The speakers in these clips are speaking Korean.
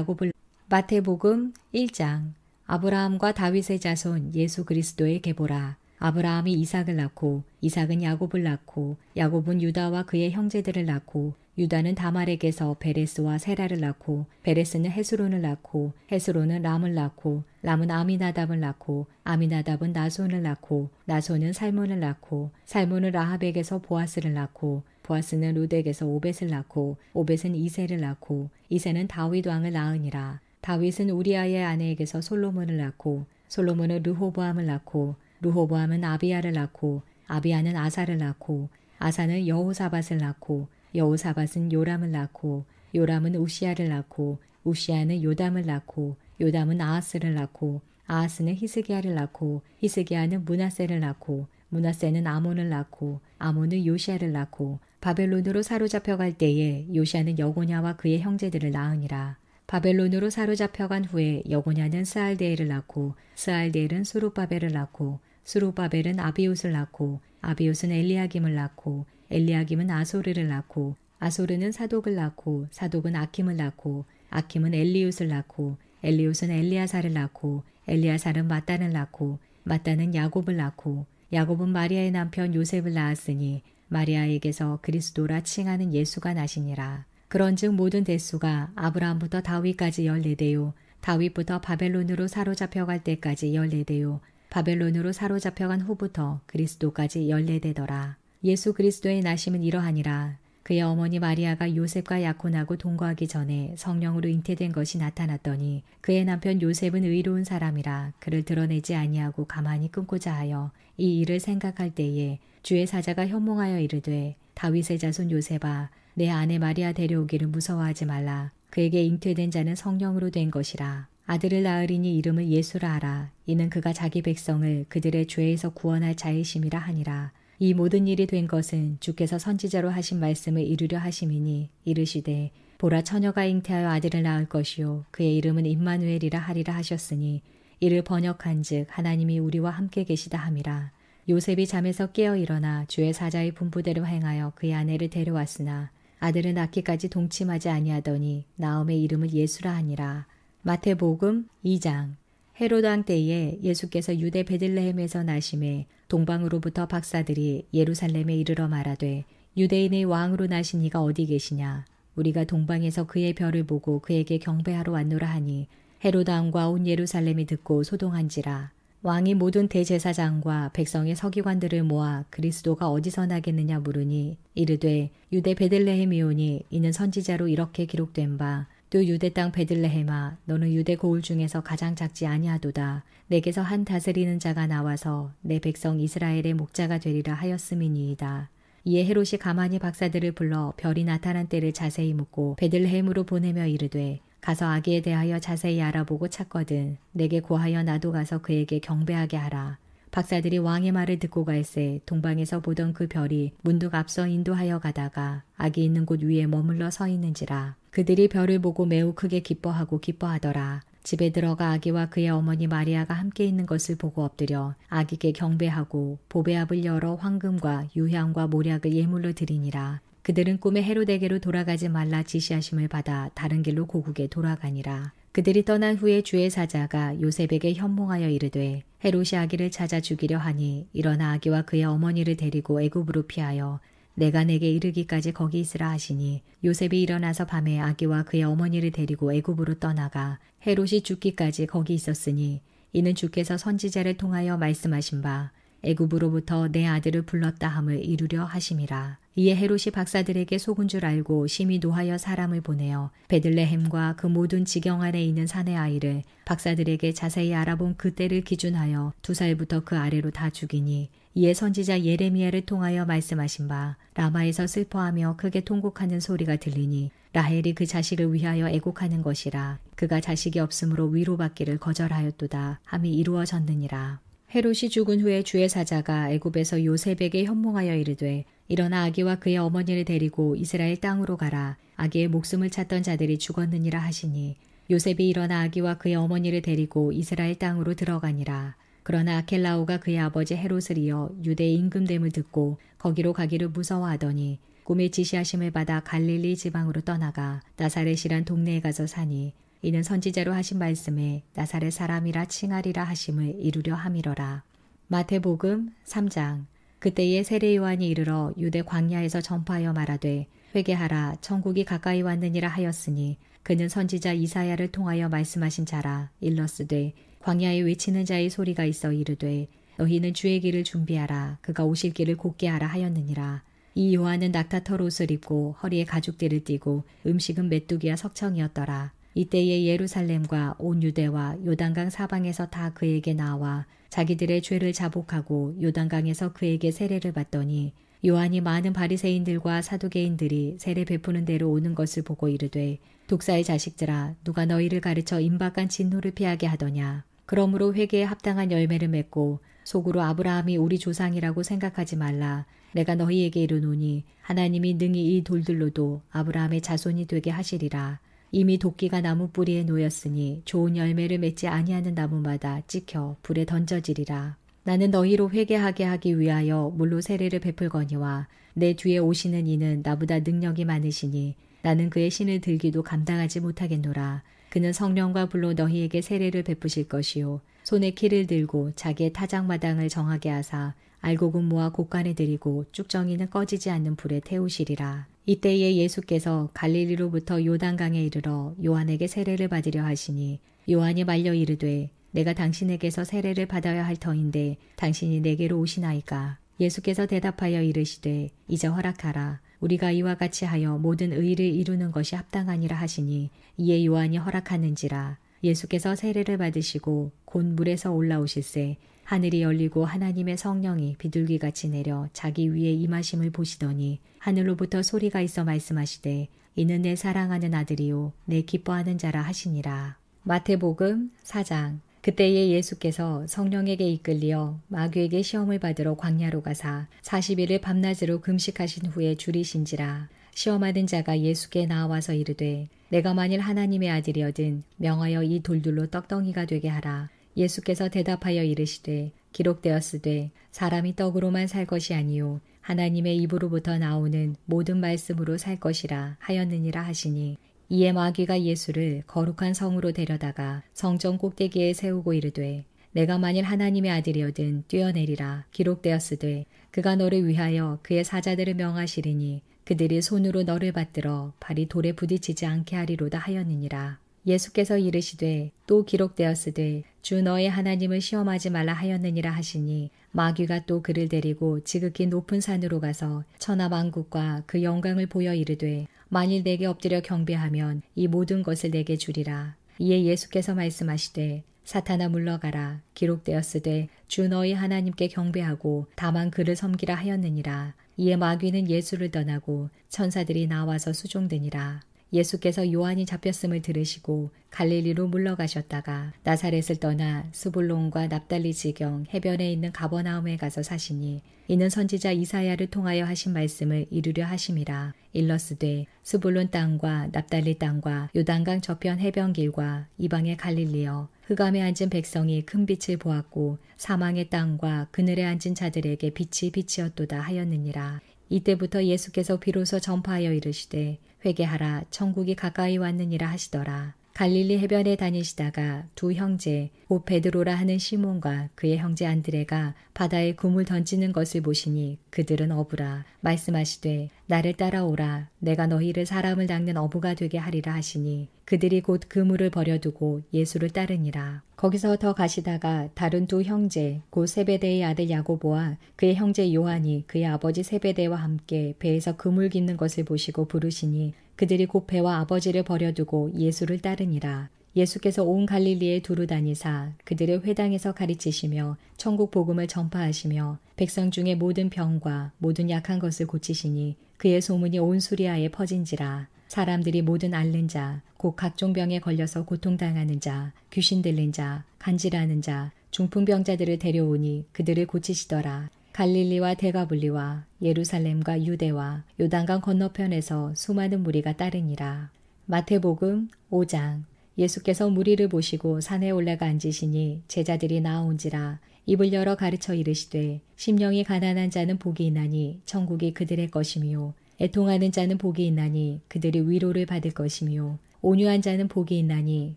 야곱을 마태복음 1장. 아브라함과 다윗의 자손 예수 그리스도의 계보라. 아브라함이 이삭을 낳고 이삭은 야곱을 낳고 야곱은 유다와 그의 형제들을 낳고 유다는 다말에게서 베레스와 세라를 낳고 베레스는 헤스론을 낳고 헤스론은 람을 낳고 람은 아미나답을 낳고 아미나답은 나손을 낳고 나손은 살몬을 낳고 살몬은 라합에게서 보아스를 낳고 보아스는 룻에게서 오벳을 낳고 오벳은 이새를 낳고 이새는 다윗 왕을 낳으니라. 다윗은 우리아의 아내에게서 솔로몬을 낳고 솔로몬은 르호보암을 낳고 르호보암은 아비야를 낳고 아비야는 아사를 낳고 아사는 여호사밧을 낳고 여호사밧은 요람을 낳고 요람은 우시야를 낳고 우시야는 요담을 낳고 요담은 아하스를 낳고 아하스는 히스기야를 낳고 히스기야는 므낫세를 낳고 므낫세는 아몬을 낳고 아몬은 요시야를 낳고 바벨론으로 사로잡혀갈 때에 요시야는 여고냐와 그의 형제들을 낳으니라. 바벨론으로 사로잡혀간 후에 여고냐는 스알데엘을 낳고 스알데엘은 수룹바벨을 낳고 수룹바벨은 아비웃을 낳고 아비웃은 엘리야김을 낳고 엘리야김은 아소르를 낳고 아소르는 사독을 낳고 사독은 아킴을 낳고 아킴은 엘리웃을 낳고 엘리웃은 엘리야사를 낳고 엘리야사는 mat단을 낳고 mat단은 야곱을 낳고 야곱은 마리아의 남편 요셉을 낳았으니 마리아에게서 그리스도라 칭하는 예수가 나시니라. 그런즉 모든 대수가 아브라함부터 다윗까지 14대요 다윗부터 바벨론으로 사로잡혀갈 때까지 14대요 바벨론으로 사로잡혀간 후부터 그리스도까지 14대더라. 예수 그리스도의 나심은 이러하니라. 그의 어머니 마리아가 요셉과 약혼하고 동거하기 전에 성령으로 잉태된 것이 나타났더니 그의 남편 요셉은 의로운 사람이라 그를 드러내지 아니하고 가만히 끊고자 하여 이 일을 생각할 때에 주의 사자가 현몽하여 이르되 다윗의 자손 요셉아 내 아내 마리아 데려오기를 무서워하지 말라. 그에게 잉태된 자는 성령으로 된 것이라. 아들을 낳으리니 이름을 예수라 하라. 이는 그가 자기 백성을 그들의 죄에서 구원할 자이심이라 하니라. 이 모든 일이 된 것은 주께서 선지자로 하신 말씀을 이루려 하심이니 이르시되 보라 처녀가 잉태하여 아들을 낳을 것이요 그의 이름은 임마누엘이라 하리라 하셨으니 이를 번역한즉 하나님이 우리와 함께 계시다 함이라. 요셉이 잠에서 깨어 일어나 주의 사자의 분부대로 행하여 그의 아내를 데려왔으나 아들을 낳기까지 동침하지 아니하더니 나음의 이름을 예수라 하니라. 마태복음 2장. 헤롯 왕 때에 예수께서 유대 베들레헴에서 나심에 동방으로부터 박사들이 예루살렘에 이르러 말하되 유대인의 왕으로 나신 이가 어디 계시냐. 우리가 동방에서 그의 별을 보고 그에게 경배하러 왔노라 하니 헤롯 왕과 온 예루살렘이 듣고 소동한지라. 왕이 모든 대제사장과 백성의 서기관들을 모아 그리스도가 어디서 나겠느냐 물으니 이르되 유대 베들레헴이오니 이는 선지자로 이렇게 기록된 바 또 유대 땅 베들레헴아 너는 유대 고을 중에서 가장 작지 아니하도다. 내게서 한 다스리는 자가 나와서 내 백성 이스라엘의 목자가 되리라 하였음이니이다. 이에 헤롯이 가만히 박사들을 불러 별이 나타난 때를 자세히 묻고 베들레헴으로 보내며 이르되 가서 아기에 대하여 자세히 알아보고 찾거든 내게 고하여 나도 가서 그에게 경배하게 하라. 박사들이 왕의 말을 듣고 갈새 동방에서 보던 그 별이 문득 앞서 인도하여 가다가 아기 있는 곳 위에 머물러 서 있는지라. 그들이 별을 보고 매우 크게 기뻐하고 기뻐하더라. 집에 들어가 아기와 그의 어머니 마리아가 함께 있는 것을 보고 엎드려 아기께 경배하고 보배압을 열어 황금과 유향과 모략을 예물로 드리니라. 그들은 꿈에 헤롯에게로 돌아가지 말라 지시하심을 받아 다른 길로 고국에 돌아가니라. 그들이 떠난 후에 주의 사자가 요셉에게 현몽하여 이르되 헤롯이 아기를 찾아 죽이려 하니 일어나 아기와 그의 어머니를 데리고 애굽으로 피하여 내가 내게 이르기까지 거기 있으라 하시니 요셉이 일어나서 밤에 아기와 그의 어머니를 데리고 애굽으로 떠나가 헤롯이 죽기까지 거기 있었으니 이는 주께서 선지자를 통하여 말씀하신 바 애굽으로부터 내 아들을 불렀다 함을 이루려 하심이라. 이에 헤롯이 박사들에게 속은 줄 알고 심히 노하여 사람을 보내어 베들레헴과 그 모든 지경 안에 있는 사내 아이를 박사들에게 자세히 알아본 그때를 기준하여 2살부터 그 아래로 다 죽이니 이에 선지자 예레미야를 통하여 말씀하신 바 라마에서 슬퍼하며 크게 통곡하는 소리가 들리니 라헬이 그 자식을 위하여 애곡하는 것이라. 그가 자식이 없으므로 위로받기를 거절하였도다 함이 이루어졌느니라. 헤롯이 죽은 후에 주의 사자가 애굽에서 요셉에게 현몽하여 이르되 일어나 아기와 그의 어머니를 데리고 이스라엘 땅으로 가라. 아기의 목숨을 찾던 자들이 죽었느니라 하시니 요셉이 일어나 아기와 그의 어머니를 데리고 이스라엘 땅으로 들어가니라. 그러나 아켈라오가 그의 아버지 헤롯을 이어 유대의 임금됨을 듣고 거기로 가기를 무서워하더니 꿈의 지시하심을 받아 갈릴리 지방으로 떠나가 나사렛이란 동네에 가서 사니 이는 선지자로 하신 말씀에 나사렛 사람이라 칭하리라 하심을 이루려 함이러라. 마태복음 3장. 그때에 세례 요한이 이르러 유대 광야에서 전파하여 말하되 회개하라 천국이 가까이 왔느니라 하였으니 그는 선지자 이사야를 통하여 말씀하신 자라. 일러스되 광야에 외치는 자의 소리가 있어 이르되 너희는 주의 길을 준비하라 그가 오실 길을 곧게 하라 하였느니라. 이 요한은 낙타털 옷을 입고 허리에 가죽띠를 띠고 음식은 메뚜기와 석청이었더라. 이때에 예루살렘과 온 유대와 요단강 사방에서 다 그에게 나와 자기들의 죄를 자복하고 요단강에서 그에게 세례를 받더니 요한이 많은 바리새인들과 사두개인들이 세례 베푸는 대로 오는 것을 보고 이르되 독사의 자식들아 누가 너희를 가르쳐 임박한 진노를 피하게 하더냐. 그러므로 회개에 합당한 열매를 맺고 속으로 아브라함이 우리 조상이라고 생각하지 말라. 내가 너희에게 이르노니 하나님이 능히 이 돌들로도 아브라함의 자손이 되게 하시리라. 이미 도끼가 나무 뿌리에 놓였으니 좋은 열매를 맺지 아니하는 나무마다 찍혀 불에 던져지리라. 나는 너희로 회개하게 하기 위하여 물로 세례를 베풀거니와 내 뒤에 오시는 이는 나보다 능력이 많으시니 나는 그의 신을 들기도 감당하지 못하겠노라. 그는 성령과 불로 너희에게 세례를 베푸실 것이요 손에 키를 들고 자기의 타작마당을 정하게 하사 알곡은 모아 곳간에 들이고 쭉정이는 꺼지지 않는 불에 태우시리라. 이때에 예수께서 갈릴리로부터 요단강에 이르러 요한에게 세례를 받으려 하시니 요한이 말려 이르되 내가 당신에게서 세례를 받아야 할 터인데 당신이 내게로 오시나이까. 예수께서 대답하여 이르시되 이제 허락하라. 우리가 이와 같이 하여 모든 의를 이루는 것이 합당하니라 하시니 이에 요한이 허락하는지라. 예수께서 세례를 받으시고 곧 물에서 올라오실새 하늘이 열리고 하나님의 성령이 비둘기같이 내려 자기 위에 임하심을 보시더니 하늘로부터 소리가 있어 말씀하시되 이는 내 사랑하는 아들이요 내 기뻐하는 자라 하시니라. 마태복음 4장. 그때에 예수께서 성령에게 이끌리어 마귀에게 시험을 받으러 광야로 가사 40일을 밤낮으로 금식하신 후에 줄이신지라. 시험하는 자가 예수께 나와서 이르되 내가 만일 하나님의 아들이어든 명하여 이 돌들로 떡덩이가 되게 하라. 예수께서 대답하여 이르시되 기록되었으되 사람이 떡으로만 살 것이 아니요 하나님의 입으로부터 나오는 모든 말씀으로 살 것이라 하였느니라 하시니 이에 마귀가 예수를 거룩한 성으로 데려다가 성전 꼭대기에 세우고 이르되 내가 만일 하나님의 아들이어든 뛰어내리라. 기록되었으되 그가 너를 위하여 그의 사자들을 명하시리니 그들이 손으로 너를 받들어 발이 돌에 부딪히지 않게 하리로다 하였느니라. 예수께서 이르시되 또 기록되었으되 주 너의 하나님을 시험하지 말라 하였느니라 하시니 마귀가 또 그를 데리고 지극히 높은 산으로 가서 천하 만국과 그 영광을 보여 이르되 만일 내게 엎드려 경배하면 이 모든 것을 내게 주리라. 이에 예수께서 말씀하시되 사탄아 물러가라. 기록되었으되 주 너희 하나님께 경배하고 다만 그를 섬기라 하였느니라. 이에 마귀는 예수를 떠나고 천사들이 나와서 수종되니라. 예수께서 요한이 잡혔음을 들으시고 갈릴리로 물러가셨다가 나사렛을 떠나 스불론과 납달리 지경 해변에 있는 가버나움에 가서 사시니 이는 선지자 이사야를 통하여 하신 말씀을 이루려 하심이라. 일러스되 스불론 땅과 납달리 땅과 요단강 저편 해변길과 이방의 갈릴리여 흑암에 앉은 백성이 큰 빛을 보았고 사망의 땅과 그늘에 앉은 자들에게 빛이 빛이었도다 하였느니라. 이때부터 예수께서 비로소 전파하여 이르시되 회개하라 천국이 가까이 왔느니라 하시더라. 갈릴리 해변에 다니시다가 두 형제 곧 베드로라 하는 시몬과 그의 형제 안드레가 바다에 그물 던지는 것을 보시니 그들은 어부라. 말씀하시되 나를 따라오라. 내가 너희를 사람을 낚는 어부가 되게 하리라 하시니 그들이 곧 그물을 버려두고 예수를 따르니라. 거기서 더 가시다가 다른 두 형제 곧 세베대의 아들 야고보와 그의 형제 요한이 그의 아버지 세베대와 함께 배에서 그물 깃는 것을 보시고 부르시니 그들이 곧 배와 아버지를 버려두고 예수를 따르니라. 예수께서 온 갈릴리에 두루 다니사 그들의 회당에서 가르치시며 천국 복음을 전파하시며 백성 중에 모든 병과 모든 약한 것을 고치시니 그의 소문이 온 수리아에 퍼진지라. 사람들이 모든 앓는 자, 곧 각종 병에 걸려서 고통당하는 자, 귀신 들린 자, 간질하는 자, 중풍병자들을 데려오니 그들을 고치시더라. 갈릴리와 데가블리와 예루살렘과 유대와 요단강 건너편에서 수많은 무리가 따르니라. 마태복음 5장. 예수께서 무리를 보시고 산에 올라가 앉으시니 제자들이 나아온지라. 입을 열어 가르쳐 이르시되 심령이 가난한 자는 복이 있나니 천국이 그들의 것이며 애통하는 자는 복이 있나니 그들이 위로를 받을 것이며 온유한 자는 복이 있나니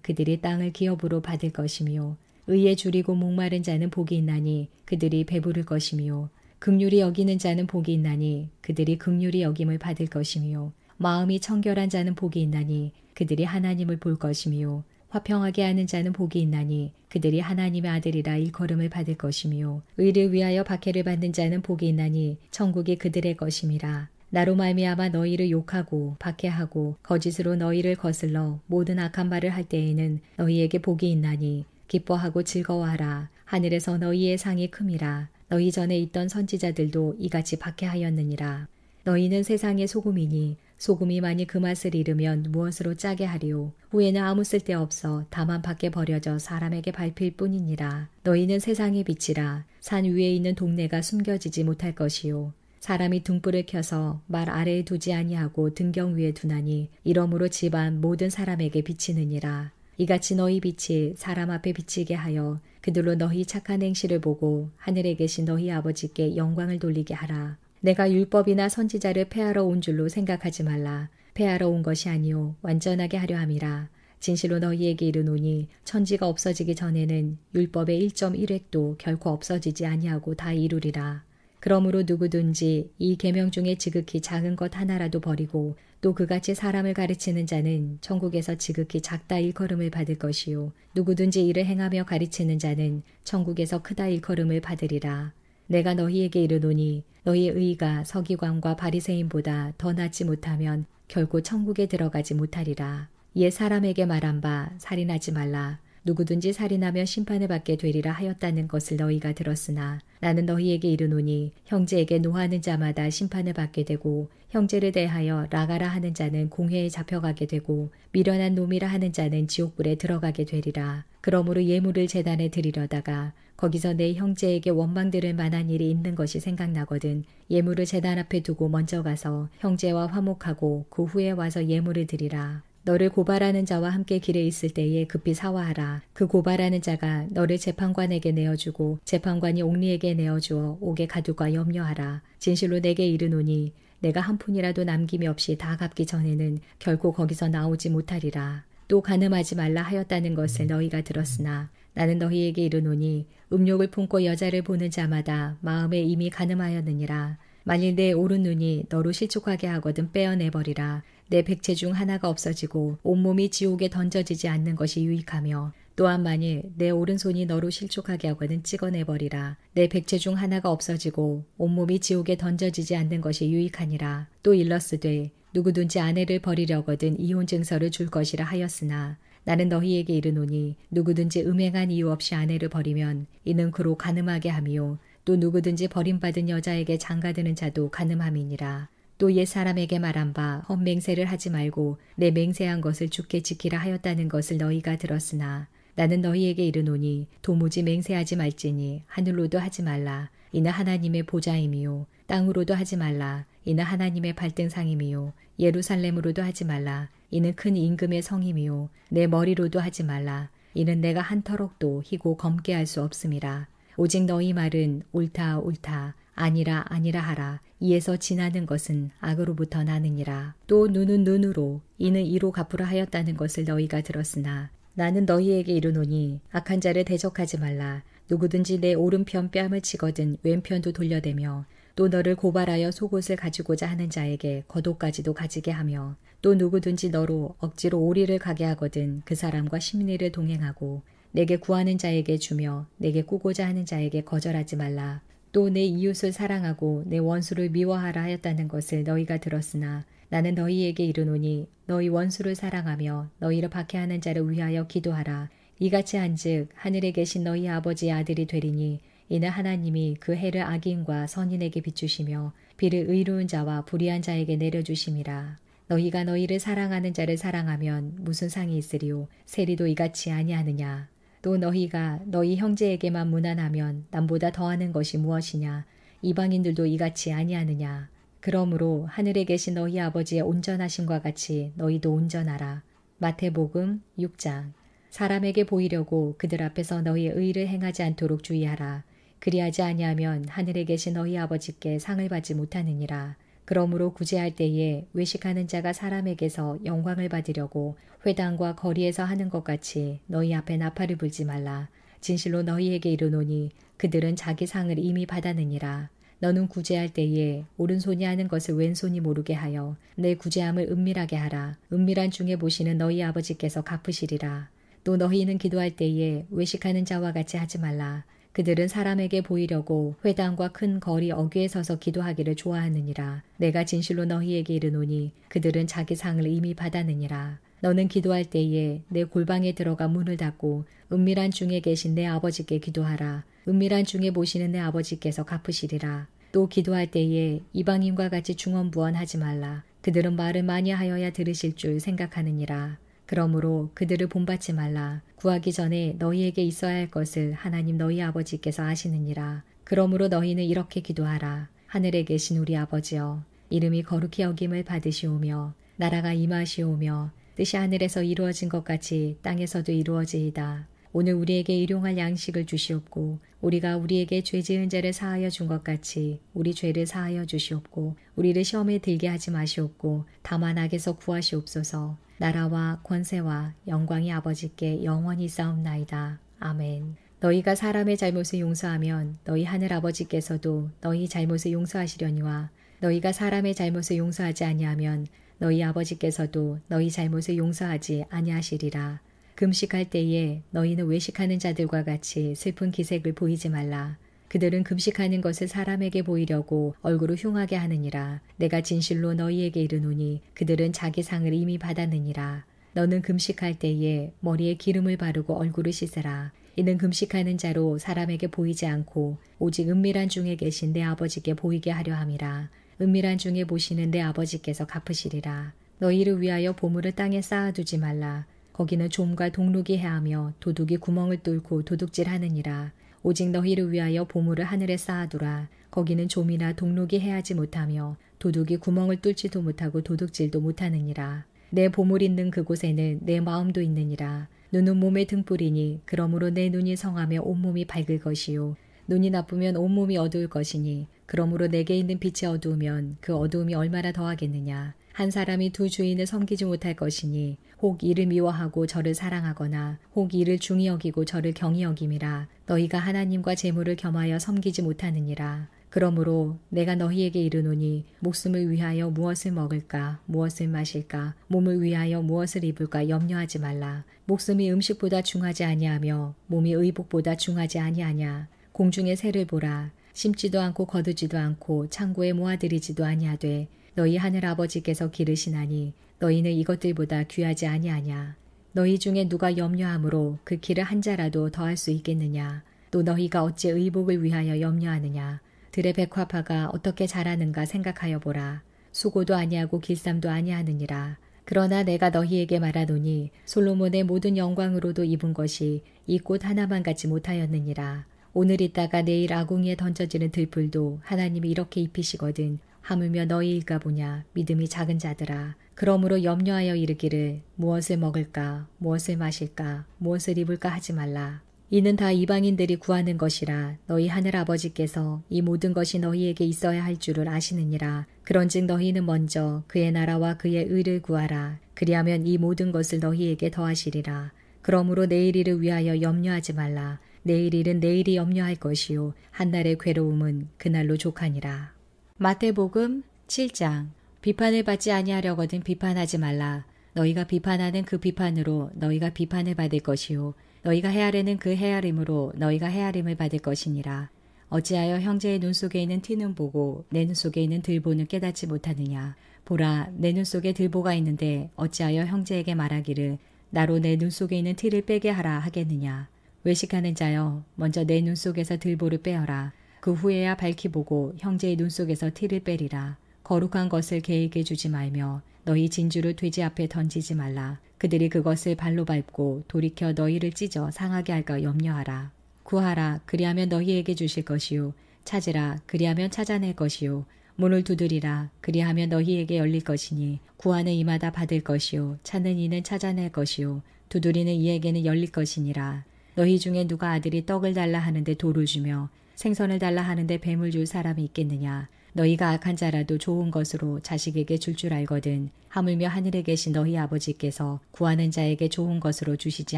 그들이 땅을 기업으로 받을 것이며 의에 줄이고 목마른 자는 복이 있나니 그들이 배부를 것이며 긍휼히 여기는 자는 복이 있나니 그들이 긍휼히 여김을 받을 것이며 마음이 청결한 자는 복이 있나니 그들이 하나님을 볼 것이며 화평하게 하는 자는 복이 있나니 그들이 하나님의 아들이라 일컬음을 받을 것이며 의를 위하여 박해를 받는 자는 복이 있나니 천국이 그들의 것임이라. 나로 말미암아 너희를 욕하고 박해하고 거짓으로 너희를 거슬러 모든 악한 말을 할 때에는 너희에게 복이 있나니 기뻐하고 즐거워하라. 하늘에서 너희의 상이 큼이라. 너희 전에 있던 선지자들도 이같이 박해하였느니라. 너희는 세상의 소금이니 소금이 만일 그 맛을 잃으면 무엇으로 짜게 하리요. 후에는 아무 쓸데없어 다만 밖에 버려져 사람에게 밟힐 뿐이니라. 너희는 세상의 빛이라. 산 위에 있는 동네가 숨겨지지 못할 것이요. 사람이 등불을 켜서 말 아래에 두지 아니하고 등경 위에 두나니 이러므로 집안 모든 사람에게 비치느니라. 이같이 너희 빛이 사람 앞에 비치게 하여 그들로 너희 착한 행실을 보고 하늘에 계신 너희 아버지께 영광을 돌리게 하라. 내가 율법이나 선지자를 폐하러 온 줄로 생각하지 말라. 폐하러 온 것이 아니요 완전하게 하려 함이라. 진실로 너희에게 이르노니 천지가 없어지기 전에는 율법의 1.1획도 결코 없어지지 아니하고 다 이루리라. 그러므로 누구든지 이 계명 중에 지극히 작은 것 하나라도 버리고 또 그같이 사람을 가르치는 자는 천국에서 지극히 작다 일컬음을 받을 것이요 누구든지 이를 행하며 가르치는 자는 천국에서 크다 일컬음을 받으리라. 내가 너희에게 이르노니 너희의 의가 서기관과 바리새인보다 더 낫지 못하면 결코 천국에 들어가지 못하리라. 이에 사람에게 말한 바 살인하지 말라. 누구든지 살인하며 심판을 받게 되리라 하였다는 것을 너희가 들었으나 나는 너희에게 이르노니 형제에게 노하는 자마다 심판을 받게 되고 형제를 대하여 라가라 하는 자는 공회에 잡혀가게 되고 미련한 놈이라 하는 자는 지옥불에 들어가게 되리라. 그러므로 예물을 제단에 드리려다가 거기서 내 형제에게 원망 들을 만한 일이 있는 것이 생각나거든 예물을 제단 앞에 두고 먼저 가서 형제와 화목하고 그 후에 와서 예물을 드리라. 너를 고발하는 자와 함께 길에 있을 때에 급히 사화하라. 그 고발하는 자가 너를 재판관에게 내어주고 재판관이 옥리에게 내어주어 옥에 가두고 염려하라. 진실로 내게 이르노니 내가 한 푼이라도 남김이 없이 다 갚기 전에는 결코 거기서 나오지 못하리라. 또 간음하지 말라 하였다는 것을 너희가 들었으나 나는 너희에게 이르노니 음욕을 품고 여자를 보는 자마다 마음에 이미 간음하였느니라. 만일 내 오른 눈이 너로 실족하게 하거든 빼어내버리라. 내 백체 중 하나가 없어지고 온몸이 지옥에 던져지지 않는 것이 유익하며 또한 만일 내 오른손이 너로 실족하게 하거든 찍어내버리라. 내 백체 중 하나가 없어지고 온몸이 지옥에 던져지지 않는 것이 유익하니라. 또 일러스되 누구든지 아내를 버리려거든 이혼 증서를 줄 것이라 하였으나 나는 너희에게 이르노니 누구든지 음행한 이유 없이 아내를 버리면 이는 그로 간음하게 하미요 또 누구든지 버림받은 여자에게 장가드는 자도 간음함이니라. 또 옛사람에게 말한 바 헛맹세를 하지 말고 내 맹세한 것을 주께 지키라 하였다는 것을 너희가 들었으나 나는 너희에게 이르노니 도무지 맹세하지 말지니 하늘로도 하지 말라. 이는 하나님의 보좌임이요 땅으로도 하지 말라. 이는 하나님의 발등상임이요 예루살렘으로도 하지 말라. 이는 큰 임금의 성임이요 내 머리로도 하지 말라. 이는 내가 한 터럭도 희고 검게 할 수 없음이라. 오직 너희 말은 옳다 옳다 아니라 아니라 하라. 이에서 지나는 것은 악으로부터 나느니라. 또 눈은 눈으로 이는 이로 갚으라 하였다는 것을 너희가 들었으나 나는 너희에게 이르노니 악한 자를 대적하지 말라. 누구든지 내 오른편 뺨을 치거든 왼편도 돌려대며 또 너를 고발하여 속옷을 가지고자 하는 자에게 겉옷까지도 가지게 하며 또 누구든지 너로 억지로 오리를 가게 하거든 그 사람과 심리를 동행하고 내게 구하는 자에게 주며 내게 꾸고자 하는 자에게 거절하지 말라. 또 내 이웃을 사랑하고 내 원수를 미워하라 하였다는 것을 너희가 들었으나 나는 너희에게 이르노니 너희 원수를 사랑하며 너희를 박해하는 자를 위하여 기도하라. 이같이 한즉 하늘에 계신 너희 아버지의 아들이 되리니 이는 하나님이 그 해를 악인과 선인에게 비추시며 비를 의로운 자와 불의한 자에게 내려주심이라. 너희가 너희를 사랑하는 자를 사랑하면 무슨 상이 있으리요 세리도 이같이 아니하느냐. 또 너희가 너희 형제에게만 무난하면 남보다 더하는 것이 무엇이냐. 이방인들도 이같이 아니하느냐. 그러므로 하늘에 계신 너희 아버지의 온전하심과 같이 너희도 온전하라. 마태복음 6장. 사람에게 보이려고 그들 앞에서 너희의 의를 행하지 않도록 주의하라. 그리하지 아니하면 하늘에 계신 너희 아버지께 상을 받지 못하느니라. 그러므로 구제할 때에 외식하는 자가 사람에게서 영광을 받으려고 회당과 거리에서 하는 것 같이 너희 앞에 나팔을 불지 말라. 진실로 너희에게 이르노니 그들은 자기 상을 이미 받았느니라. 너는 구제할 때에 오른손이 하는 것을 왼손이 모르게 하여 내 구제함을 은밀하게 하라. 은밀한 중에 보시는 너희 아버지께서 갚으시리라. 또 너희는 기도할 때에 외식하는 자와 같이 하지 말라. 그들은 사람에게 보이려고 회당과 큰 거리 어귀에 서서 기도하기를 좋아하느니라. 내가 진실로 너희에게 이르노니 그들은 자기 상을 이미 받았느니라. 너는 기도할 때에 내 골방에 들어가 문을 닫고 은밀한 중에 계신 내 아버지께 기도하라. 은밀한 중에 보시는 내 아버지께서 갚으시리라. 또 기도할 때에 이방인과 같이 중언부언하지 말라. 그들은 말을 많이 하여야 들으실 줄 생각하느니라. 그러므로 그들을 본받지 말라. 구하기 전에 너희에게 있어야 할 것을 하나님 너희 아버지께서 아시느니라. 그러므로 너희는 이렇게 기도하라. 하늘에 계신 우리 아버지여, 이름이 거룩히 여김을 받으시오며 나라가 임하시오며 뜻이 하늘에서 이루어진 것 같이 땅에서도 이루어지이다. 오늘 우리에게 일용할 양식을 주시옵고 우리가 우리에게 죄 지은 죄를 사하여 준 것 같이 우리 죄를 사하여 주시옵고 우리를 시험에 들게 하지 마시옵고 다만 악에서 구하시옵소서. 나라와 권세와 영광이 아버지께 영원히 싸움나이다. 아멘. 너희가 사람의 잘못을 용서하면 너희 하늘 아버지께서도 너희 잘못을 용서하시려니와 너희가 사람의 잘못을 용서하지 아니하면 너희 아버지께서도 너희 잘못을 용서하지 아니하시리라. 금식할 때에 너희는 외식하는 자들과 같이 슬픈 기색을 보이지 말라. 그들은 금식하는 것을 사람에게 보이려고 얼굴을 흉하게 하느니라. 내가 진실로 너희에게 이르노니 그들은 자기 상을 이미 받았느니라. 너는 금식할 때에 머리에 기름을 바르고 얼굴을 씻으라. 이는 금식하는 자로 사람에게 보이지 않고 오직 은밀한 중에 계신 내 아버지께 보이게 하려 함이라. 은밀한 중에 보시는 내 아버지께서 갚으시리라. 너희를 위하여 보물을 땅에 쌓아두지 말라. 거기는 좀과 동룩이 해하며 도둑이 구멍을 뚫고 도둑질하느니라. 오직 너희를 위하여 보물을 하늘에 쌓아두라. 거기는 좀이나 동룩이 해하지 못하며 도둑이 구멍을 뚫지도 못하고 도둑질도 못하느니라. 내 보물 있는 그곳에는 내 마음도 있느니라. 눈은 몸의 등불이니 그러므로 내 눈이 성하며 온몸이 밝을 것이요 눈이 나쁘면 온몸이 어두울 것이니 그러므로 내게 있는 빛이 어두우면 그 어두움이 얼마나 더하겠느냐. 한 사람이 두 주인을 섬기지 못할 것이니 혹 이를 미워하고 저를 사랑하거나 혹 이를 중히 여기고 저를 경히 여김이라. 너희가 하나님과 재물을 겸하여 섬기지 못하느니라. 그러므로 내가 너희에게 이르노니 목숨을 위하여 무엇을 먹을까 무엇을 마실까 몸을 위하여 무엇을 입을까 염려하지 말라. 목숨이 음식보다 중하지 아니하며 몸이 의복보다 중하지 아니하냐. 공중의 새를 보라. 심지도 않고 거두지도 않고 창고에 모아들이지도 아니하되 너희 하늘 아버지께서 기르시나니 너희는 이것들보다 귀하지 아니하냐. 너희 중에 누가 염려함으로 그 길을 한 자라도 더할 수 있겠느냐. 또 너희가 어찌 의복을 위하여 염려하느냐. 들의 백화파가 어떻게 자라는가 생각하여 보라. 수고도 아니하고 길쌈도 아니하느니라. 그러나 내가 너희에게 말하노니 솔로몬의 모든 영광으로도 입은 것이 이 꽃 하나만 갖지 못하였느니라. 오늘 있다가 내일 아궁이에 던져지는 들풀도 하나님이 이렇게 입히시거든. 하물며 너희일까 보냐. 믿음이 작은 자들아. 그러므로 염려하여 이르기를 무엇을 먹을까 무엇을 마실까 무엇을 입을까 하지 말라. 이는 다 이방인들이 구하는 것이라. 너희 하늘 아버지께서 이 모든 것이 너희에게 있어야 할 줄을 아시느니라. 그런즉 너희는 먼저 그의 나라와 그의 의를 구하라. 그리하면 이 모든 것을 너희에게 더하시리라. 그러므로 내일 일을 위하여 염려하지 말라. 내일 일은 내일이 염려할 것이요 한날의 괴로움은 그날로 족하니라. 마태복음 7장. 비판을 받지 아니하려거든 비판하지 말라. 너희가 비판하는 그 비판으로 너희가 비판을 받을 것이요 너희가 헤아리는 그 헤아림으로 너희가 헤아림을 받을 것이니라. 어찌하여 형제의 눈 속에 있는 티는 보고 내 눈 속에 있는 들보는 깨닫지 못하느냐. 보라, 내 눈 속에 들보가 있는데 어찌하여 형제에게 말하기를 나로 내 눈 속에 있는 티를 빼게 하라 하겠느냐. 외식하는 자여, 먼저 내 눈 속에서 들보를 빼어라. 그 후에야 밝히 보고 형제의 눈 속에서 티를 빼리라. 거룩한 것을 개에게 주지 말며 너희 진주를 돼지 앞에 던지지 말라. 그들이 그것을 발로 밟고 돌이켜 너희를 찢어 상하게 할까 염려하라. 구하라. 그리하면 너희에게 주실 것이요. 찾으라. 그리하면 찾아낼 것이요. 문을 두드리라. 그리하면 너희에게 열릴 것이니 구하는 이마다 받을 것이요. 찾는 이는 찾아낼 것이요. 두드리는 이에게는 열릴 것이니라. 너희 중에 누가 아들이 떡을 달라 하는데 돌을 주며 생선을 달라 하는데 뱀을 줄 사람이 있겠느냐. 너희가 악한 자라도 좋은 것으로 자식에게 줄 알거든 하물며 하늘에 계신 너희 아버지께서 구하는 자에게 좋은 것으로 주시지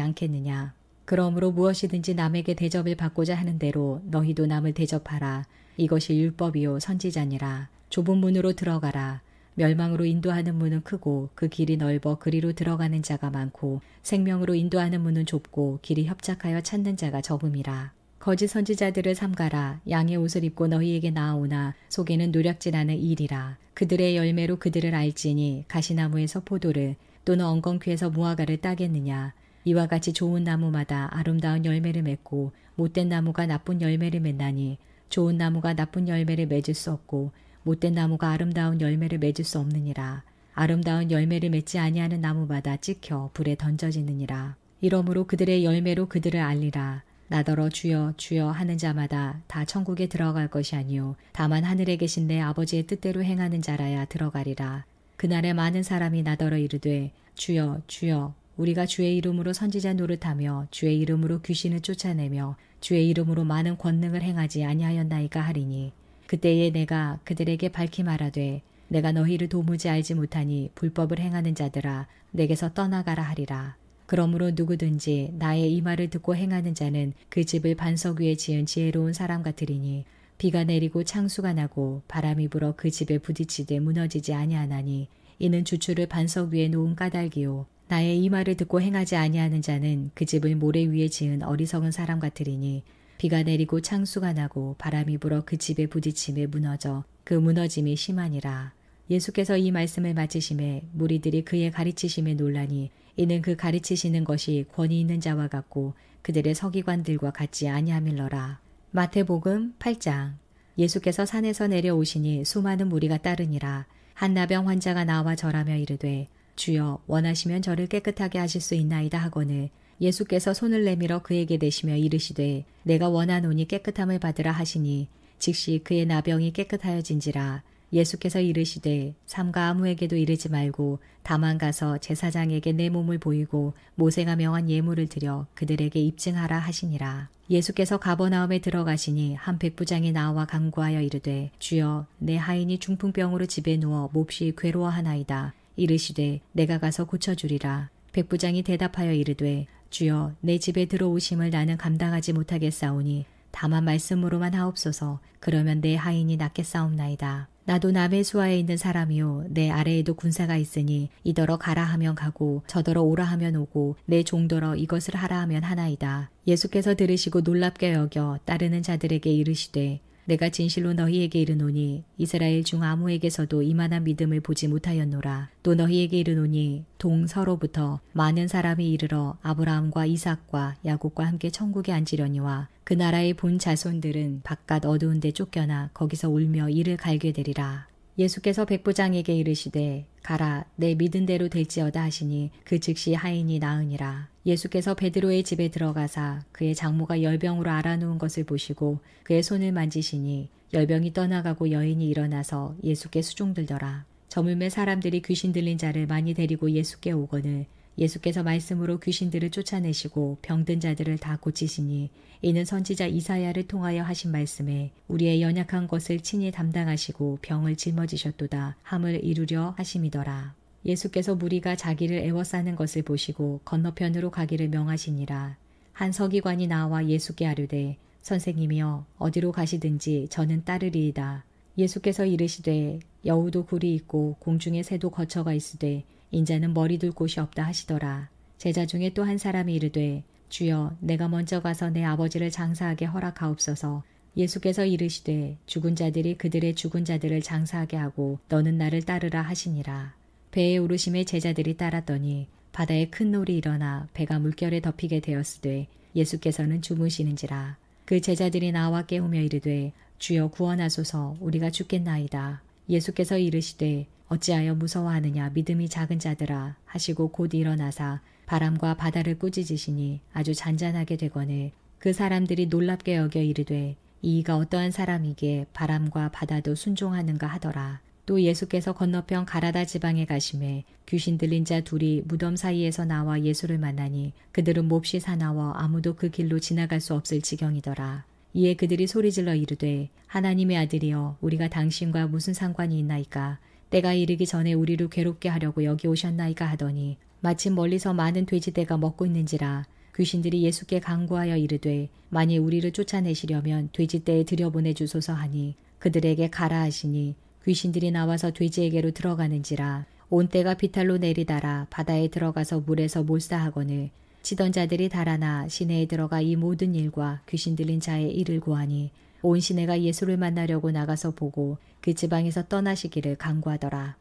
않겠느냐. 그러므로 무엇이든지 남에게 대접을 받고자 하는 대로 너희도 남을 대접하라. 이것이 율법이요 선지자니라. 좁은 문으로 들어가라. 멸망으로 인도하는 문은 크고 그 길이 넓어 그리로 들어가는 자가 많고 생명으로 인도하는 문은 좁고 길이 협착하여 찾는 자가 적음이라. 거짓 선지자들을 삼가라. 양의 옷을 입고 너희에게 나아오나 속에는 노략질하는 일이라. 그들의 열매로 그들을 알지니 가시나무에서 포도를 또는 엉겅퀴에서 무화과를 따겠느냐. 이와 같이 좋은 나무마다 아름다운 열매를 맺고 못된 나무가 나쁜 열매를 맺나니 좋은 나무가 나쁜 열매를 맺을 수 없고 못된 나무가 아름다운 열매를 맺을 수 없느니라. 아름다운 열매를 맺지 아니하는 나무마다 찍혀 불에 던져지느니라. 이러므로 그들의 열매로 그들을 알리라. 나더러 주여 주여 하는 자마다 다 천국에 들어갈 것이 아니요 다만 하늘에 계신 내 아버지의 뜻대로 행하는 자라야 들어가리라. 그날에 많은 사람이 나더러 이르되 주여 주여 우리가 주의 이름으로 선지자 노릇하며 주의 이름으로 귀신을 쫓아내며 주의 이름으로 많은 권능을 행하지 아니하였나이까 하리니 그때에 내가 그들에게 밝히 말하되 내가 너희를 도무지 알지 못하니 불법을 행하는 자들아 내게서 떠나가라 하리라. 그러므로 누구든지 나의 이 말을 듣고 행하는 자는 그 집을 반석 위에 지은 지혜로운 사람 같으리니 비가 내리고 창수가 나고 바람이 불어 그 집에 부딪히되 무너지지 아니하나니 이는 주추를 반석 위에 놓은 까닭이요 나의 이 말을 듣고 행하지 아니하는 자는 그 집을 모래 위에 지은 어리석은 사람 같으리니 비가 내리고 창수가 나고 바람이 불어 그 집에 부딪힘에 무너져 그 무너짐이 심하니라. 예수께서 이 말씀을 마치심에 무리들이 그의 가르치심에 놀라니 이는 그 가르치시는 것이 권위 있는 자와 같고 그들의 서기관들과 같지 아니함일러라. 마태복음 8장. 예수께서 산에서 내려오시니 수많은 무리가 따르니라. 한 나병 환자가 나와 절하며 이르되 주여 원하시면 저를 깨끗하게 하실 수 있나이다 하거늘 예수께서 손을 내밀어 그에게 대시며 이르시되 내가 원하노니 깨끗함을 받으라 하시니 즉시 그의 나병이 깨끗하여진지라. 예수께서 이르시되 삼가 아무에게도 이르지 말고 다만 가서 제사장에게 내 몸을 보이고 모세가 명한 예물을 드려 그들에게 입증하라 하시니라. 예수께서 가버나움에 들어가시니 한 백부장이 나와 간구하여 이르되 주여 내 하인이 중풍병으로 집에 누워 몹시 괴로워하나이다. 이르시되 내가 가서 고쳐주리라. 백부장이 대답하여 이르되 주여 내 집에 들어오심을 나는 감당하지 못하겠사오니 다만 말씀으로만 하옵소서. 그러면 내 하인이 낫겠사옵나이다. 나도 남의 수하에 있는 사람이요 내 아래에도 군사가 있으니 이더러 가라 하면 가고 저더러 오라 하면 오고 내 종더러 이것을 하라 하면 하나이다. 예수께서 들으시고 놀랍게 여겨 따르는 자들에게 이르시되 내가 진실로 너희에게 이르노니 이스라엘 중 아무에게서도 이만한 믿음을 보지 못하였노라. 또 너희에게 이르노니 동서로부터 많은 사람이 이르러 아브라함과 이삭과 야곱과 함께 천국에 앉으려니와 그 나라의 본 자손들은 바깥 어두운 데 쫓겨나 거기서 울며 이를 갈게 되리라. 예수께서 백부장에게 이르시되 가라 내 믿은 대로 될지어다 하시니 그 즉시 하인이 나으니라. 예수께서 베드로의 집에 들어가사 그의 장모가 열병으로 앓아누운 것을 보시고 그의 손을 만지시니 열병이 떠나가고 여인이 일어나서 예수께 수종들더라. 저물매 사람들이 귀신 들린 자를 많이 데리고 예수께 오거늘 예수께서 말씀으로 귀신들을 쫓아내시고 병든 자들을 다 고치시니 이는 선지자 이사야를 통하여 하신 말씀에 우리의 연약한 것을 친히 담당하시고 병을 짊어지셨도다 함을 이루려 하심이더라. 예수께서 무리가 자기를 애워싸는 것을 보시고 건너편으로 가기를 명하시니라. 한 서기관이 나와 예수께 아뢰되 선생님이여 어디로 가시든지 저는 따르리이다. 예수께서 이르시되 여우도 굴이 있고 공중에 새도 거처가 있으되 인자는 머리 둘 곳이 없다 하시더라. 제자 중에 또 한 사람이 이르되 주여 내가 먼저 가서 내 아버지를 장사하게 허락하옵소서. 예수께서 이르시되 죽은 자들이 그들의 죽은 자들을 장사하게 하고 너는 나를 따르라 하시니라. 배에 오르심에 제자들이 따랐더니 바다에 큰 놀이 일어나 배가 물결에 덮이게 되었으되 예수께서는 주무시는지라. 그 제자들이 나와 깨우며 이르되 주여 구원하소서 우리가 죽겠나이다. 예수께서 이르시되 어찌하여 무서워하느냐 믿음이 작은 자들아 하시고 곧 일어나사 바람과 바다를 꾸짖으시니 아주 잔잔하게 되거늘 그 사람들이 놀랍게 여겨 이르되 이가 어떠한 사람이기에 바람과 바다도 순종하는가 하더라. 또 예수께서 건너편 가라다 지방에 가심에 귀신 들린 자 둘이 무덤 사이에서 나와 예수를 만나니 그들은 몹시 사나워 아무도 그 길로 지나갈 수 없을 지경이더라. 이에 그들이 소리질러 이르되 하나님의 아들이여 우리가 당신과 무슨 상관이 있나이까 때가 이르기 전에 우리를 괴롭게 하려고 여기 오셨나이까 하더니 마침 멀리서 많은 돼지떼가 먹고 있는지라 귀신들이 예수께 간구하여 이르되 만일 우리를 쫓아내시려면 돼지떼에 들여보내 주소서 하니 그들에게 가라 하시니 귀신들이 나와서 돼지에게로 들어가는지라 온 떼가 비탈로 내리달아 바다에 들어가서 물에서 몰사하거늘 치던 자들이 달아나 시내에 들어가 이 모든 일과 귀신 들린 자의 일을 고하니 온 시내가 예수를 만나려고 나가서 보고 그 지방에서 떠나시기를 간구하더라.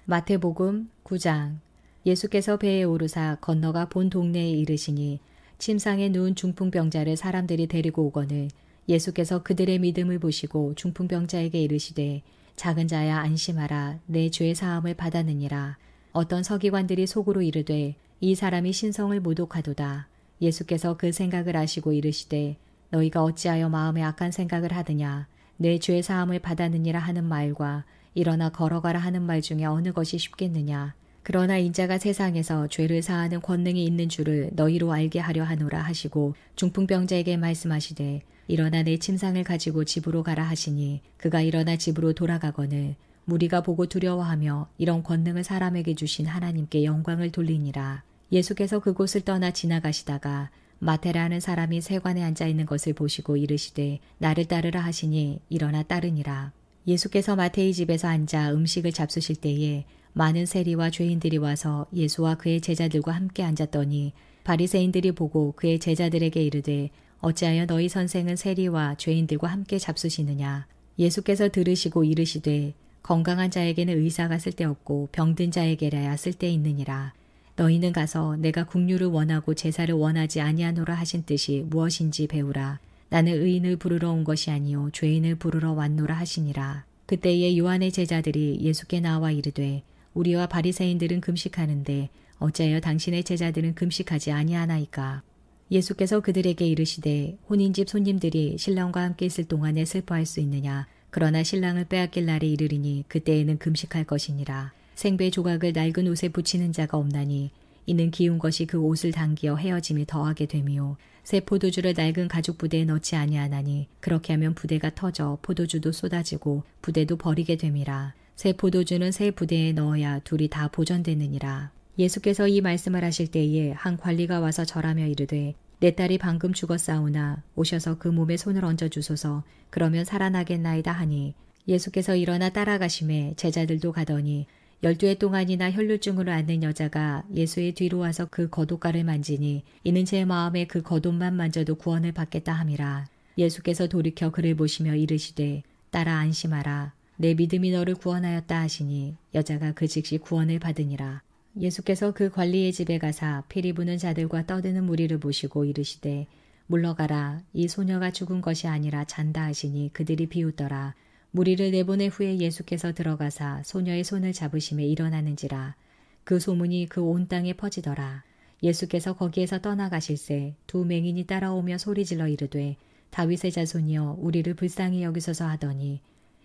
마태복음 9장. 예수께서 배에 오르사 건너가 본 동네에 이르시니 침상에 누운 중풍병자를 사람들이 데리고 오거늘 예수께서 그들의 믿음을 보시고 중풍병자에게 이르시되 작은 자야 안심하라 내 죄 사함을 받았느니라. 어떤 서기관들이 속으로 이르되 이 사람이 신성을 모독하도다. 예수께서 그 생각을 아시고 이르시되 너희가 어찌하여 마음에 악한 생각을 하느냐. 내 죄 사함을 받았느니라 하는 말과 일어나 걸어가라 하는 말 중에 어느 것이 쉽겠느냐. 그러나 인자가 세상에서 죄를 사하는 권능이 있는 줄을 너희로 알게 하려 하노라 하시고 중풍병자에게 말씀하시되 일어나 내 침상을 가지고 집으로 가라 하시니 그가 일어나 집으로 돌아가거늘 무리가 보고 두려워하며 이런 권능을 사람에게 주신 하나님께 영광을 돌리니라. 예수께서 그곳을 떠나 지나가시다가 마테라는 사람이 세관에 앉아 있는 것을 보시고 이르시되 나를 따르라 하시니 일어나 따르니라. 예수께서 마테의 집에서 앉아 음식을 잡수실 때에 많은 세리와 죄인들이 와서 예수와 그의 제자들과 함께 앉았더니 바리새인들이 보고 그의 제자들에게 이르되 어찌하여 너희 선생은 세리와 죄인들과 함께 잡수시느냐. 예수께서 들으시고 이르시되 건강한 자에게는 의사가 쓸데없고 병든 자에게라야 쓸데있느니라. 너희는 가서 내가 긍휼을 원하고 제사를 원하지 아니하노라 하신 뜻이 무엇인지 배우라. 나는 의인을 부르러 온 것이 아니요 죄인을 부르러 왔노라 하시니라. 그때에 요한의 제자들이 예수께 나와 이르되 우리와 바리새인들은 금식하는데 어찌하여 당신의 제자들은 금식하지 아니하나이까. 예수께서 그들에게 이르시되 혼인집 손님들이 신랑과 함께 있을 동안에 슬퍼할 수 있느냐. 그러나 신랑을 빼앗길 날이 이르리니 그때에는 금식할 것이니라. 생배 조각을 낡은 옷에 붙이는 자가 없나니 이는 기운 것이 그 옷을 당기어 헤어짐이 더하게 되미요. 새 포도주를 낡은 가죽 부대에 넣지 아니하나니 그렇게 하면 부대가 터져 포도주도 쏟아지고 부대도 버리게 됨이라. 새 포도주는 새 부대에 넣어야 둘이 다 보존되느니라. 예수께서 이 말씀을 하실 때에 한 관리가 와서 절하며 이르되 내 딸이 방금 죽었사오나 오셔서 그 몸에 손을 얹어 주소서. 그러면 살아나겠나이다 하니 예수께서 일어나 따라가심에 제자들도 가더니 12해 동안이나 혈루증으로 앓는 여자가 예수의 뒤로 와서 그 겉옷가를 만지니 이는 제 마음에 그 겉옷만 만져도 구원을 받겠다 함이라. 예수께서 돌이켜 그를 보시며 이르시되 딸아 안심하라. 내 믿음이 너를 구원하였다 하시니 여자가 그 즉시 구원을 받으니라. 예수께서 그 관리의 집에 가사 피리 부는 자들과 떠드는 무리를 보시고 이르시되 물러가라. 이 소녀가 죽은 것이 아니라 잔다 하시니 그들이 비웃더라. 무리를 내보낸 후에 예수께서 들어가사 소녀의 손을 잡으심에 일어나는지라. 그 소문이 그 온 땅에 퍼지더라. 예수께서 거기에서 떠나가실새 두 맹인이 따라오며 소리질러 이르되 다윗의 자손이여 우리를 불쌍히 여기소서 하더니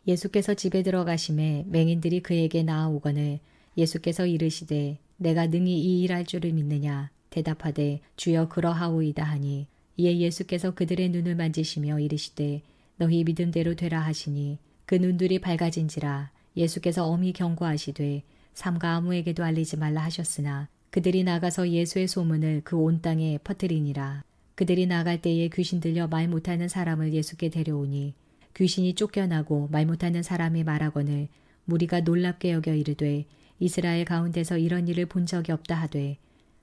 예수께서 집에 들어가심에 맹인들이 그에게 나아오거늘 예수께서 이르시되 내가 능히 이 일할 줄을 믿느냐. 대답하되 주여 그러하오이다 하니 이에 예수께서 그들의 눈을 만지시며 이르시되 너희 믿음대로 되라 하시니 그 눈들이 밝아진지라. 예수께서 엄히 경고하시되 삼가 아무에게도 알리지 말라 하셨으나 그들이 나가서 예수의 소문을 그 온 땅에 퍼뜨리니라. 그들이 나갈 때에 귀신 들려 말 못하는 사람을 예수께 데려오니 귀신이 쫓겨나고 말 못하는 사람이 말하거늘 무리가 놀랍게 여겨 이르되 이스라엘 가운데서 이런 일을 본 적이 없다 하되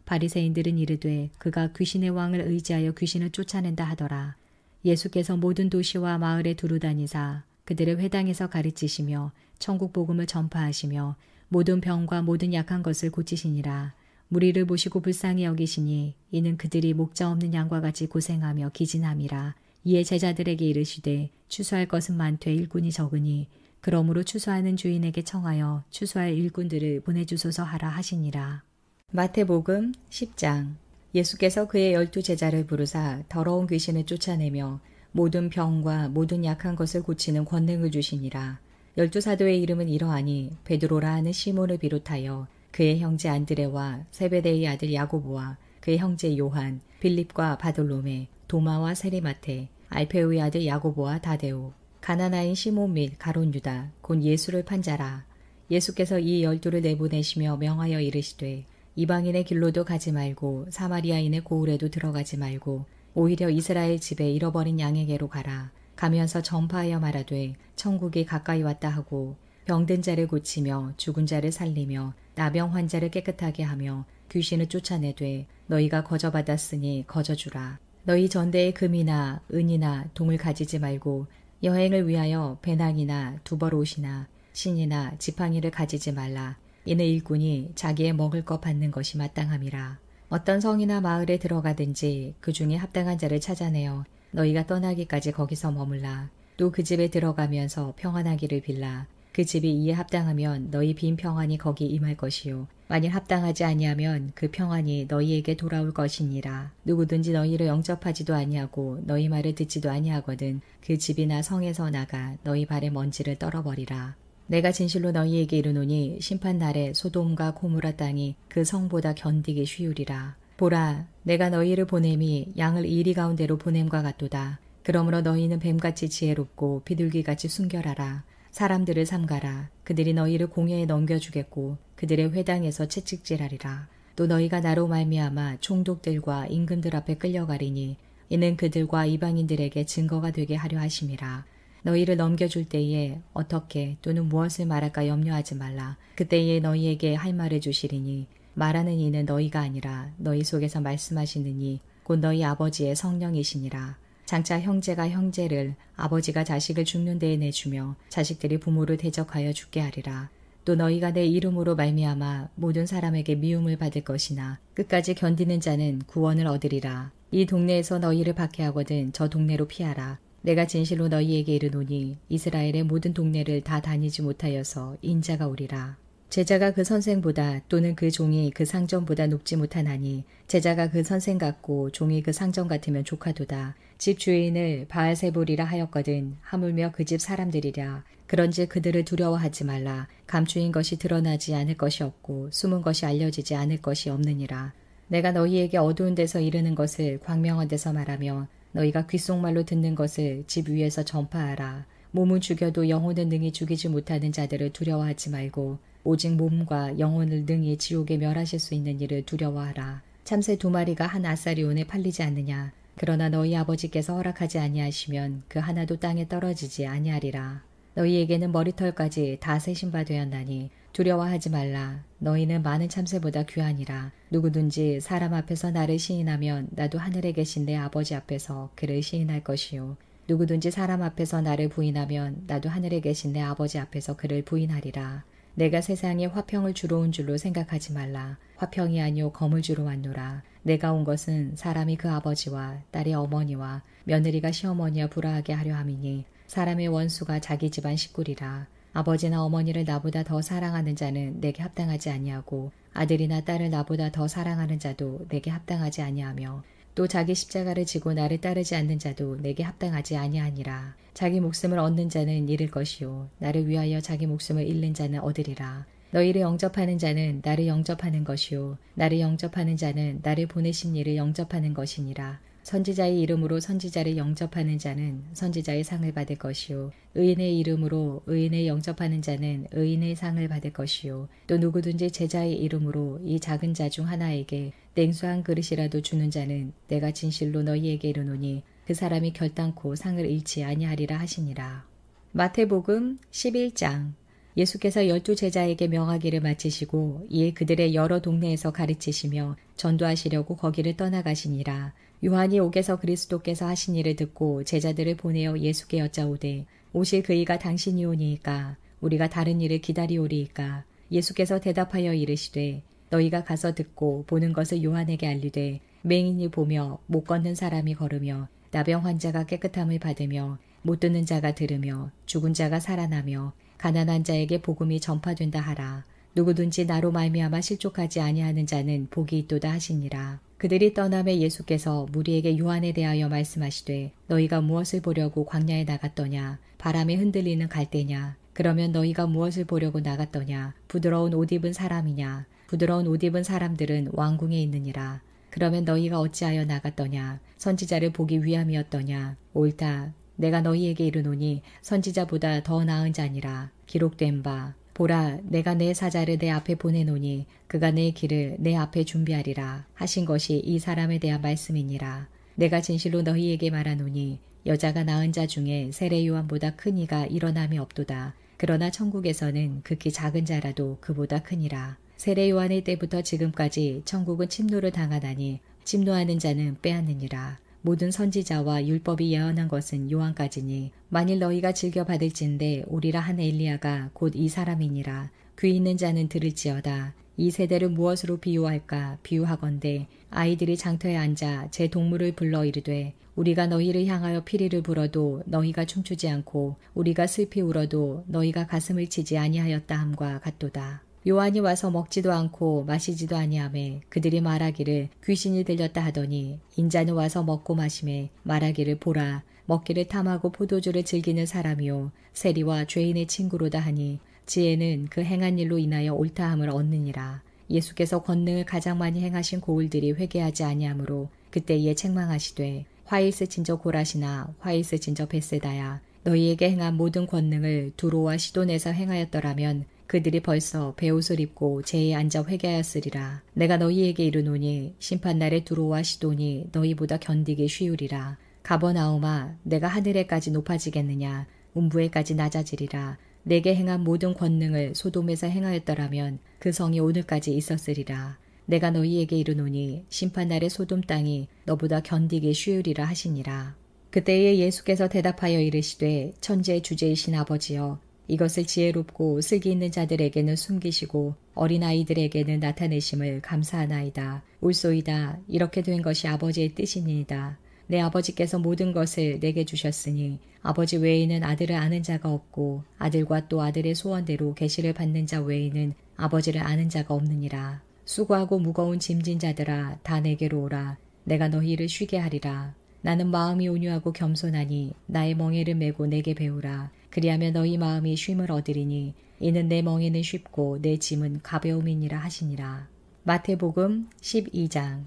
바리새인들은 이르되 그가 귀신의 왕을 의지하여 귀신을 쫓아낸다 하더라. 예수께서 모든 도시와 마을에 두루 다니사 그들의 회당에서 가르치시며 천국 복음을 전파하시며 모든 병과 모든 약한 것을 고치시니라. 무리를 보시고 불쌍히 여기시니 이는 그들이 목자 없는 양과 같이 고생하며 기진함이라. 이에 제자들에게 이르시되 추수할 것은 많되 일꾼이 적으니 그러므로 추수하는 주인에게 청하여 추수할 일꾼들을 보내주소서 하라 하시니라. 마태복음 10장. 예수께서 그의 12 제자를 부르사 더러운 귀신을 쫓아내며 모든 병과 모든 약한 것을 고치는 권능을 주시니라. 12 사도의 이름은 이러하니 베드로라 하는 시몬을 비롯하여 그의 형제 안드레와 세베대의 아들 야고보와 그의 형제 요한, 빌립과 바돌로메, 도마와 세리마테, 알페오의 아들 야고보와 다데오, 가나나인 시몬 및 가롯 유다, 곧 예수를 판 자라. 예수께서 이 12를 내보내시며 명하여 이르시되 이방인의 길로도 가지 말고 사마리아인의 고을에도 들어가지 말고 오히려 이스라엘 집에 잃어버린 양에게로 가라. 가면서 전파하여 말하되 천국이 가까이 왔다 하고 병든 자를 고치며 죽은 자를 살리며 나병 환자를 깨끗하게 하며 귀신을 쫓아내되 너희가 거저받았으니 거저주라. 너희 전대에 금이나 은이나 동을 가지지 말고 여행을 위하여 배낭이나 두벌옷이나 신이나 지팡이를 가지지 말라. 이는 일꾼이 자기의 먹을 것 받는 것이 마땅함이라. 어떤 성이나 마을에 들어가든지 그 중에 합당한 자를 찾아내어 너희가 떠나기까지 거기서 머물라. 또 그 집에 들어가면서 평안하기를 빌라. 그 집이 이에 합당하면 너희 빈 평안이 거기 임할 것이요 만일 합당하지 아니하면 그 평안이 너희에게 돌아올 것이니라. 누구든지 너희를 영접하지도 아니하고 너희 말을 듣지도 아니하거든 그 집이나 성에서 나가 너희 발에 먼지를 떨어버리라. 내가 진실로 너희에게 이르노니 심판날에 소돔과 고모라 땅이 그 성보다 견디기 쉬우리라. 보라, 내가 너희를 보냄이 양을 이리 가운데로 보냄과 같도다. 그러므로 너희는 뱀같이 지혜롭고 비둘기같이 순결하라. 사람들을 삼가라. 그들이 너희를 공회에 넘겨주겠고 그들의 회당에서 채찍질하리라. 또 너희가 나로 말미암아 총독들과 임금들 앞에 끌려가리니 이는 그들과 이방인들에게 증거가 되게 하려 하심이라. 너희를 넘겨줄 때에 어떻게 또는 무엇을 말할까 염려하지 말라. 그때에 너희에게 할 말을 주시리니 말하는 이는 너희가 아니라 너희 속에서 말씀하시는 이 곧 너희 아버지의 성령이시니라. 장차 형제가 형제를 아버지가 자식을 죽는 데에 내주며 자식들이 부모를 대적하여 죽게 하리라. 또 너희가 내 이름으로 말미암아 모든 사람에게 미움을 받을 것이나 끝까지 견디는 자는 구원을 얻으리라. 이 동네에서 너희를 박해하거든 저 동네로 피하라. 내가 진실로 너희에게 이르노니 이스라엘의 모든 동네를 다 다니지 못하여서 인자가 오리라. 제자가 그 선생보다 또는 그 종이 그 상전보다 높지 못하나니 제자가 그 선생 같고 종이 그 상전 같으면 조카도다. 집 주인을 바알세불이라 하였거든 하물며 그 집 사람들이랴. 그런즉 그들을 두려워하지 말라. 감추인 것이 드러나지 않을 것이 없고 숨은 것이 알려지지 않을 것이 없느니라. 내가 너희에게 어두운 데서 이르는 것을 광명한 데서 말하며 너희가 귓속말로 듣는 것을 집 위에서 전파하라. 몸은 죽여도 영혼은 능히 죽이지 못하는 자들을 두려워하지 말고 오직 몸과 영혼을 능히 지옥에 멸하실 수 있는 일을 두려워하라. 참새 2마리가 한 아사리온에 팔리지 않느냐. 그러나 너희 아버지께서 허락하지 아니하시면 그 하나도 땅에 떨어지지 아니하리라. 너희에게는 머리털까지 다 세신 바 되었나니 두려워하지 말라. 너희는 많은 참새보다 귀하니라. 누구든지 사람 앞에서 나를 시인하면 나도 하늘에 계신 내 아버지 앞에서 그를 시인할 것이요. 누구든지 사람 앞에서 나를 부인하면 나도 하늘에 계신 내 아버지 앞에서 그를 부인하리라. 내가 세상에 화평을 주러 온 줄로 생각하지 말라. 화평이 아니오 검을 주러 왔노라. 내가 온 것은 사람이 그 아버지와 딸의 어머니와 며느리가 시어머니와 불화하게 하려 함이니 사람의 원수가 자기 집안 식구리라. 아버지나 어머니를 나보다 더 사랑하는 자는 내게 합당하지 아니하고 아들이나 딸을 나보다 더 사랑하는 자도 내게 합당하지 아니하며 또 자기 십자가를 지고 나를 따르지 않는 자도 내게 합당하지 아니하니라. 자기 목숨을 얻는 자는 잃을 것이요 나를 위하여 자기 목숨을 잃는 자는 얻으리라. 너희를 영접하는 자는 나를 영접하는 것이요 나를 영접하는 자는 나를 보내신 이를 영접하는 것이니라. 선지자의 이름으로 선지자를 영접하는 자는 선지자의 상을 받을 것이요 의인의 이름으로 의인을 영접하는 자는 의인의 상을 받을 것이요 또 누구든지 제자의 이름으로 이 작은 자 중 하나에게 냉수 한 그릇이라도 주는 자는 내가 진실로 너희에게 이르노니 그 사람이 결단코 상을 잃지 아니하리라 하시니라. 마태복음 11장. 예수께서 12 제자에게 명하기를 마치시고 이에 그들의 여러 동네에서 가르치시며 전도하시려고 거기를 떠나가시니라. 요한이 옥에서 그리스도께서 하신 일을 듣고 제자들을 보내어 예수께 여짜오되 오실 그이가 당신이오니이까 우리가 다른 일을 기다리오리이까. 예수께서 대답하여 이르시되 너희가 가서 듣고 보는 것을 요한에게 알리되 맹인이 보며 못 걷는 사람이 걸으며 나병 환자가 깨끗함을 받으며 못 듣는 자가 들으며 죽은 자가 살아나며 가난한 자에게 복음이 전파된다 하라. 누구든지 나로 말미암아 실족하지 아니하는 자는 복이 있도다 하시니라. 그들이 떠남에 예수께서 무리에게 요한에 대하여 말씀하시되 너희가 무엇을 보려고 광야에 나갔더냐. 바람에 흔들리는 갈대냐. 그러면 너희가 무엇을 보려고 나갔더냐. 부드러운 옷 입은 사람이냐. 부드러운 옷 입은 사람들은 왕궁에 있느니라. 그러면 너희가 어찌하여 나갔더냐? 선지자를 보기 위함이었더냐? 옳다. 내가 너희에게 이르노니 선지자보다 더 나은 자니라. 기록된 바 보라 내가 내 사자를 내 앞에 보내노니 그가 내 길을 내 앞에 준비하리라 하신 것이 이 사람에 대한 말씀이니라. 내가 진실로 너희에게 말하노니 여자가 낳은 자 중에 세례 요한보다 큰 이가 일어남이 없도다. 그러나 천국에서는 극히 작은 자라도 그보다 크니라. 세례 요한의 때부터 지금까지 천국은 침노를 당하나니 침노하는 자는 빼앗느니라. 모든 선지자와 율법이 예언한 것은 요한까지니 만일 너희가 즐겨 받을진대 오리라 한 엘리야가 곧 이 사람이니라. 귀 있는 자는 들을지어다. 이 세대를 무엇으로 비유할까? 비유하건대 아이들이 장터에 앉아 제 동물을 불러 이르되 우리가 너희를 향하여 피리를 불어도 너희가 춤추지 않고 우리가 슬피 울어도 너희가 가슴을 치지 아니하였다 함과 같도다. 요한이 와서 먹지도 않고 마시지도 아니하매 그들이 말하기를 귀신이 들렸다 하더니 인자는 와서 먹고 마시매 말하기를 보라 먹기를 탐하고 포도주를 즐기는 사람이요 세리와 죄인의 친구로다 하니 지혜는 그 행한 일로 인하여 옳다함을 얻느니라. 예수께서 권능을 가장 많이 행하신 고울들이 회개하지 아니하므로 그때에 책망하시되 화일스 진저 고라시나 화일스 진저 벳세다야 너희에게 행한 모든 권능을 두로와 시돈에서 행하였더라면 그들이 벌써 베옷을 입고 제에 앉아 회개하였으리라. 내가 너희에게 이르노니 심판날에 두로와 시돈이 너희보다 견디기 쉬우리라. 가버나움아 내가 하늘에까지 높아지겠느냐 음부에까지 낮아지리라. 내게 행한 모든 권능을 소돔에서 행하였더라면 그 성이 오늘까지 있었으리라. 내가 너희에게 이르노니 심판날에 소돔 땅이 너보다 견디기 쉬우리라 하시니라. 그때에 예수께서 대답하여 이르시되 천지의 주제이신 아버지여 이것을 지혜롭고 슬기 있는 자들에게는 숨기시고 어린아이들에게는 나타내심을 감사하나이다. 옳소이다. 이렇게 된 것이 아버지의 뜻이니이다. 내 아버지께서 모든 것을 내게 주셨으니 아버지 외에는 아들을 아는 자가 없고 아들과 또 아들의 소원대로 계시를 받는 자 외에는 아버지를 아는 자가 없느니라. 수고하고 무거운 짐진 자들아 다 내게로 오라. 내가 너희를 쉬게 하리라. 나는 마음이 온유하고 겸손하니 나의 멍에를 메고 내게 배우라. 그리하면 너희 마음이 쉼을 얻으리니 이는 내 멍에는 쉽고 내 짐은 가벼움이니라 하시니라. 마태복음 12장.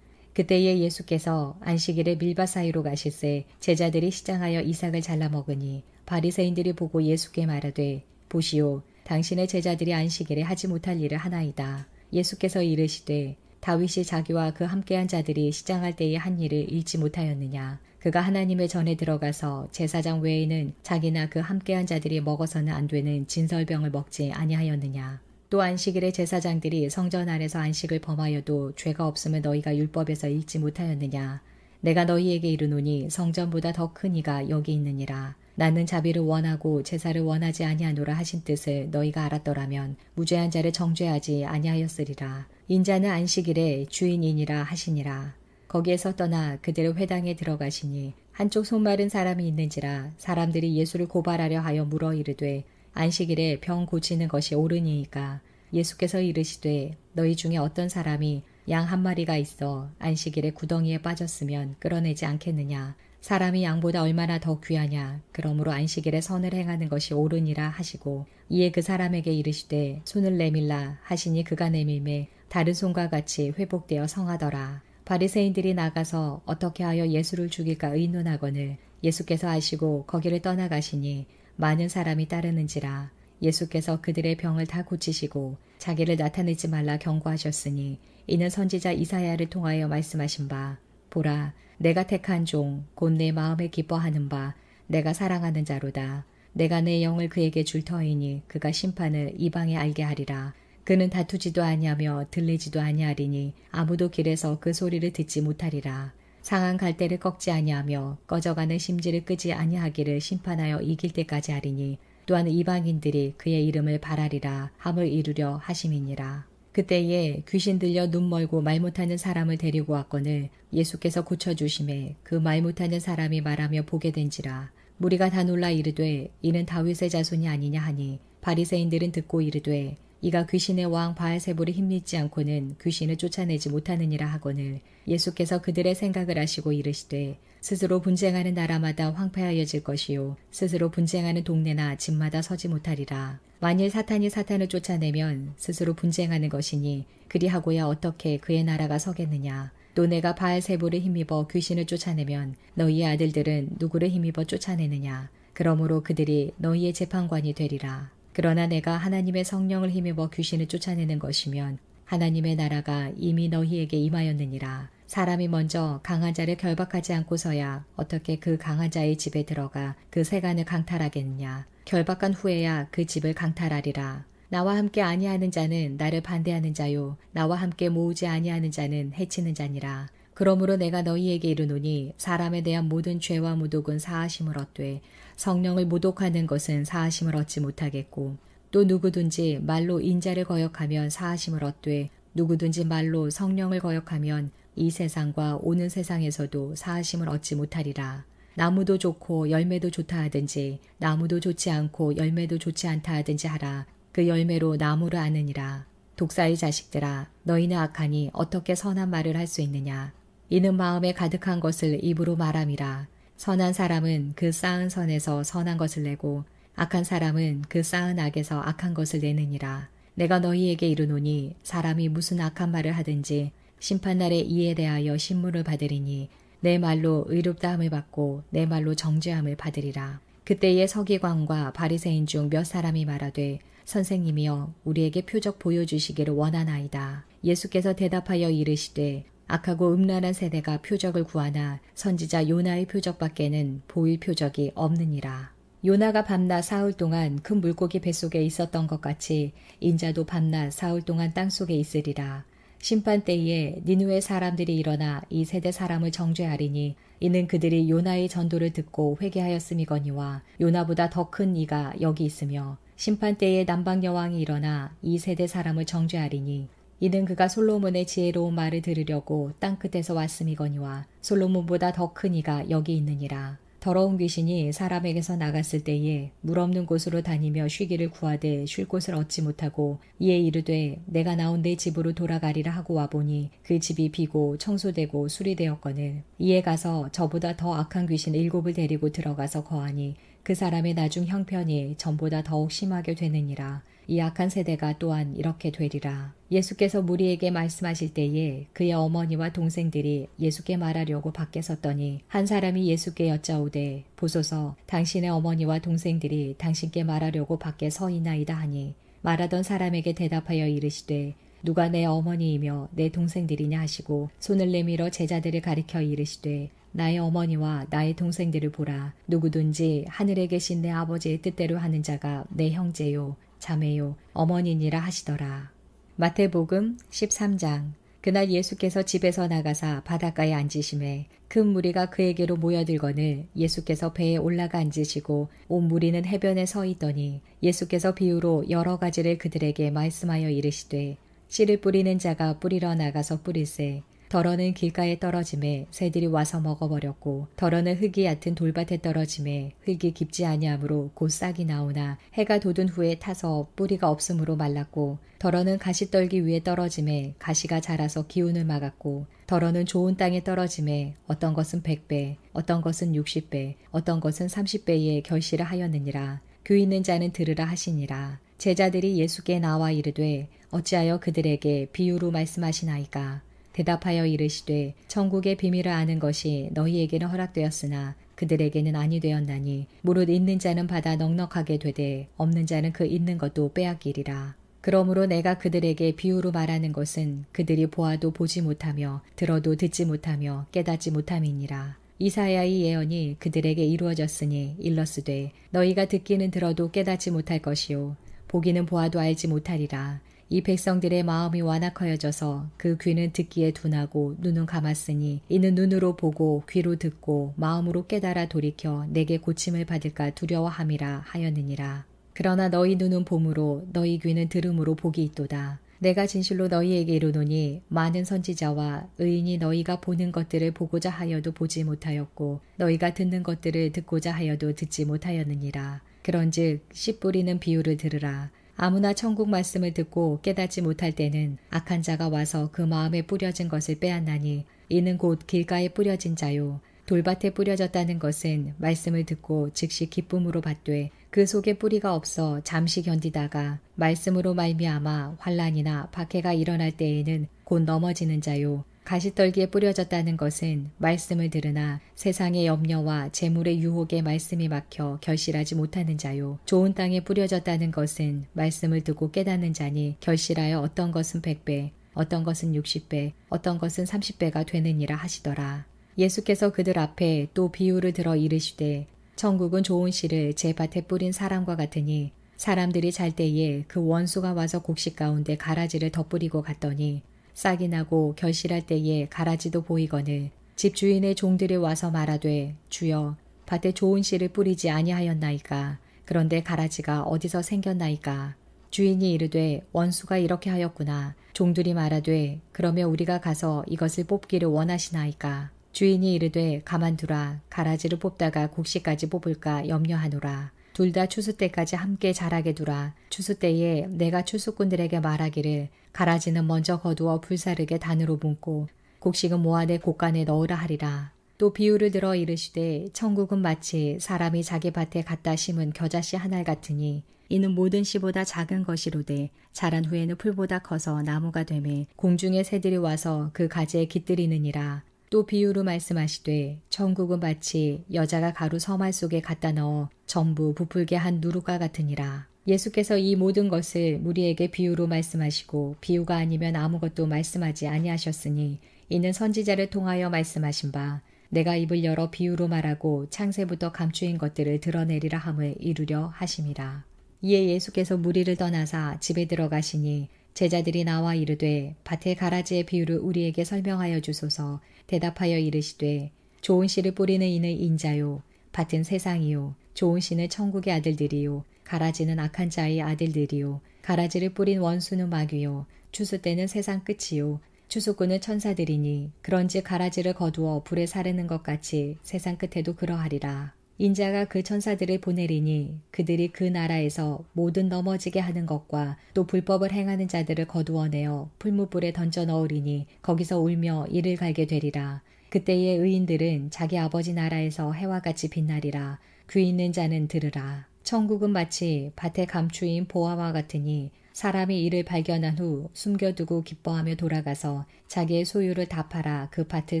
그때에 예수께서 안식일에 밀밭 사이로 가실새 제자들이 시장하여 이삭을 잘라 먹으니 바리새인들이 보고 예수께 말하되 보시오 당신의 제자들이 안식일에 하지 못할 일을 하나이다. 예수께서 이르시되 다윗이 자기와 그 함께한 자들이 시장할 때의 한 일을 잊지 못하였느냐. 그가 하나님의 전에 들어가서 제사장 외에는 자기나 그 함께한 자들이 먹어서는 안 되는 진설병을 먹지 아니하였느냐. 또 안식일에 제사장들이 성전 안에서 안식을 범하여도 죄가 없음을 너희가 율법에서 읽지 못하였느냐. 내가 너희에게 이르노니 성전보다 더 큰 이가 여기 있느니라. 나는 자비를 원하고 제사를 원하지 아니하노라 하신 뜻을 너희가 알았더라면 무죄한 자를 정죄하지 아니하였으리라. 인자는 안식일의 주인이니라 하시니라. 거기에서 떠나 그들의 회당에 들어가시니 한쪽 손마른 사람이 있는지라 사람들이 예수를 고발하려 하여 물어 이르되 안식일에 병 고치는 것이 옳으니이까. 예수께서 이르시되 너희 중에 어떤 사람이 양 한 마리가 있어 안식일에 구덩이에 빠졌으면 끌어내지 않겠느냐. 사람이 양보다 얼마나 더 귀하냐. 그러므로 안식일에 선을 행하는 것이 옳으니라 하시고 이에 그 사람에게 이르시되 손을 내밀라 하시니 그가 내밀매 다른 손과 같이 회복되어 성하더라. 바리새인들이 나가서 어떻게 하여 예수를 죽일까 의논하거늘 예수께서 아시고 거기를 떠나가시니 많은 사람이 따르는지라. 예수께서 그들의 병을 다 고치시고 자기를 나타내지 말라 경고하셨으니 이는 선지자 이사야를 통하여 말씀하신 바 보라 내가 택한 종 곧 내 마음에 기뻐하는 바 내가 사랑하는 자로다. 내가 내 영을 그에게 줄 터이니 그가 심판을 이방에 알게 하리라. 그는 다투지도 아니하며 들리지도 아니하리니 아무도 길에서 그 소리를 듣지 못하리라. 상한 갈대를 꺾지 아니하며 꺼져가는 심지를 끄지 아니하기를 심판하여 이길 때까지 하리니 또한 이방인들이 그의 이름을 바라리라 함을 이루려 하심이니라. 그때에 귀신 들려 눈 멀고 말 못하는 사람을 데리고 왔거늘 예수께서 고쳐주심에 그 말 못하는 사람이 말하며 보게 된지라. 무리가 다 놀라 이르되 이는 다윗의 자손이 아니냐 하니 바리새인들은 듣고 이르되 이가 귀신의 왕 바알세불을 힘입지 않고는 귀신을 쫓아내지 못하느니라 하거늘 예수께서 그들의 생각을 아시고 이르시되 스스로 분쟁하는 나라마다 황폐하여질 것이요 스스로 분쟁하는 동네나 집마다 서지 못하리라. 만일 사탄이 사탄을 쫓아내면 스스로 분쟁하는 것이니 그리하고야 어떻게 그의 나라가 서겠느냐. 또 내가 바알세불을 힘입어 귀신을 쫓아내면 너희의 아들들은 누구를 힘입어 쫓아내느냐. 그러므로 그들이 너희의 재판관이 되리라. 그러나 내가 하나님의 성령을 힘입어 귀신을 쫓아내는 것이면 하나님의 나라가 이미 너희에게 임하였느니라. 사람이 먼저 강한 자를 결박하지 않고서야 어떻게 그 강한 자의 집에 들어가 그 세간을 강탈하겠느냐. 결박한 후에야 그 집을 강탈하리라. 나와 함께 아니하는 자는 나를 반대하는 자요, 나와 함께 모으지 아니하는 자는 해치는 자니라. 그러므로 내가 너희에게 이르노니 사람에 대한 모든 죄와 모독은 사하심을 얻되 성령을 모독하는 것은 사하심을 얻지 못하겠고, 또 누구든지 말로 인자를 거역하면 사하심을 얻되 누구든지 말로 성령을 거역하면 이 세상과 오는 세상에서도 사하심을 얻지 못하리라. 나무도 좋고 열매도 좋다 하든지 나무도 좋지 않고 열매도 좋지 않다 하든지 하라. 그 열매로 나무를 아느니라. 독사의 자식들아, 너희는 악하니 어떻게 선한 말을 할 수 있느냐. 이는 마음에 가득한 것을 입으로 말함이라. 선한 사람은 그 쌓은 선에서 선한 것을 내고 악한 사람은 그 쌓은 악에서 악한 것을 내느니라. 내가 너희에게 이르노니 사람이 무슨 악한 말을 하든지 심판날에 이에 대하여 신문을 받으리니 내 말로 의롭다함을 받고 내 말로 정죄함을 받으리라. 그때에 서기관과 바리새인 중 몇 사람이 말하되 선생님이여 우리에게 표적 보여주시기를 원하나이다. 예수께서 대답하여 이르시되 악하고 음란한 세대가 표적을 구하나 선지자 요나의 표적밖에는 보일 표적이 없느니라. 요나가 밤낮 사흘 동안 큰 물고기 뱃속에 있었던 것 같이 인자도 밤낮 사흘 동안 땅속에 있으리라. 심판 때에 니느웨 사람들이 일어나 이 세대 사람을 정죄하리니 이는 그들이 요나의 전도를 듣고 회개하였음이거니와 요나보다 더 큰 이가 여기 있으며, 심판 때에 남방 여왕이 일어나 이 세대 사람을 정죄하리니 이는 그가 솔로몬의 지혜로운 말을 들으려고 땅끝에서 왔음이거니와 솔로몬보다 더 큰 이가 여기 있느니라. 더러운 귀신이 사람에게서 나갔을 때에 물 없는 곳으로 다니며 쉬기를 구하되 쉴 곳을 얻지 못하고 이에 이르되 내가 나온 내 집으로 돌아가리라 하고 와보니 그 집이 비고 청소되고 수리되었거늘 이에 가서 저보다 더 악한 귀신 7을 데리고 들어가서 거하니 그 사람의 나중 형편이 전보다 더욱 심하게 되느니라. 이 악한 세대가 또한 이렇게 되리라. 예수께서 무리에게 말씀하실 때에 그의 어머니와 동생들이 예수께 말하려고 밖에 섰더니 한 사람이 예수께 여짜오되 보소서 당신의 어머니와 동생들이 당신께 말하려고 밖에 서 있나이다 하니 말하던 사람에게 대답하여 이르시되 누가 내 어머니이며 내 동생들이냐 하시고 손을 내밀어 제자들을 가리켜 이르시되 나의 어머니와 나의 동생들을 보라. 누구든지 하늘에 계신 내 아버지의 뜻대로 하는 자가 내 형제요 자매요 어머니니라 하시더라. 마태복음 13장. 그날 예수께서 집에서 나가사 바닷가에 앉으심에 큰 무리가 그에게로 모여들거늘 예수께서 배에 올라가 앉으시고 온 무리는 해변에 서 있더니 예수께서 비유로 여러 가지를 그들에게 말씀하여 이르시되 씨를 뿌리는 자가 뿌리러 나가서 뿌릴새 덜어는 길가에 떨어짐에 새들이 와서 먹어버렸고 덜어는 흙이 얕은 돌밭에 떨어짐에 흙이 깊지 아니하므로 곧 싹이 나오나 해가 돋은 후에 타서 뿌리가 없으므로 말랐고 덜어는 가시떨기 위에 떨어짐에 가시가 자라서 기운을 막았고 덜어는 좋은 땅에 떨어짐에 어떤 것은 100배 어떤 것은 60배 어떤 것은 30배의 결실을 하였느니라. 귀 있는 자는 들으라 하시니라. 제자들이 예수께 나와 이르되 어찌하여 그들에게 비유로 말씀하시나이까. 대답하여 이르시되 천국의 비밀을 아는 것이 너희에게는 허락되었으나 그들에게는 아니 되었나니 무릇 있는 자는 받아 넉넉하게 되되 없는 자는 그 있는 것도 빼앗기리라. 그러므로 내가 그들에게 비유로 말하는 것은 그들이 보아도 보지 못하며 들어도 듣지 못하며 깨닫지 못함이니라. 이사야의 예언이 그들에게 이루어졌으니 일렀으되 너희가 듣기는 들어도 깨닫지 못할 것이요 보기는 보아도 알지 못하리라. 이 백성들의 마음이 완악하여져서 그 귀는 듣기에 둔하고 눈은 감았으니 이는 눈으로 보고 귀로 듣고 마음으로 깨달아 돌이켜 내게 고침을 받을까 두려워함이라 하였느니라. 그러나 너희 눈은 봄으로 너희 귀는 들음으로 복이 있도다. 내가 진실로 너희에게 이르노니 많은 선지자와 의인이 너희가 보는 것들을 보고자 하여도 보지 못하였고 너희가 듣는 것들을 듣고자 하여도 듣지 못하였느니라. 그런즉 씨 뿌리는 비유를 들으라. 아무나 천국 말씀을 듣고 깨닫지 못할 때는 악한 자가 와서 그 마음에 뿌려진 것을 빼앗나니 이는 곧 길가에 뿌려진 자요 돌밭에 뿌려졌다는 것은 말씀을 듣고 즉시 기쁨으로 받되 그 속에 뿌리가 없어 잠시 견디다가 말씀으로 말미암아 환난이나 박해가 일어날 때에는 곧 넘어지는 자요 가시떨기에 뿌려졌다는 것은 말씀을 들으나 세상의 염려와 재물의 유혹에 말씀이 막혀 결실하지 못하는 자요. 좋은 땅에 뿌려졌다는 것은 말씀을 듣고 깨닫는 자니 결실하여 어떤 것은 100배, 어떤 것은 60배, 어떤 것은 30배가 되느니라 하시더라. 예수께서 그들 앞에 또 비유를 들어 이르시되 천국은 좋은 씨를 제 밭에 뿌린 사람과 같으니 사람들이 잘 때에 그 원수가 와서 곡식 가운데 가라지를 덧뿌리고 갔더니 싹이 나고 결실할 때에 가라지도 보이거늘 집주인의 종들이 와서 말하되 주여 밭에 좋은 씨를 뿌리지 아니하였나이까. 그런데 가라지가 어디서 생겼나이까. 주인이 이르되 원수가 이렇게 하였구나. 종들이 말하되 그러면 우리가 가서 이것을 뽑기를 원하시나이까. 주인이 이르되 가만두라. 가라지를 뽑다가 곡식까지 뽑을까 염려하노라. 둘 다 추수 때까지 함께 자라게 두라. 추수 때에 내가 추수꾼들에게 말하기를 가라지는 먼저 거두어 불사르게 단으로 붓고 곡식은 모아 내 곡간에 넣으라 하리라. 또 비유를 들어 이르시되 천국은 마치 사람이 자기 밭에 갖다 심은 겨자씨 한 알 같으니 이는 모든 씨보다 작은 것이로되 자란 후에는 풀보다 커서 나무가 되매 공중의 새들이 와서 그 가지에 깃들이느니라. 또 비유로 말씀하시되 천국은 마치 여자가 가루 서말 속에 갖다 넣어 전부 부풀게 한 누룩과 같으니라. 예수께서 이 모든 것을 무리에게 비유로 말씀하시고 비유가 아니면 아무것도 말씀하지 아니하셨으니 이는 선지자를 통하여 말씀하신 바 내가 입을 열어 비유로 말하고 창세부터 감추인 것들을 드러내리라 함을 이루려 하심이라. 이에 예수께서 무리를 떠나사 집에 들어가시니 제자들이 나와 이르되 밭의 가라지의 비유를 우리에게 설명하여 주소서. 대답하여 이르시되 좋은 씨를 뿌리는 이는 인자요 밭은 세상이요 좋은 씨는 천국의 아들들이요 가라지는 악한 자의 아들들이요 가라지를 뿌린 원수는 마귀요 추수 때는 세상 끝이요 추수꾼은 천사들이니 그런즉 가라지를 거두어 불에 사르는 것 같이 세상 끝에도 그러하리라. 인자가 그 천사들을 보내리니 그들이 그 나라에서 모든 넘어지게 하는 것과 또 불법을 행하는 자들을 거두어내어 풀무불에 던져 넣으리니 거기서 울며 이를 갈게 되리라. 그때의 의인들은 자기 아버지 나라에서 해와 같이 빛나리라. 귀 있는 자는 들으라. 천국은 마치 밭에 감추인 보화와 같으니 사람이 이를 발견한 후 숨겨두고 기뻐하며 돌아가서 자기의 소유를 다 팔아 그 밭을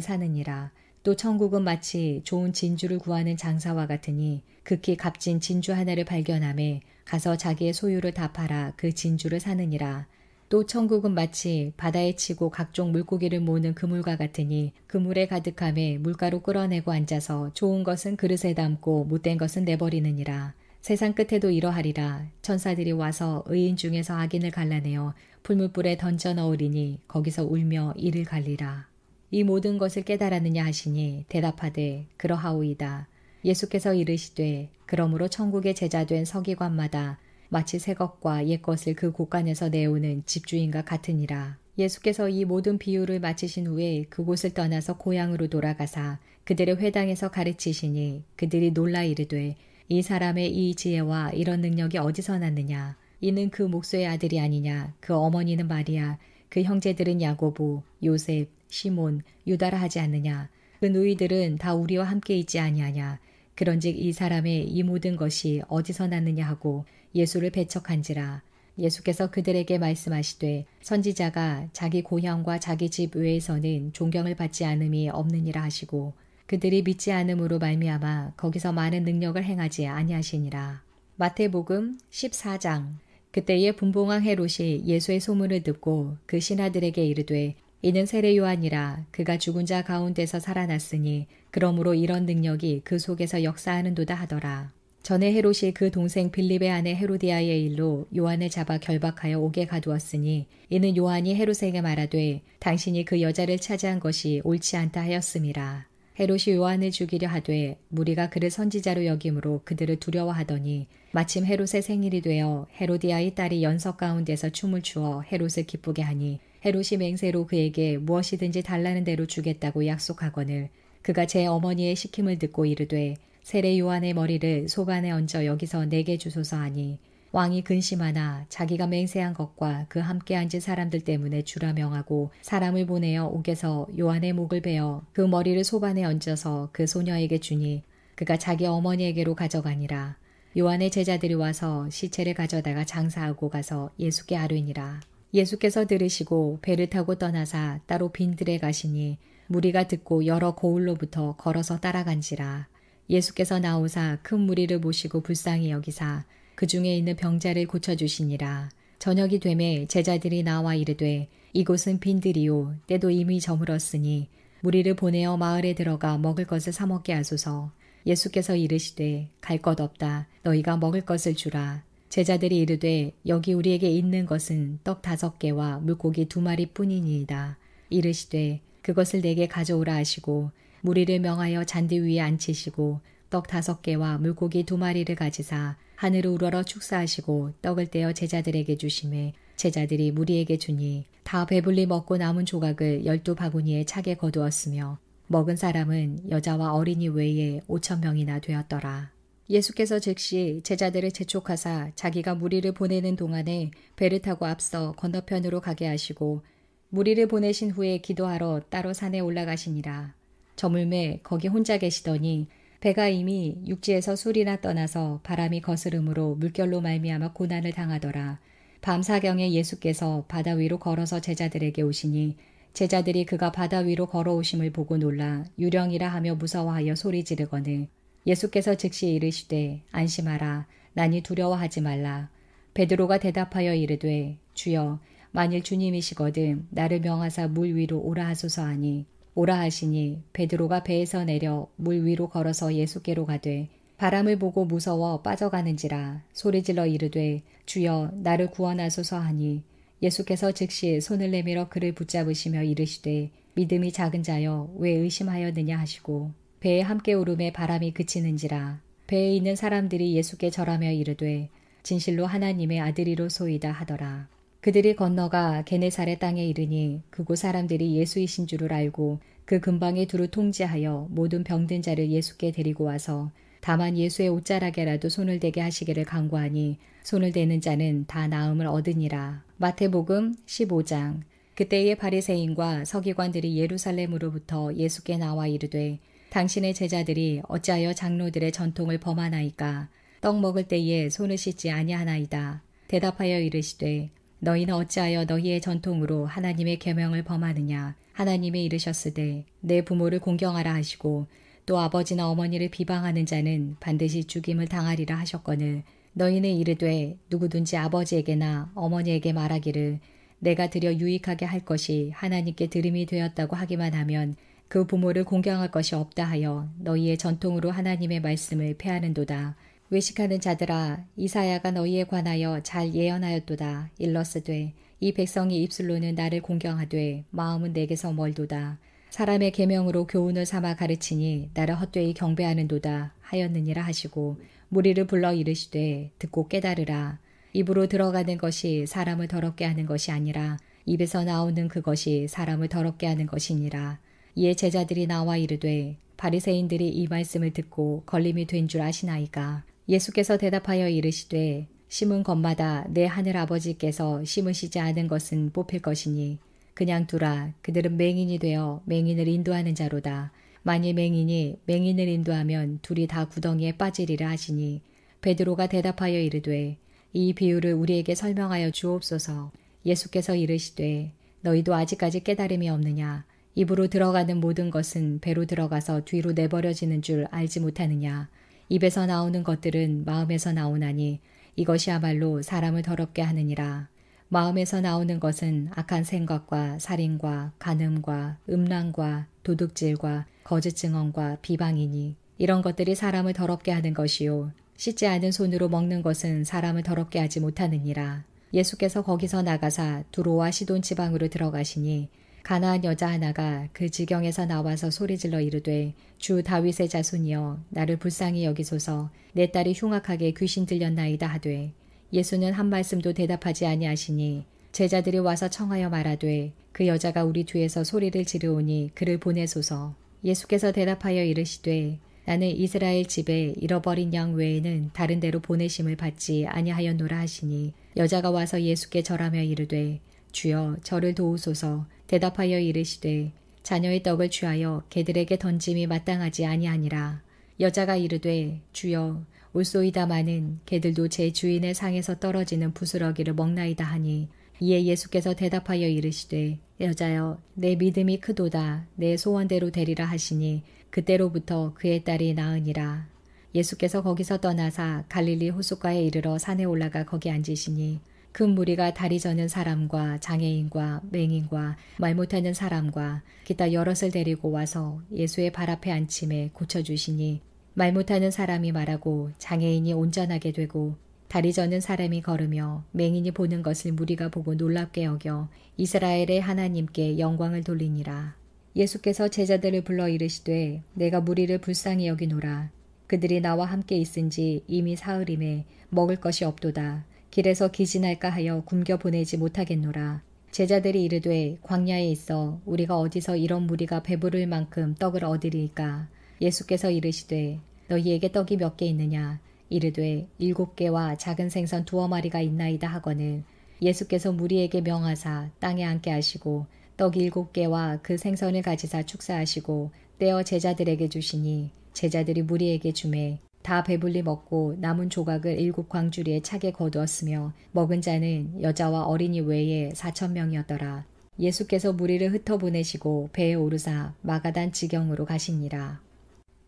사느니라. 또 천국은 마치 좋은 진주를 구하는 장사와 같으니 극히 값진 진주 하나를 발견하매 가서 자기의 소유를 다 팔아 그 진주를 사느니라. 또 천국은 마치 바다에 치고 각종 물고기를 모으는 그물과 같으니 그물에 가득함에 물가로 끌어내고 앉아서 좋은 것은 그릇에 담고 못된 것은 내버리느니라. 세상 끝에도 이러하리라. 천사들이 와서 의인 중에서 악인을 갈라내어 풀무불에 던져 넣으리니 거기서 울며 이를 갈리라. 이 모든 것을 깨달았느냐 하시니 대답하되 그러하오이다. 예수께서 이르시되 그러므로 천국의 제자된 서기관마다 마치 새 것과 옛 것을 그 곳간에서 내오는 집주인과 같으니라. 예수께서 이 모든 비유를 마치신 후에 그곳을 떠나서 고향으로 돌아가사 그들의 회당에서 가르치시니 그들이 놀라 이르되 이 사람의 이 지혜와 이런 능력이 어디서 났느냐. 이는 그 목소의 아들이 아니냐. 그 어머니는 마리아, 그 형제들은 야고보, 요셉, 시몬, 유다라 하지 않느냐. 그 누이들은 다 우리와 함께 있지 아니하냐. 그런즉 이 사람의 이 모든 것이 어디서 났느냐 하고 예수를 배척한지라. 예수께서 그들에게 말씀하시되 선지자가 자기 고향과 자기 집 외에서는 존경을 받지 않음이 없느니라 하시고 그들이 믿지 않음으로 말미암아 거기서 많은 능력을 행하지 아니하시니라. 마태복음 14장. 그때에 분봉왕 헤롯이 예수의 소문을 듣고 그 신하들에게 이르되 이는 세례 요한이라. 그가 죽은 자 가운데서 살아났으니 그러므로 이런 능력이 그 속에서 역사하는도다 하더라. 전에 헤롯이 그 동생 빌립의 아내 헤로디아의 일로 요한을 잡아 결박하여 옥에 가두었으니 이는 요한이 헤롯에게 말하되 당신이 그 여자를 차지한 것이 옳지 않다 하였음이라. 헤롯이 요한을 죽이려 하되 무리가 그를 선지자로 여김으로 그들을 두려워하더니 마침 헤롯의 생일이 되어 헤로디아의 딸이 연석 가운데서 춤을 추어 헤롯을 기쁘게 하니 헤롯이 맹세로 그에게 무엇이든지 달라는 대로 주겠다고 약속하거늘 그가 제 어머니의 시킴을 듣고 이르되 세례 요한의 머리를 소반에 얹어 여기서 내게 주소서 하니 왕이 근심하나 자기가 맹세한 것과 그 함께 앉은 사람들 때문에 주라 명하고 사람을 보내어 옥에서 요한의 목을 베어 그 머리를 소반에 얹어서 그 소녀에게 주니 그가 자기 어머니에게로 가져가니라. 요한의 제자들이 와서 시체를 가져다가 장사하고 가서 예수께 아뢰니라. 예수께서 들으시고 배를 타고 떠나사 따로 빈들에 가시니 무리가 듣고 여러 고을로부터 걸어서 따라간지라. 예수께서 나오사 큰 무리를 모시고 불쌍히 여기사 그 중에 있는 병자를 고쳐주시니라. 저녁이 되매 제자들이 나와 이르되 이곳은 빈들이요 때도 이미 저물었으니 무리를 보내어 마을에 들어가 먹을 것을 사 먹게 하소서. 예수께서 이르시되 갈 것 없다. 너희가 먹을 것을 주라. 제자들이 이르되 여기 우리에게 있는 것은 떡 5개와 물고기 2마리 뿐이니이다. 이르시되 그것을 내게 가져오라 하시고 무리를 명하여 잔디 위에 앉히시고 떡 5개와 물고기 2마리를 가지사 하늘을 우러러 축사하시고 떡을 떼어 제자들에게 주시매 제자들이 무리에게 주니 다 배불리 먹고 남은 조각을 12바구니에 차게 거두었으며 먹은 사람은 여자와 어린이 외에 5,000명이나 되었더라. 예수께서 즉시 제자들을 재촉하사 자기가 무리를 보내는 동안에 배를 타고 앞서 건너편으로 가게 하시고 무리를 보내신 후에 기도하러 따로 산에 올라가시니라. 저물매 거기 혼자 계시더니 배가 이미 육지에서 술이나 떠나서 바람이 거스름으로 물결로 말미암아 고난을 당하더라. 밤사경에 예수께서 바다 위로 걸어서 제자들에게 오시니 제자들이 그가 바다 위로 걸어오심을 보고 놀라 유령이라 하며 무서워하여 소리 지르거늘 예수께서 즉시 이르시되 안심하라. 나니 두려워하지 말라. 베드로가 대답하여 이르되 주여 만일 주님이시거든 나를 명하사 물 위로 오라 하소서 하니 오라 하시니 베드로가 배에서 내려 물 위로 걸어서 예수께로 가되 바람을 보고 무서워 빠져가는지라 소리질러 이르되 주여 나를 구원하소서 하니 예수께서 즉시 손을 내밀어 그를 붙잡으시며 이르시되 믿음이 작은 자여 왜 의심하였느냐 하시고 배에 함께 오름에 바람이 그치는지라. 배에 있는 사람들이 예수께 절하며 이르되 진실로 하나님의 아들이로소이다 하더라. 그들이 건너가 게네사렛 땅에 이르니 그곳 사람들이 예수이신 줄을 알고 그 근방에 두루 통제하여 모든 병든 자를 예수께 데리고 와서 다만 예수의 옷자락에라도 손을 대게 하시기를 간구하니 손을 대는 자는 다 나음을 얻으니라. 마태복음 15장. 그때의 바리새인과 서기관들이 예루살렘으로부터 예수께 나와 이르되 당신의 제자들이 어찌하여 장로들의 전통을 범하나이까. 떡 먹을 때에 손을 씻지 아니하나이다. 대답하여 이르시되 너희는 어찌하여 너희의 전통으로 하나님의 계명을 범하느냐. 하나님이 이르셨으되 내 부모를 공경하라 하시고 또 아버지나 어머니를 비방하는 자는 반드시 죽임을 당하리라 하셨거늘 너희는 이르되 누구든지 아버지에게나 어머니에게 말하기를 내가 드려 유익하게 할 것이 하나님께 들음이 되었다고 하기만 하면 그 부모를 공경할 것이 없다 하여 너희의 전통으로 하나님의 말씀을 폐하는도다. 외식하는 자들아 이사야가 너희에 관하여 잘 예언하였도다. 일러스되 이 백성이 입술로는 나를 공경하되 마음은 내게서 멀도다. 사람의 계명으로 교훈을 삼아 가르치니 나를 헛되이 경배하는도다 하였느니라 하시고 무리를 불러 이르시되 듣고 깨달으라. 입으로 들어가는 것이 사람을 더럽게 하는 것이 아니라 입에서 나오는 그것이 사람을 더럽게 하는 것이니라. 이에 제자들이 나와 이르되 바리새인들이 이 말씀을 듣고 걸림이 된 줄 아시나이까. 예수께서 대답하여 이르시되 심은 것마다 내 하늘 아버지께서 심으시지 않은 것은 뽑힐 것이니 그냥 두라. 그들은 맹인이 되어 맹인을 인도하는 자로다. 만일 맹인이 맹인을 인도하면 둘이 다 구덩이에 빠지리라 하시니 베드로가 대답하여 이르되 이 비유를 우리에게 설명하여 주옵소서. 예수께서 이르시되 너희도 아직까지 깨달음이 없느냐. 입으로 들어가는 모든 것은 배로 들어가서 뒤로 내버려지는 줄 알지 못하느냐. 입에서 나오는 것들은 마음에서 나오나니 이것이야말로 사람을 더럽게 하느니라. 마음에서 나오는 것은 악한 생각과 살인과 간음과 음란과 도둑질과 거짓 증언과 비방이니 이런 것들이 사람을 더럽게 하는 것이요 씻지 않은 손으로 먹는 것은 사람을 더럽게 하지 못하느니라. 예수께서 거기서 나가사 두로와 시돈 지방으로 들어가시니 가나안 여자 하나가 그 지경에서 나와서 소리질러 이르되 주 다윗의 자손이여 나를 불쌍히 여기소서. 내 딸이 흉악하게 귀신 들렸나이다 하되 예수는 한 말씀도 대답하지 아니하시니 제자들이 와서 청하여 말하되 그 여자가 우리 뒤에서 소리를 지르오니 그를 보내소서. 예수께서 대답하여 이르시되 나는 이스라엘 집에 잃어버린 양 외에는 다른 데로 보내심을 받지 아니하였노라 하시니 여자가 와서 예수께 절하며 이르되 주여 저를 도우소서. 대답하여 이르시되 자녀의 떡을 취하여 개들에게 던짐이 마땅하지 아니하니라. 여자가 이르되 주여 올소이다마는 개들도 제 주인의 상에서 떨어지는 부스러기를 먹나이다 하니 이에 예수께서 대답하여 이르시되 여자여 내 믿음이 크도다 내 소원대로 되리라 하시니 그때로부터 그의 딸이 나으니라. 예수께서 거기서 떠나사 갈릴리 호숫가에 이르러 산에 올라가 거기 앉으시니 큰 무리가 다리 저는 사람과 장애인과 맹인과 말 못하는 사람과 기타 여럿을 데리고 와서 예수의 발 앞에 앉힘에 고쳐주시니 말 못하는 사람이 말하고 장애인이 온전하게 되고 다리 저는 사람이 걸으며 맹인이 보는 것을 무리가 보고 놀랍게 여겨 이스라엘의 하나님께 영광을 돌리니라. 예수께서 제자들을 불러 이르시되 내가 무리를 불쌍히 여기노라. 그들이 나와 함께 있은지 이미 사흘임에 먹을 것이 없도다. 길에서 기진할까 하여 굶겨 보내지 못하겠노라. 제자들이 이르되 광야에 있어 우리가 어디서 이런 무리가 배부를 만큼 떡을 얻으리이까. 예수께서 이르시되 너희에게 떡이 몇 개 있느냐. 이르되 7개와 작은 생선 2마리가 있나이다 하거늘 예수께서 무리에게 명하사 땅에 앉게 하시고 떡 7개와 그 생선을 가지사 축사하시고 떼어 제자들에게 주시니 제자들이 무리에게 주매 다 배불리 먹고 남은 조각을 7광주리에 차게 거두었으며 먹은 자는 여자와 어린이 외에 4,000명이었더라. 예수께서 무리를 흩어보내시고 배에 오르사 마가단 지경으로 가시니라.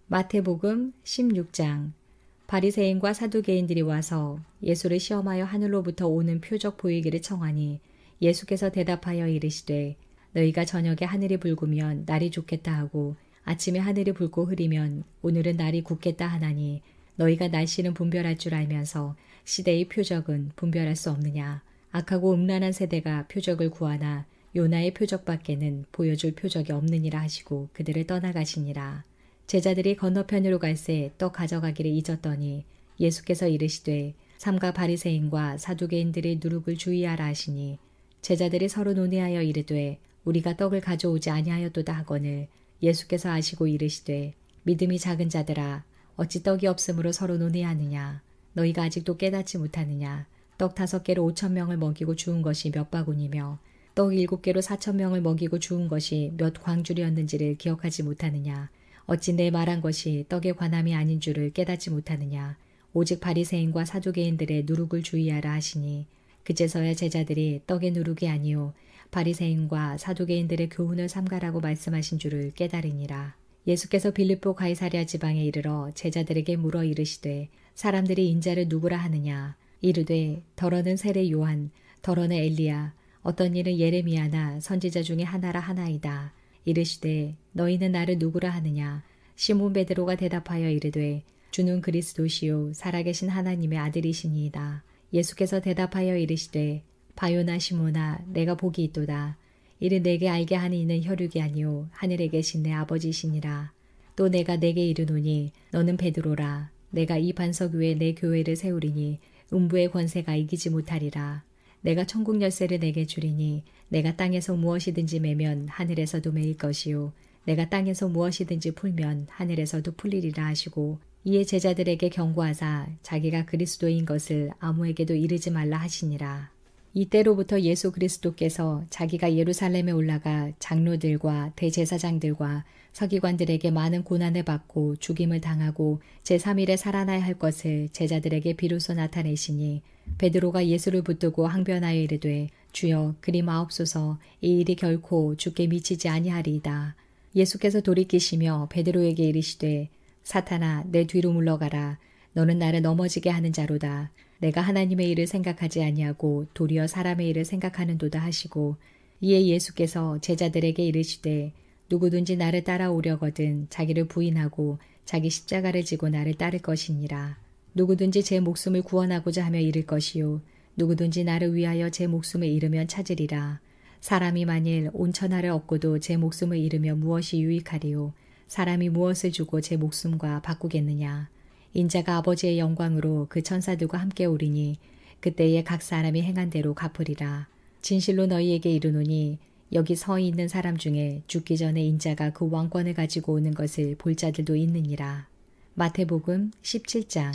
마태복음 16장. 바리새인과 사두개인들이 와서 예수를 시험하여 하늘로부터 오는 표적 보이기를 청하니 예수께서 대답하여 이르시되 너희가 저녁에 하늘이 붉으면 날이 좋겠다 하고 아침에 하늘이 붉고 흐리면 오늘은 날이 굳겠다 하나니 너희가 날씨는 분별할 줄 알면서 시대의 표적은 분별할 수 없느냐. 악하고 음란한 세대가 표적을 구하나 요나의 표적밖에는 보여줄 표적이 없느니라 하시고 그들을 떠나가시니라. 제자들이 건너편으로 갈새 떡 가져가기를 잊었더니 예수께서 이르시되 삼가 바리새인과 사두개인들의 누룩을 주의하라 하시니 제자들이 서로 논의하여 이르되 우리가 떡을 가져오지 아니하였도다 하거늘 예수께서 아시고 이르시되 믿음이 작은 자들아 어찌 떡이 없으므로 서로 논의하느냐. 너희가 아직도 깨닫지 못하느냐. 떡 5개로 5,000명을 먹이고 주운 것이 몇 바구니며 떡 7개로 4,000명을 먹이고 주운 것이 몇 광주리였는지를 기억하지 못하느냐. 어찌 내 말한 것이 떡에 관함이 아닌 줄을 깨닫지 못하느냐. 오직 바리새인과 사두개인들의 누룩을 주의하라 하시니 그제서야 제자들이 떡의 누룩이 아니요 바리새인과 사두개인들의 교훈을 삼가라고 말씀하신 줄을 깨달으니라. 예수께서 빌립보 가이사랴 지방에 이르러 제자들에게 물어 이르시되 사람들이 인자를 누구라 하느냐. 이르되 더러는 세례 요한, 더러는 엘리야, 어떤 이는 예레미야나 선지자 중에 하나라 하나이다. 이르시되 너희는 나를 누구라 하느냐. 시몬 베드로가 대답하여 이르되 주는 그리스도시요 살아계신 하나님의 아들이시니이다. 예수께서 대답하여 이르시되 바요나 시몬아 내가 복이 있도다. 이를 내게 알게 하는 이는 혈육이 아니요 하늘에 계신 내 아버지시니라. 또 내가 내게 이르노니 너는 베드로라. 내가 이 반석 위에 내 교회를 세우리니 음부의 권세가 이기지 못하리라. 내가 천국 열쇠를 내게 주리니 내가 땅에서 무엇이든지 매면 하늘에서도 매일 것이요 내가 땅에서 무엇이든지 풀면 하늘에서도 풀리리라 하시고 이에 제자들에게 경고하사 자기가 그리스도인 것을 아무에게도 이르지 말라 하시니라. 이때로부터 예수 그리스도께서 자기가 예루살렘에 올라가 장로들과 대제사장들과 서기관들에게 많은 고난을 받고 죽임을 당하고 제3일에 살아나야 할 것을 제자들에게 비로소 나타내시니 베드로가 예수를 붙들고 항변하여 이르되 주여 그리 마옵소서 이 일이 결코 주께 미치지 아니하리이다. 예수께서 돌이키시며 베드로에게 이르시되 사탄아 내 뒤로 물러가라. 너는 나를 넘어지게 하는 자로다. 내가 하나님의 일을 생각하지 아니하고 도리어 사람의 일을 생각하는도다 하시고 이에 예수께서 제자들에게 이르시되 누구든지 나를 따라오려거든 자기를 부인하고 자기 십자가를 지고 나를 따를 것이니라. 누구든지 제 목숨을 구원하고자 하며 잃을 것이요 누구든지 나를 위하여 제 목숨을 잃으면 찾으리라. 사람이 만일 온 천하를 얻고도 제 목숨을 잃으면 무엇이 유익하리요. 사람이 무엇을 주고 제 목숨과 바꾸겠느냐. 인자가 아버지의 영광으로 그 천사들과 함께 오리니 그때에 각 사람이 행한 대로 갚으리라. 진실로 너희에게 이르노니 여기 서 있는 사람 중에 죽기 전에 인자가 그 왕권을 가지고 오는 것을 볼 자들도 있느니라. 마태복음 17장.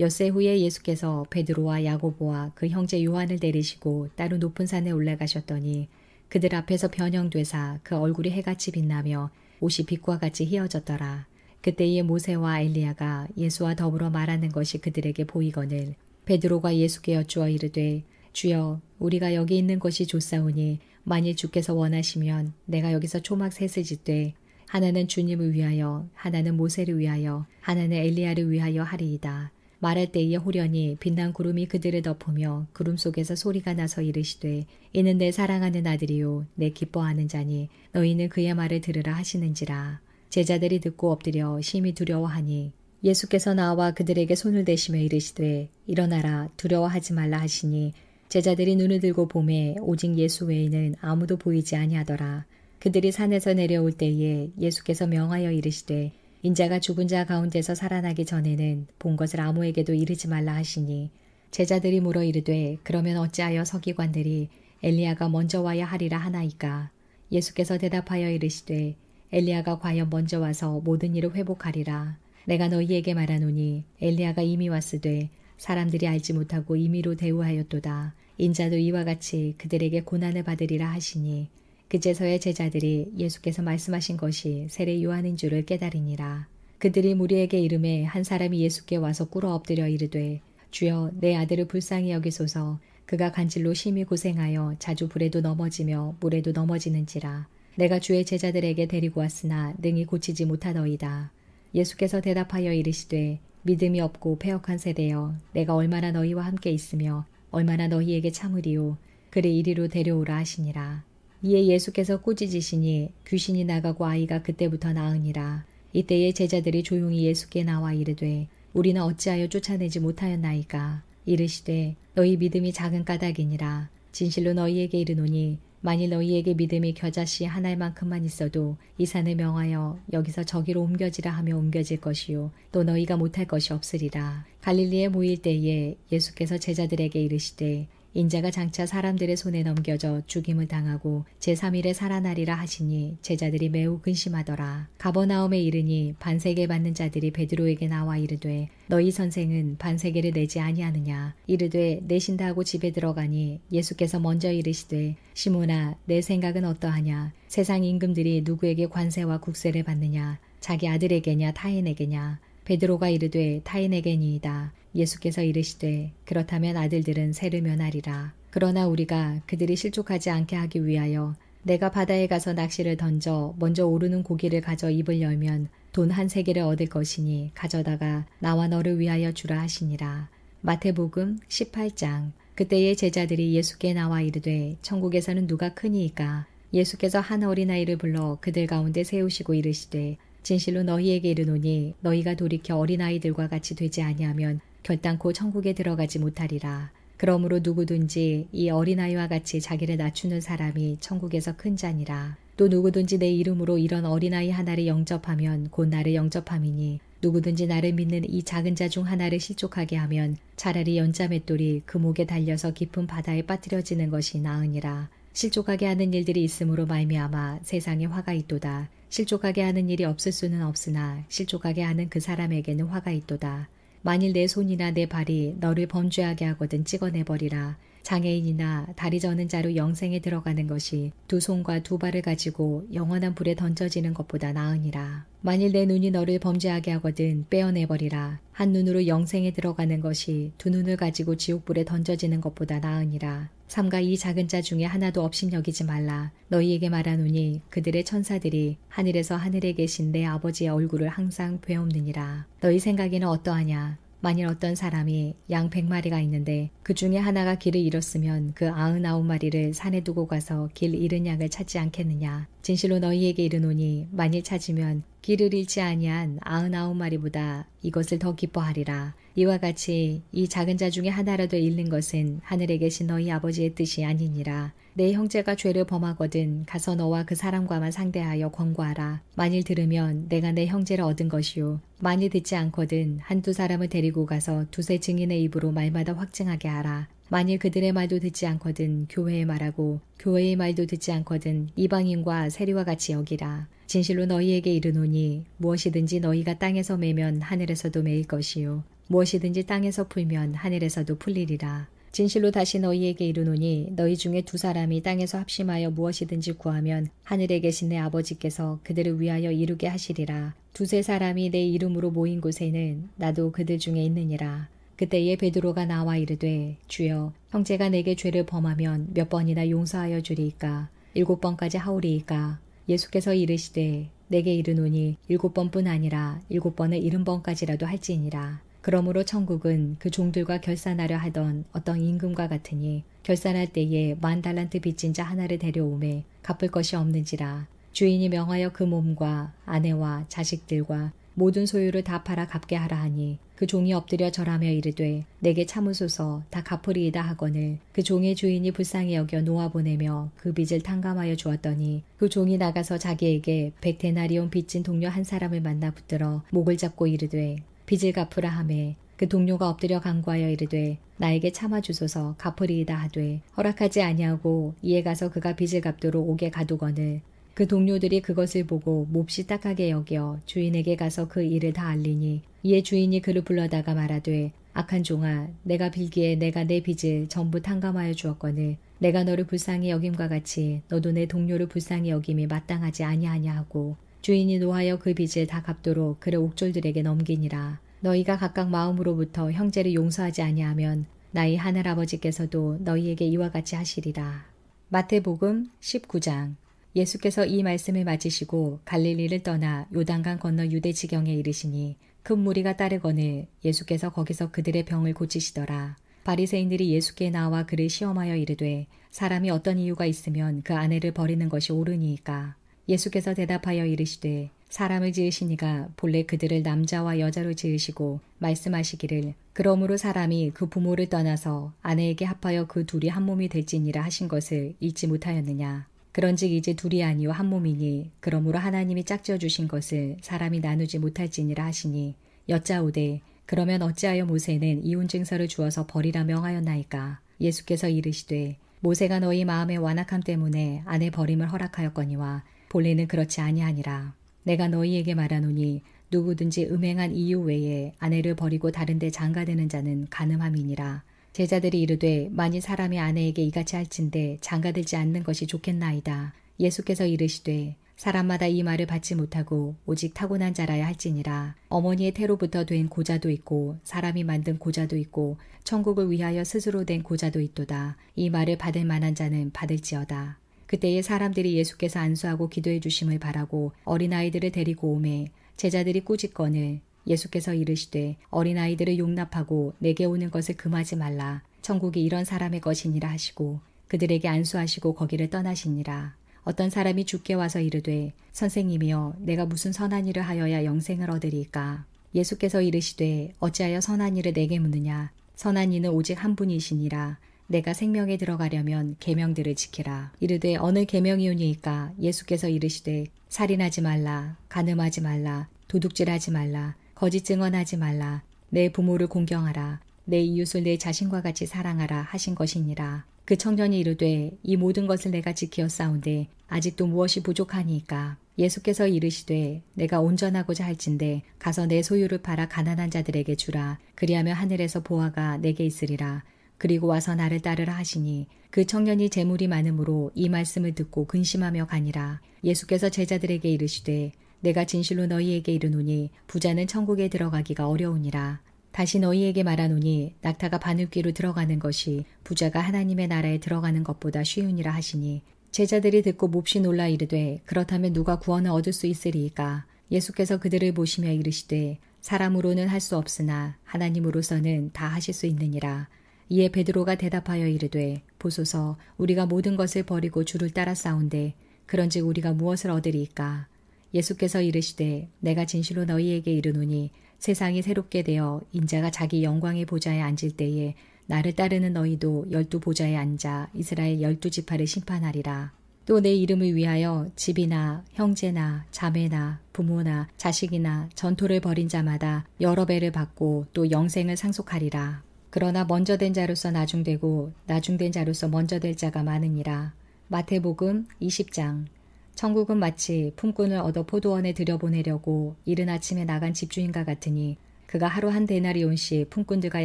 엿새 후에 예수께서 베드로와 야고보와 그 형제 요한을 데리시고 따로 높은 산에 올라가셨더니 그들 앞에서 변형되사 그 얼굴이 해같이 빛나며 옷이 빛과 같이 희어졌더라. 그때에 모세와 엘리야가 예수와 더불어 말하는 것이 그들에게 보이거늘 베드로가 예수께 여쭈어 이르되 주여, 우리가 여기 있는 것이 좋사오니 만일 주께서 원하시면 내가 여기서 초막 셋을 짓되 하나는 주님을 위하여, 하나는 모세를 위하여, 하나는 엘리야를 위하여 하리이다. 말할 때에 호련히 빛난 구름이 그들을 덮으며 구름 속에서 소리가 나서 이르시되 이는 내 사랑하는 아들이요 내 기뻐하는 자니 너희는 그의 말을 들으라 하시는지라. 제자들이 듣고 엎드려 심히 두려워하니 예수께서 나와 그들에게 손을 대시며 이르시되 일어나라 두려워하지 말라 하시니 제자들이 눈을 들고 보매 오직 예수 외에는 아무도 보이지 아니하더라. 그들이 산에서 내려올 때에 예수께서 명하여 이르시되 인자가 죽은 자 가운데서 살아나기 전에는 본 것을 아무에게도 이르지 말라 하시니 제자들이 물어 이르되 그러면 어찌하여 서기관들이 엘리야가 먼저 와야 하리라 하나이까. 예수께서 대답하여 이르시되 엘리야가 과연 먼저 와서 모든 일을 회복하리라. 내가 너희에게 말하노니 엘리야가 이미 왔으되 사람들이 알지 못하고 임의로 대우하였도다. 인자도 이와 같이 그들에게 고난을 받으리라 하시니 그제서야 제자들이 예수께서 말씀하신 것이 세례 요한인 줄을 깨달으니라. 그들이 무리에게 이르매 한 사람이 예수께 와서 꿇어 엎드려 이르되 주여 내 아들을 불쌍히 여기소서. 그가 간질로 심히 고생하여 자주 불에도 넘어지며 물에도 넘어지는지라. 내가 주의 제자들에게 데리고 왔으나 능히 고치지 못하더이다. 예수께서 대답하여 이르시되 믿음이 없고 패역한 세대여 내가 얼마나 너희와 함께 있으며 얼마나 너희에게 참으리요. 그를 이리로 데려오라 하시니라. 이에 예수께서 꾸짖으시니 귀신이 나가고 아이가 그때부터 나으니라. 이때에 제자들이 조용히 예수께 나와 이르되 우리는 어찌하여 쫓아내지 못하였나이까. 이르시되 너희 믿음이 작은 까닭이니라. 진실로 너희에게 이르노니 만일 너희에게 믿음이 겨자씨 한 알만큼만 있어도 이 산을 명하여 여기서 저기로 옮겨지라 하며 옮겨질 것이요 또 너희가 못할 것이 없으리라. 갈릴리에 모일 때에 예수께서 제자들에게 이르시되 인자가 장차 사람들의 손에 넘겨져 죽임을 당하고 제3일에 살아나리라 하시니 제자들이 매우 근심하더라. 가버나움에 이르니 반세계 받는 자들이 베드로에게 나와 이르되 너희 선생은 반세계를 내지 아니하느냐. 이르되 내신다 하고 집에 들어가니 예수께서 먼저 이르시되 시몬아 내 생각은 어떠하냐. 세상 임금들이 누구에게 관세와 국세를 받느냐. 자기 아들에게냐 타인에게냐. 베드로가 이르되 타인에게니이다. 예수께서 이르시되 그렇다면 아들들은 세를 면하리라. 그러나 우리가 그들이 실족하지 않게 하기 위하여 내가 바다에 가서 낚시를 던져 먼저 오르는 고기를 가져 입을 열면 돈 한 세개를 얻을 것이니 가져다가 나와 너를 위하여 주라 하시니라. 마태복음 18장. 그때의 제자들이 예수께 나와 이르되 천국에서는 누가 크니이까. 예수께서 한 어린아이를 불러 그들 가운데 세우시고 이르시되 진실로 너희에게 이르노니 너희가 돌이켜 어린아이들과 같이 되지 아니하면 결단코 천국에 들어가지 못하리라. 그러므로 누구든지 이 어린아이와 같이 자기를 낮추는 사람이 천국에서 큰 자니라. 또 누구든지 내 이름으로 이런 어린아이 하나를 영접하면 곧 나를 영접함이니 누구든지 나를 믿는 이 작은 자 중 하나를 실족하게 하면 차라리 연자 맷돌이 그 목에 달려서 깊은 바다에 빠뜨려지는 것이 나으니라. 실족하게 하는 일들이 있으므로 말미암아 세상에 화가 있도다. 실족하게 하는 일이 없을 수는 없으나 실족하게 하는 그 사람에게는 화가 있도다. 만일 내 손이나 내 발이 너를 범죄하게 하거든 찍어내버리라. 장애인이나 다리 저는 자로 영생에 들어가는 것이 두 손과 두 발을 가지고 영원한 불에 던져지는 것보다 나으니라. 만일 내 눈이 너를 범죄하게 하거든 빼어내버리라. 한 눈으로 영생에 들어가는 것이 두 눈을 가지고 지옥불에 던져지는 것보다 나으니라. 삼가 이 작은 자 중에 하나도 업신여기지 말라. 너희에게 말하노니 그들의 천사들이 하늘에서 하늘에 계신 내 아버지의 얼굴을 항상 뵈옵느니라. 너희 생각에는 어떠하냐? 만일 어떤 사람이 양 100마리가 있는데 그 중에 하나가 길을 잃었으면 그 99마리를 산에 두고 가서 길 잃은 양을 찾지 않겠느냐. 진실로 너희에게 이르노니 만일 찾으면 길을 잃지 아니한 99마리보다 이것을 더 기뻐하리라. 이와 같이 이 작은 자 중에 하나라도 잃는 것은 하늘에 계신 너희 아버지의 뜻이 아니니라. 내 형제가 죄를 범하거든 가서 너와 그 사람과만 상대하여 권고하라. 만일 들으면 내가 내 형제를 얻은 것이요. 만일 듣지 않거든 한두 사람을 데리고 가서 두세 증인의 입으로 말마다 확증하게 하라. 만일 그들의 말도 듣지 않거든 교회의 말하고 교회의 말도 듣지 않거든 이방인과 세리와 같이 여기라. 진실로 너희에게 이르노니 무엇이든지 너희가 땅에서 매면 하늘에서도 매일 것이요. 무엇이든지 땅에서 풀면 하늘에서도 풀리리라. 진실로 다시 너희에게 이르노니 너희 중에 두 사람이 땅에서 합심하여 무엇이든지 구하면 하늘에 계신 내 아버지께서 그들을 위하여 이루게 하시리라. 두세 사람이 내 이름으로 모인 곳에는 나도 그들 중에 있느니라. 그때에 베드로가 나와 이르되 주여 형제가 내게 죄를 범하면 몇 번이나 용서하여 주리이까 7번까지 하오리이까. 예수께서 이르시되 내게 이르노니 7번뿐 아니라 7번의 70번까지라도 할지니라. 그러므로 천국은 그 종들과 결산하려 하던 어떤 임금과 같으니 결산할 때에 10,000달란트 빚진 자 하나를 데려오매 갚을 것이 없는지라. 주인이 명하여 그 몸과 아내와 자식들과 모든 소유를 다 팔아 갚게 하라 하니 그 종이 엎드려 절하며 이르되 내게 참으소서 다 갚으리이다 하거늘 그 종의 주인이 불쌍히 여겨 놓아보내며 그 빚을 탕감하여 주었더니 그 종이 나가서 자기에게 100데나리온 빚진 동료 한 사람을 만나 붙들어 목을 잡고 이르되 빚을 갚으라 하매 그 동료가 엎드려 간구하여 이르되 나에게 참아주소서 갚으리이다 하되 허락하지 아니하고 이에 가서 그가 빚을 갚도록 옥에 가두거늘 그 동료들이 그것을 보고 몹시 딱하게 여겨 주인에게 가서 그 일을 다 알리니 이에 주인이 그를 불러다가 말하되 악한 종아 내가 빌기에 내가 내 빚을 전부 탕감하여 주었거늘 내가 너를 불쌍히 여김과 같이 너도 내 동료를 불쌍히 여김이 마땅하지 아니하냐 하고 주인이 노하여 그 빚을 다 갚도록 그를 옥졸들에게 넘기니라. 너희가 각각 마음으로부터 형제를 용서하지 아니하면 나의 하늘아버지께서도 너희에게 이와 같이 하시리라. 마태복음 19장. 예수께서 이 말씀을 마치시고 갈릴리를 떠나 요단강 건너 유대 지경에 이르시니 큰 무리가 따르거늘 예수께서 거기서 그들의 병을 고치시더라. 바리새인들이 예수께 나와 그를 시험하여 이르되 사람이 어떤 이유가 있으면 그 아내를 버리는 것이 옳으니이까. 예수께서 대답하여 이르시되 사람을 지으시니가 본래 그들을 남자와 여자로 지으시고 말씀하시기를 그러므로 사람이 그 부모를 떠나서 아내에게 합하여 그 둘이 한 몸이 될지니라 하신 것을 읽지 못하였느냐. 그런즉 이제 둘이 아니요 한 몸이니 그러므로 하나님이 짝지어 주신 것을 사람이 나누지 못할지니라 하시니 여짜오되 그러면 어찌하여 모세는 이혼 증서를 주어서 버리라 명하였나이까. 예수께서 이르시되 모세가 너희 마음의 완악함 때문에 아내 버림을 허락하였거니와 본래는 그렇지 아니하니라. 내가 너희에게 말하노니 누구든지 음행한 이유 외에 아내를 버리고 다른 데 장가드는 자는 간음함이니라. 제자들이 이르되 만일 사람이 아내에게 이같이 할진대 장가들지 않는 것이 좋겠나이다. 예수께서 이르시되 사람마다 이 말을 받지 못하고 오직 타고난 자라야 할지니라. 어머니의 태로부터 된 고자도 있고 사람이 만든 고자도 있고 천국을 위하여 스스로 된 고자도 있도다. 이 말을 받을 만한 자는 받을지어다. 그때에 사람들이 예수께서 안수하고 기도해 주심을 바라고 어린아이들을 데리고 오매 제자들이 꾸짖거늘 예수께서 이르시되 어린아이들을 용납하고 내게 오는 것을 금하지 말라. 천국이 이런 사람의 것이니라 하시고 그들에게 안수하시고 거기를 떠나시니라. 어떤 사람이 주께 와서 이르되 선생님이여 내가 무슨 선한 일을 하여야 영생을 얻으리이까. 예수께서 이르시되 어찌하여 선한 일을 내게 묻느냐. 선한 이는 오직 한 분이시니라. 내가 생명에 들어가려면 계명들을 지키라. 이르되 어느 계명이오니이까. 예수께서 이르시되 살인하지 말라. 간음하지 말라. 도둑질하지 말라. 거짓 증언하지 말라. 내 부모를 공경하라. 내 이웃을 내 자신과 같이 사랑하라 하신 것이니라. 그 청년이 이르되 이 모든 것을 내가 지키었사온데 아직도 무엇이 부족하니이까. 예수께서 이르시되 내가 온전하고자 할진대 가서 내 소유를 팔아 가난한 자들에게 주라. 그리하면 하늘에서 보화가 내게 있으리라. 그리고 와서 나를 따르라 하시니 그 청년이 재물이 많으므로 이 말씀을 듣고 근심하며 가니라. 예수께서 제자들에게 이르시되 내가 진실로 너희에게 이르노니 부자는 천국에 들어가기가 어려우니라. 다시 너희에게 말하노니 낙타가 바늘귀로 들어가는 것이 부자가 하나님의 나라에 들어가는 것보다 쉬우니라 하시니 제자들이 듣고 몹시 놀라 이르되 그렇다면 누가 구원을 얻을 수 있으리이까. 예수께서 그들을 보시며 이르시되 사람으로는 할 수 없으나 하나님으로서는 다 하실 수 있느니라. 이에 베드로가 대답하여 이르되 보소서 우리가 모든 것을 버리고 주를 따라 싸운데 그런즉 우리가 무엇을 얻으리이까. 예수께서 이르시되 내가 진실로 너희에게 이르노니 세상이 새롭게 되어 인자가 자기 영광의 보좌에 앉을 때에 나를 따르는 너희도 12 보좌에 앉아 이스라엘 12지파를 심판하리라. 또 내 이름을 위하여 집이나 형제나 자매나 부모나 자식이나 전토를 벌인 자마다 여러 배를 받고 또 영생을 상속하리라. 그러나 먼저 된 자로서 나중되고 나중된 자로서 먼저 될 자가 많으니라. 마태복음 20장. 천국은 마치 품꾼을 얻어 포도원에 들여보내려고 이른 아침에 나간 집주인과 같으니 그가 하루 한 데나리온씩 품꾼들과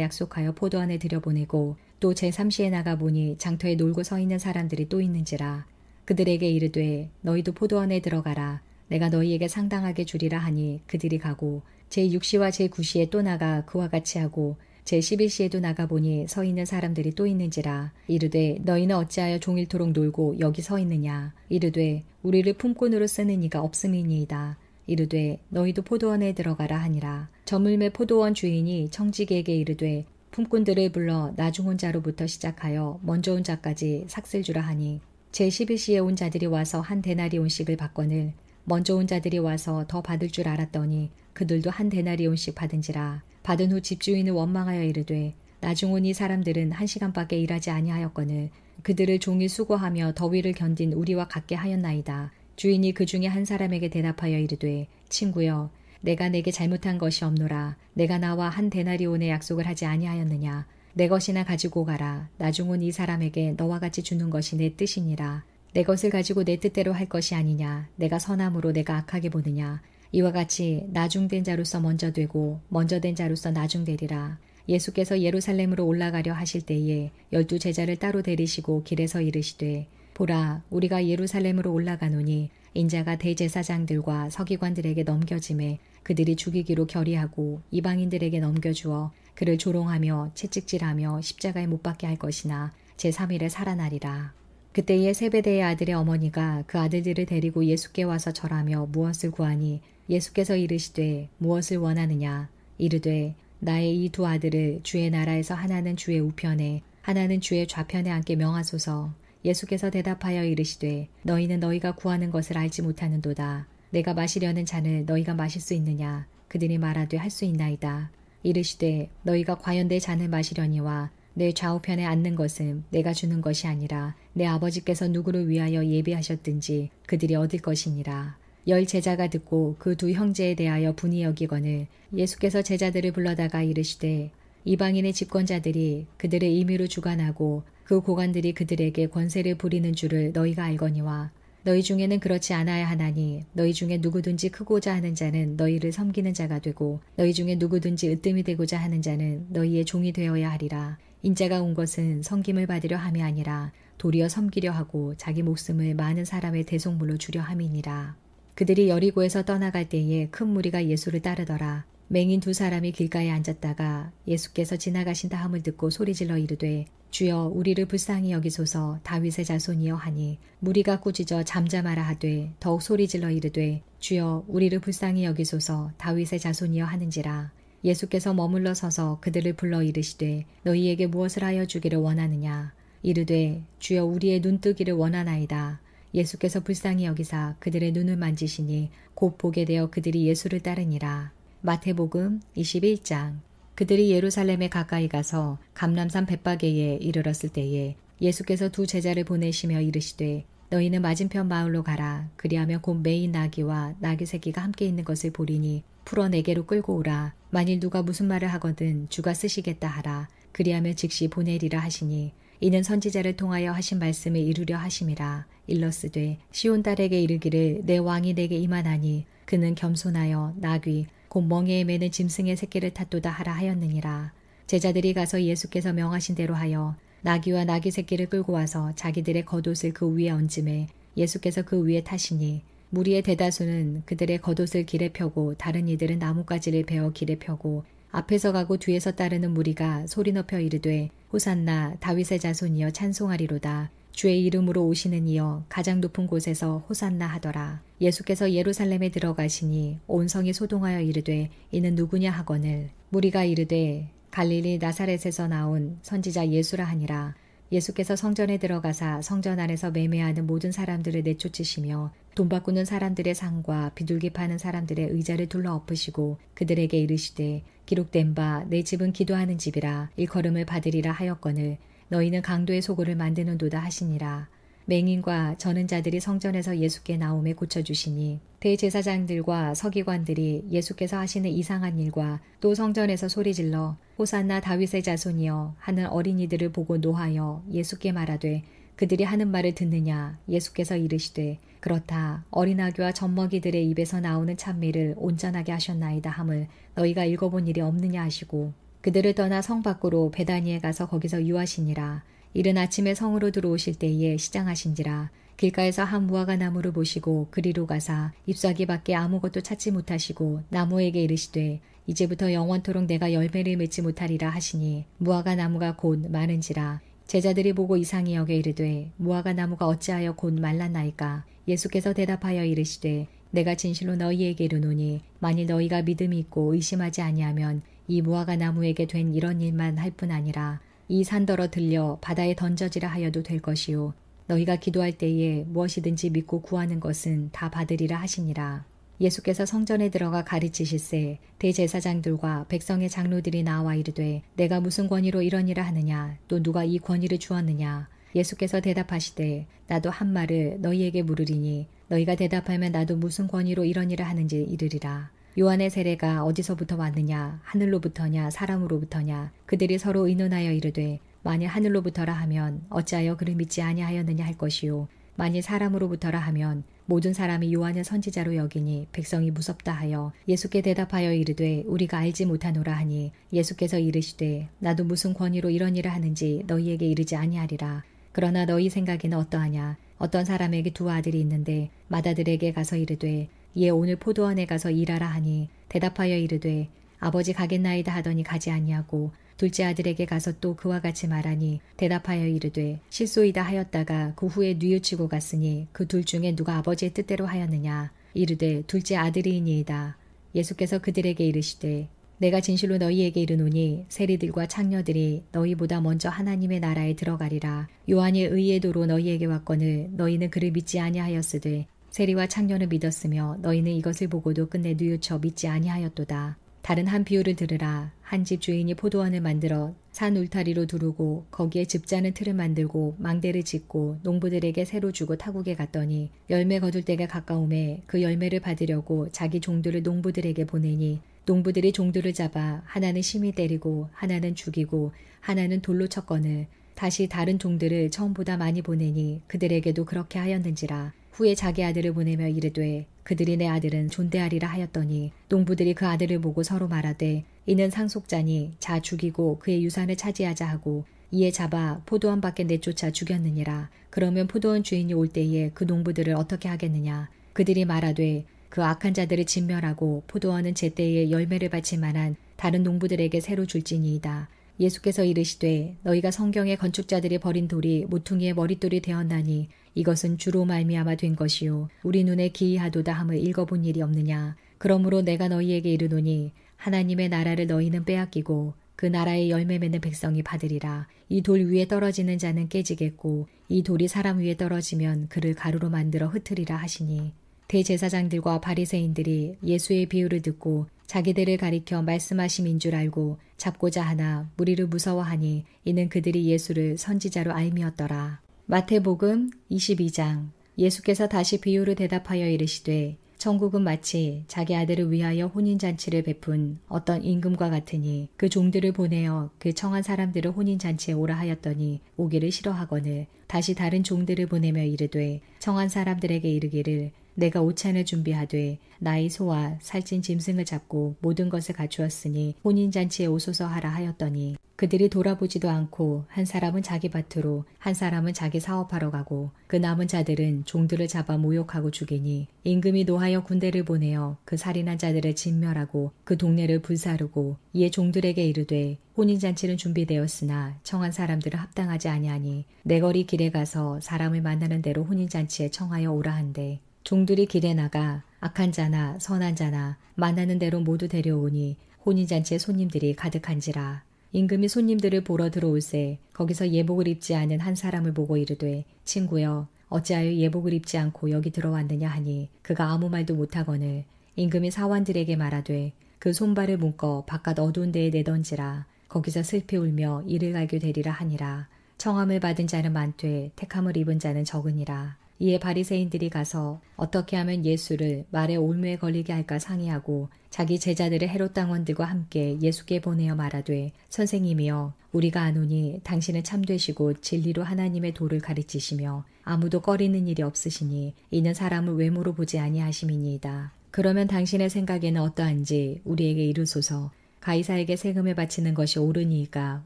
약속하여 포도원에 들여보내고 또 제3시에 나가보니 장터에 놀고 서 있는 사람들이 또 있는지라. 그들에게 이르되 너희도 포도원에 들어가라. 내가 너희에게 상당하게 주리라 하니 그들이 가고 제6시와 제9시에 또 나가 그와 같이 하고 제11시에도 나가보니 서 있는 사람들이 또 있는지라. 이르되 너희는 어찌하여 종일토록 놀고 여기 서 있느냐. 이르되 우리를 품꾼으로 쓰는 이가 없음이니이다. 이르되 너희도 포도원에 들어가라 하니라. 저물매 포도원 주인이 청지기에게 이르되 품꾼들을 불러 나중 온 자로부터 시작하여 먼저 온 자까지 삭슬 주라 하니 제11시에 온 자들이 와서 한 데나리온씩을 받거늘 먼저 온 자들이 와서 더 받을 줄 알았더니 그들도 한 데나리온씩 받은지라. 받은 후 집주인을 원망하여 이르되 나중 온 이 사람들은 1시간밖에 일하지 아니하였거늘 그들을 종일 수고하며 더위를 견딘 우리와 같게 하였나이다. 주인이 그 중에 한 사람에게 대답하여 이르되 친구여 내가 내게 잘못한 것이 없노라. 내가 나와 한 데나리온의 약속을 하지 아니하였느냐. 내 것이나 가지고 가라. 나중 온 이 사람에게 너와 같이 주는 것이 내 뜻이니라. 내 것을 가지고 내 뜻대로 할 것이 아니냐. 내가 선함으로 내가 악하게 보느냐. 이와 같이 나중된 자로서 먼저 되고 먼저 된 자로서 나중되리라. 예수께서 예루살렘으로 올라가려 하실 때에 12 제자를 따로 데리시고 길에서 이르시되 보라 우리가 예루살렘으로 올라가노니 인자가 대제사장들과 서기관들에게 넘겨짐에 그들이 죽이기로 결의하고 이방인들에게 넘겨주어 그를 조롱하며 채찍질하며 십자가에 못 박게 할 것이나 제3일에 살아나리라. 그때에 세베대의 아들의 어머니가 그 아들들을 데리고 예수께 와서 절하며 무엇을 구하니 예수께서 이르시되 무엇을 원하느냐. 이르되 나의 이 두 아들을 주의 나라에서 하나는 주의 우편에 하나는 주의 좌편에 앉게 명하소서. 예수께서 대답하여 이르시되 너희는 너희가 구하는 것을 알지 못하는도다. 내가 마시려는 잔을 너희가 마실 수 있느냐. 그들이 말하되 할 수 있나이다. 이르시되 너희가 과연 내 잔을 마시려니와 내 좌우편에 앉는 것은 내가 주는 것이 아니라 내 아버지께서 누구를 위하여 예비하셨든지 그들이 얻을 것이니라. 10 제자가 듣고 그 두 형제에 대하여 분이 여기거늘 예수께서 제자들을 불러다가 이르시되 이방인의 집권자들이 그들의 임의로 주관하고 그 고관들이 그들에게 권세를 부리는 줄을 너희가 알거니와 너희 중에는 그렇지 않아야 하나니 너희 중에 누구든지 크고자 하는 자는 너희를 섬기는 자가 되고 너희 중에 누구든지 으뜸이 되고자 하는 자는 너희의 종이 되어야 하리라. 인자가 온 것은 섬김을 받으려 함이 아니라 도리어 섬기려 하고 자기 목숨을 많은 사람의 대속물로 주려 함이니라. 그들이 여리고에서 떠나갈 때에 큰 무리가 예수를 따르더라. 맹인 2 사람이 길가에 앉았다가 예수께서 지나가신다 함을 듣고 소리질러 이르되 주여 우리를 불쌍히 여기소서. 다윗의 자손이여 하니 무리가 꾸짖어 잠잠하라 하되 더욱 소리질러 이르되 주여 우리를 불쌍히 여기소서. 다윗의 자손이여 하는지라. 예수께서 머물러 서서 그들을 불러 이르시되 너희에게 무엇을 하여 주기를 원하느냐. 이르되 주여 우리의 눈뜨기를 원하나이다. 예수께서 불쌍히 여기사 그들의 눈을 만지시니 곧 보게 되어 그들이 예수를 따르니라. 마태복음 21장. 그들이 예루살렘에 가까이 가서 감람산 벳바게에 이르렀을 때에 예수께서 2 제자를 보내시며 이르시되 너희는 맞은편 마을로 가라. 그리하면 곧 매인 나귀와 나귀 새끼가 함께 있는 것을 보리니 풀어 내게로 끌고 오라. 만일 누가 무슨 말을 하거든 주가 쓰시겠다 하라. 그리하면 즉시 보내리라 하시니 이는 선지자를 통하여 하신 말씀을 이루려 하심이라. 일러스되 시온 딸에게 이르기를 내 왕이 내게 임하나니 그는 겸손하여 나귀 곧 멍에에 매는 짐승의 새끼를 탔도다 하라 하였느니라. 제자들이 가서 예수께서 명하신 대로 하여 나귀와 나귀 새끼를 끌고 와서 자기들의 겉옷을 그 위에 얹음에 예수께서 그 위에 타시니 무리의 대다수는 그들의 겉옷을 길에 펴고 다른 이들은 나뭇가지를 베어 길에 펴고 앞에서 가고 뒤에서 따르는 무리가 소리 높여 이르되 호산나 다윗의 자손이여 찬송하리로다. 주의 이름으로 오시는 이여 가장 높은 곳에서 호산나 하더라. 예수께서 예루살렘에 들어가시니 온 성이 소동하여 이르되 이는 누구냐 하거늘 무리가 이르되 갈릴리 나사렛에서 나온 선지자 예수라 하니라. 예수께서 성전에 들어가사 성전 안에서 매매하는 모든 사람들을 내쫓으시며 돈 바꾸는 사람들의 상과 비둘기 파는 사람들의 의자를 둘러 엎으시고 그들에게 이르시되 기록된 바 내 집은 기도하는 집이라 일컬음을 받으리라 하였거늘 너희는 강도의 소굴을 만드는도다 하시니라. 맹인과 저는 자들이 성전에서 예수께 나오매 고쳐주시니 대제사장들과 서기관들이 예수께서 하시는 이상한 일과 또 성전에서 소리질러 호산나 다윗의 자손이여 하는 어린이들을 보고 노하여 예수께 말하되 그들이 하는 말을 듣느냐. 예수께서 이르시되 그렇다. 어린아기와 젖먹이들의 입에서 나오는 찬미를 온전하게 하셨나이다 함을 너희가 읽어본 일이 없느냐 하시고 그들을 떠나 성 밖으로 베다니에 가서 거기서 유하시니라. 이른 아침에 성으로 들어오실 때에 시장하신지라. 길가에서 한 무화과 나무를 보시고 그리로 가사 잎사귀 밖에 아무것도 찾지 못하시고 나무에게 이르시되 이제부터 영원토록 내가 열매를 맺지 못하리라 하시니 무화과 나무가 곧 마른지라. 제자들이 보고 이상히 여겨 이르되 무화과 나무가 어찌하여 곧 말랐나이까. 예수께서 대답하여 이르시되 내가 진실로 너희에게 이르노니 만일 너희가 믿음이 있고 의심하지 아니하면 이 무화과 나무에게 된 이런 일만 할 뿐 아니라 이 산더러 들려 바다에 던져지라 하여도 될 것이요 너희가 기도할 때에 무엇이든지 믿고 구하는 것은 다 받으리라 하시니라. 예수께서 성전에 들어가 가르치실세 대제사장들과 백성의 장로들이 나와 이르되 내가 무슨 권위로 이런 일을 하느냐 또 누가 이 권위를 주었느냐. 예수께서 대답하시되 나도 한 말을 너희에게 물으리니 너희가 대답하면 나도 무슨 권위로 이런 일을 하는지 이르리라. 요한의 세례가 어디서부터 왔느냐 하늘로부터냐 사람으로부터냐. 그들이 서로 의논하여 이르되 만일 하늘로부터라 하면 어찌하여 그를 믿지 아니하였느냐 할 것이요 만일 사람으로부터라 하면 모든 사람이 요한을 선지자로 여기니 백성이 무섭다 하여 예수께 대답하여 이르되 우리가 알지 못하노라 하니 예수께서 이르시되 나도 무슨 권위로 이런 일을 하는지 너희에게 이르지 아니하리라. 그러나 너희 생각에는 어떠하냐. 어떤 사람에게 두 아들이 있는데 맏아들에게 가서 이르되 얘 오늘 포도원에 가서 일하라 하니 대답하여 이르되 아버지 가겠나이다 하더니 가지 아니하고 둘째 아들에게 가서 또 그와 같이 말하니 대답하여 이르되 실소이다 하였다가 그 후에 뉘우치고 갔으니 그 둘 중에 누가 아버지의 뜻대로 하였느냐. 이르되 둘째 아들이니이다. 예수께서 그들에게 이르시되 내가 진실로 너희에게 이르노니 세리들과 창녀들이 너희보다 먼저 하나님의 나라에 들어가리라. 요한이 의의 도로 너희에게 왔거늘 너희는 그를 믿지 아니하였으되 세리와 창녀는 믿었으며 너희는 이것을 보고도 끝내 뉘우쳐 믿지 아니하였도다. 다른 한 비유를 들으라. 한 집 주인이 포도원을 만들어 산 울타리로 두르고 거기에 즙자는 틀을 만들고 망대를 짓고 농부들에게 새로 주고 타국에 갔더니 열매 거둘 때가 가까움에 그 열매를 받으려고 자기 종들을 농부들에게 보내니 농부들이 종들을 잡아 하나는 심히 때리고 하나는 죽이고 하나는 돌로 쳤거늘 다시 다른 종들을 처음보다 많이 보내니 그들에게도 그렇게 하였는지라. 후에 자기 아들을 보내며 이르되 그들이 내 아들은 존대하리라 하였더니 농부들이 그 아들을 보고 서로 말하되 이는 상속자니 자 죽이고 그의 유산을 차지하자 하고 이에 잡아 포도원 밖에 내쫓아 죽였느니라. 그러면 포도원 주인이 올 때에 그 농부들을 어떻게 하겠느냐. 그들이 말하되 그 악한 자들을 진멸하고 포도원은 제때에 열매를 바칠 만한 다른 농부들에게 새로 줄지니이다. 예수께서 이르시되 너희가 성경의 건축자들이 버린 돌이 모퉁이의 머릿돌이 되었나니 이것은 주로 말미암아 된 것이요 우리 눈에 기이하도다 함을 읽어본 일이 없느냐. 그러므로 내가 너희에게 이르노니 하나님의 나라를 너희는 빼앗기고 그 나라의 열매 맺는 백성이 받으리라. 이 돌 위에 떨어지는 자는 깨지겠고 이 돌이 사람 위에 떨어지면 그를 가루로 만들어 흩으리라 하시니 대제사장들과 바리새인들이 예수의 비유를 듣고 자기들을 가리켜 말씀하심인 줄 알고 잡고자 하나 무리를 무서워하니 이는 그들이 예수를 선지자로 알미었더라. 마태복음 22장. 예수께서 다시 비유를 대답하여 이르시되 천국은 마치 자기 아들을 위하여 혼인잔치를 베푼 어떤 임금과 같으니 그 종들을 보내어 그 청한 사람들을 혼인잔치에 오라 하였더니 오기를 싫어하거늘 다시 다른 종들을 보내며 이르되 청한 사람들에게 이르기를 내가 오찬을 준비하되 나의 소와 살찐 짐승을 잡고 모든 것을 갖추었으니 혼인잔치에 오소서 하라 하였더니 그들이 돌아보지도 않고 한 사람은 자기 밭으로 한 사람은 자기 사업하러 가고 그 남은 자들은 종들을 잡아 모욕하고 죽이니 임금이 노하여 군대를 보내어 그 살인한 자들을 진멸하고 그 동네를 불사르고 이에 종들에게 이르되 혼인잔치는 준비되었으나 청한 사람들은 합당하지 아니하니 내 거리 길에 가서 사람을 만나는 대로 혼인잔치에 청하여 오라 한대 종들이 길에 나가 악한 자나 선한 자나 만나는 대로 모두 데려오니 혼인잔치에 손님들이 가득한지라. 임금이 손님들을 보러 들어올세 거기서 예복을 입지 않은 한 사람을 보고 이르되 친구여 어찌하여 예복을 입지 않고 여기 들어왔느냐 하니 그가 아무 말도 못하거늘 임금이 사환들에게 말하되 그 손발을 묶어 바깥 어두운 데에 내던지라. 거기서 슬피 울며 이를 갈게 되리라 하니라. 청함을 받은 자는 많되 택함을 입은 자는 적으니라. 이에 바리새인들이 가서 어떻게 하면 예수를 말에 올무에 걸리게 할까 상의하고 자기 제자들을 헤롯 당원들과 함께 예수께 보내어 말하되 선생님이여 우리가 아노니 당신은 참되시고 진리로 하나님의 도를 가르치시며 아무도 꺼리는 일이 없으시니 이는 사람을 외모로 보지 아니하심이니이다. 그러면 당신의 생각에는 어떠한지 우리에게 이르소서. 가이사에게 세금을 바치는 것이 옳으니이까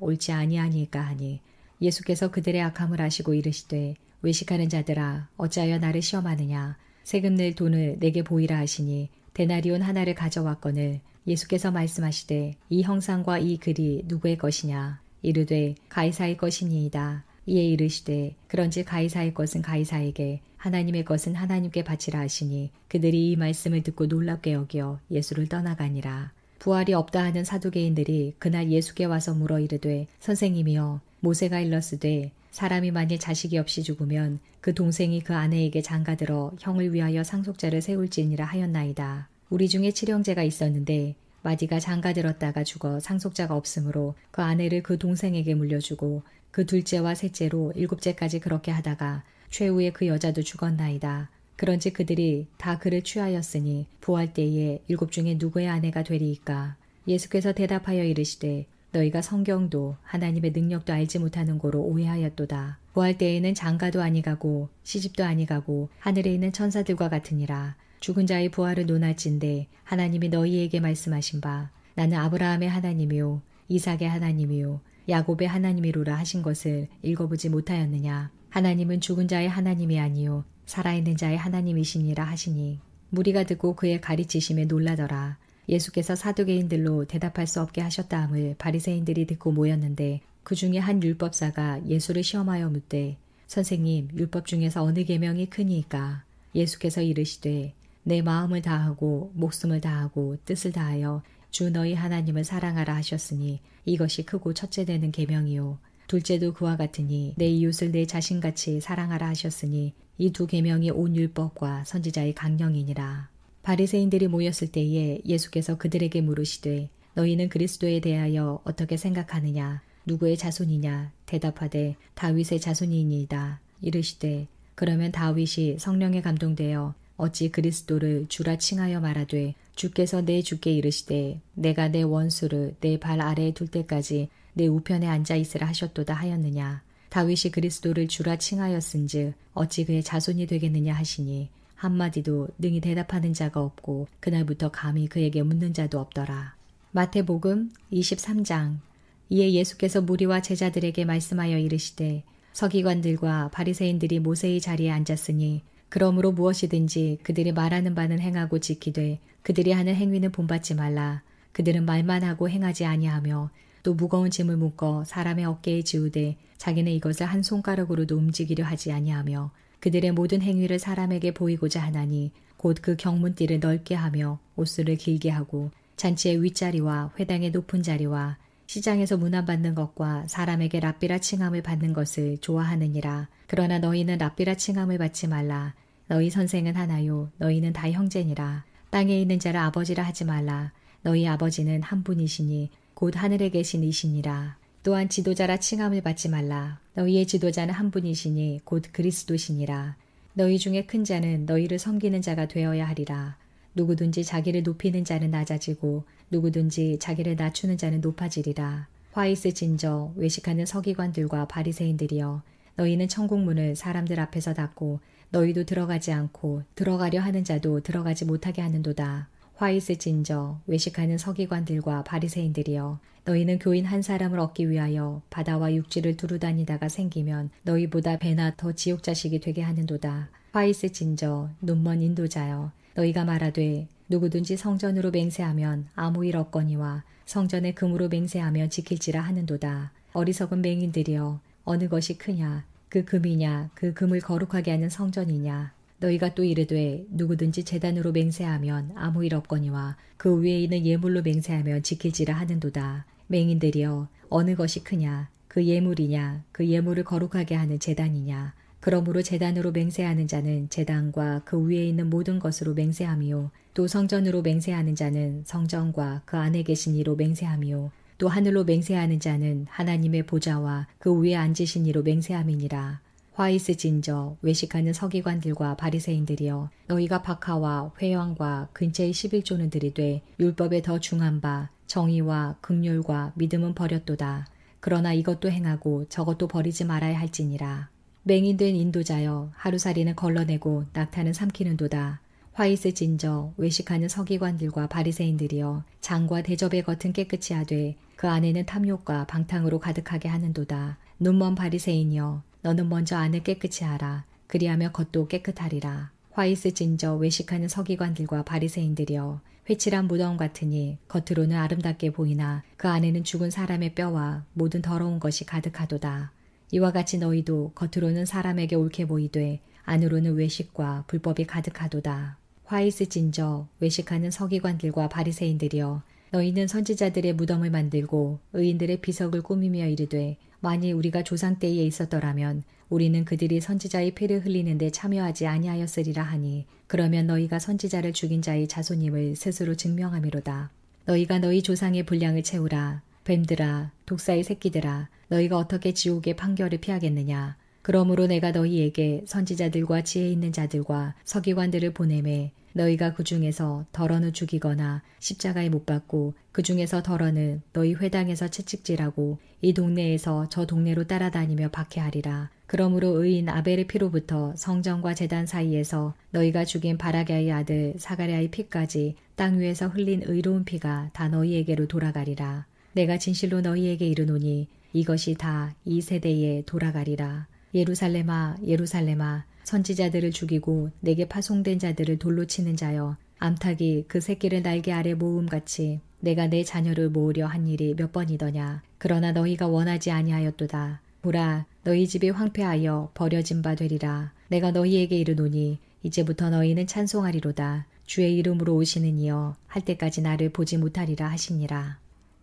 옳지 아니하니이까 하니 예수께서 그들의 악함을 아시고 이르시되 외식하는 자들아 어찌하여 나를 시험하느냐 세금 낼 돈을 내게 보이라 하시니 데나리온 하나를 가져왔거늘 예수께서 말씀하시되 이 형상과 이 글이 누구의 것이냐 이르되 가이사의 것이니이다. 이에 이르시되 그런즉 가이사의 것은 가이사에게 하나님의 것은 하나님께 바치라 하시니 그들이 이 말씀을 듣고 놀랍게 여겨 예수를 떠나가니라. 부활이 없다 하는 사두개인들이 그날 예수께 와서 물어 이르되 선생님이여 모세가 일렀으되 사람이 만일 자식이 없이 죽으면 그 동생이 그 아내에게 장가들어 형을 위하여 상속자를 세울지니라 하였나이다. 우리 중에 칠형제가 있었는데 마디가 장가들었다가 죽어 상속자가 없으므로 그 아내를 그 동생에게 물려주고 그 둘째와 셋째로 일곱째까지 그렇게 하다가 최후에 그 여자도 죽었나이다. 그런즉 그들이 다 그를 취하였으니 부활 때에 일곱 중에 누구의 아내가 되리이까. 예수께서 대답하여 이르시되 너희가 성경도 하나님의 능력도 알지 못하는 고로 오해하였도다. 부활 때에는 장가도 아니가고 시집도 아니가고 하늘에 있는 천사들과 같으니라. 죽은 자의 부활을 논할진대 하나님이 너희에게 말씀하신 바 나는 아브라함의 하나님이요 이삭의 하나님이요 야곱의 하나님이로라 하신 것을 읽어보지 못하였느냐. 하나님은 죽은 자의 하나님이 아니요 살아있는 자의 하나님이시니라 하시니 무리가 듣고 그의 가르치심에 놀라더라. 예수께서 사두개인들로 대답할 수 없게 하셨다 함을 바리새인들이 듣고 모였는데 그 중에 한 율법사가 예수를 시험하여 묻되 선생님 율법 중에서 어느 계명이 크니이까. 예수께서 이르시되 내 마음을 다하고 목숨을 다하고 뜻을 다하여 주 너희 하나님을 사랑하라 하셨으니 이것이 크고 첫째 되는 계명이요 둘째도 그와 같으니 내 이웃을 내 자신같이 사랑하라 하셨으니 이 두 계명이 온 율법과 선지자의 강령이니라. 바리새인들이 모였을 때에 예수께서 그들에게 물으시되 너희는 그리스도에 대하여 어떻게 생각하느냐 누구의 자손이냐 대답하되 다윗의 자손이니이다. 이르시되 그러면 다윗이 성령에 감동되어 어찌 그리스도를 주라 칭하여 말하되 주께서 내 주께 이르시되 내가 내 원수를 내 발 아래에 둘 때까지 내 우편에 앉아 있으라 하셨도다 하였느냐. 다윗이 그리스도를 주라 칭하였은즉 어찌 그의 자손이 되겠느냐 하시니 한마디도 능히 대답하는 자가 없고 그날부터 감히 그에게 묻는 자도 없더라. 마태복음 23장. 이에 예수께서 무리와 제자들에게 말씀하여 이르시되 서기관들과 바리새인들이 모세의 자리에 앉았으니 그러므로 무엇이든지 그들이 말하는 바는 행하고 지키되 그들이 하는 행위는 본받지 말라. 그들은 말만 하고 행하지 아니하며 또 무거운 짐을 묶어 사람의 어깨에 지우되 자기는 이것을 한 손가락으로도 움직이려 하지 아니하며 그들의 모든 행위를 사람에게 보이고자 하나니 곧 그 경문띠를 넓게 하며 옷수를 길게 하고 잔치의 윗자리와 회당의 높은 자리와 시장에서 문안받는 것과 사람에게 랍비라 칭함을 받는 것을 좋아하느니라. 그러나 너희는 랍비라 칭함을 받지 말라. 너희 선생은 하나요 너희는 다 형제니라. 땅에 있는 자를 아버지라 하지 말라. 너희 아버지는 한 분이시니 곧 하늘에 계신 이시니라. 또한 지도자라 칭함을 받지 말라. 너희의 지도자는 한 분이시니 곧 그리스도시니라. 너희 중에 큰 자는 너희를 섬기는 자가 되어야 하리라. 누구든지 자기를 높이는 자는 낮아지고 누구든지 자기를 낮추는 자는 높아지리라. 화 있을진저 외식하는 서기관들과 바리새인들이여 너희는 천국문을 사람들 앞에서 닫고 너희도 들어가지 않고 들어가려 하는 자도 들어가지 못하게 하는도다. 화 있을진저 외식하는 서기관들과 바리새인들이여 너희는 교인 한 사람을 얻기 위하여 바다와 육지를 두루다니다가 생기면 너희보다 배나 더 지옥자식이 되게 하는도다. 화 있을진저 눈먼 인도자여 너희가 말하되 누구든지 성전으로 맹세하면 아무 일 없거니와 성전에 금으로 맹세하면 지킬지라 하는도다. 어리석은 맹인들이여 어느 것이 크냐 그 금이냐 그 금을 거룩하게 하는 성전이냐. 너희가 또 이르되 누구든지 제단으로 맹세하면 아무 일 없거니와 그 위에 있는 예물로 맹세하면 지킬지라 하는도다. 맹인들이여 어느 것이 크냐 그 예물이냐 그 예물을 거룩하게 하는 제단이냐. 그러므로 제단으로 맹세하는 자는 제단과 그 위에 있는 모든 것으로 맹세함이요 또 성전으로 맹세하는 자는 성전과 그 안에 계신 이로 맹세함이요 또 하늘로 맹세하는 자는 하나님의 보좌와 그 위에 앉으신 이로 맹세함이니라. 화 있을진저 외식하는 서기관들과 바리새인들이여 너희가 박하와 회왕과 근처의 11조는 들이되 율법에 더 중한 바 정의와 긍휼과 믿음은 버렸도다. 그러나 이것도 행하고 저것도 버리지 말아야 할지니라. 맹인된 인도자여 하루살이는 걸러내고 낙타는 삼키는도다. 화 있을진저 외식하는 서기관들과 바리새인들이여 장과 대접의 겉은 깨끗이 하되 그 안에는 탐욕과 방탕으로 가득하게 하는도다. 눈먼 바리새인이여 너는 먼저 안을 깨끗이 하라. 그리하면 겉도 깨끗하리라. 화 있을진저 외식하는 서기관들과 바리새인들이여 회칠한 무덤 같으니 겉으로는 아름답게 보이나 그 안에는 죽은 사람의 뼈와 모든 더러운 것이 가득하도다. 이와 같이 너희도 겉으로는 사람에게 옳게 보이되 안으로는 외식과 불법이 가득하도다. 화 있을진저 외식하는 서기관들과 바리새인들이여 너희는 선지자들의 무덤을 만들고 의인들의 비석을 꾸미며 이르되 만일 우리가 조상 때에 있었더라면 우리는 그들이 선지자의 피를 흘리는 데 참여하지 아니하였으리라 하니 그러면 너희가 선지자를 죽인 자의 자손임을 스스로 증명하미로다. 너희가 너희 조상의 분량을 채우라. 뱀들아 독사의 새끼들아 너희가 어떻게 지옥의 판결을 피하겠느냐. 그러므로 내가 너희에게 선지자들과 지혜 있는 자들과 서기관들을 보내매 너희가 그 중에서 덜어는 죽이거나 십자가에 못 박고 그 중에서 덜어는 너희 회당에서 채찍질하고 이 동네에서 저 동네로 따라다니며 박해하리라. 그러므로 의인 아벨의 피로부터 성전과 제단 사이에서 너희가 죽인 바라게의 아들 사가랴의 피까지 땅 위에서 흘린 의로운 피가 다 너희에게로 돌아가리라. 내가 진실로 너희에게 이르노니 이것이 다 이 세대에 돌아가리라. 예루살렘아 예루살렘아 선지자들을 죽이고 내게 파송된 자들을 돌로 치는 자여 암탉이 그 새끼를 날개 아래 모음같이 내가 내 자녀를 모으려 한 일이 몇 번이더냐. 그러나 너희가 원하지 아니하였도다. 보라 너희 집이 황폐하여 버려진 바 되리라. 내가 너희에게 이르노니 이제부터 너희는 찬송하리로다. 주의 이름으로 오시는 이여 할 때까지 나를 보지 못하리라 하시니라.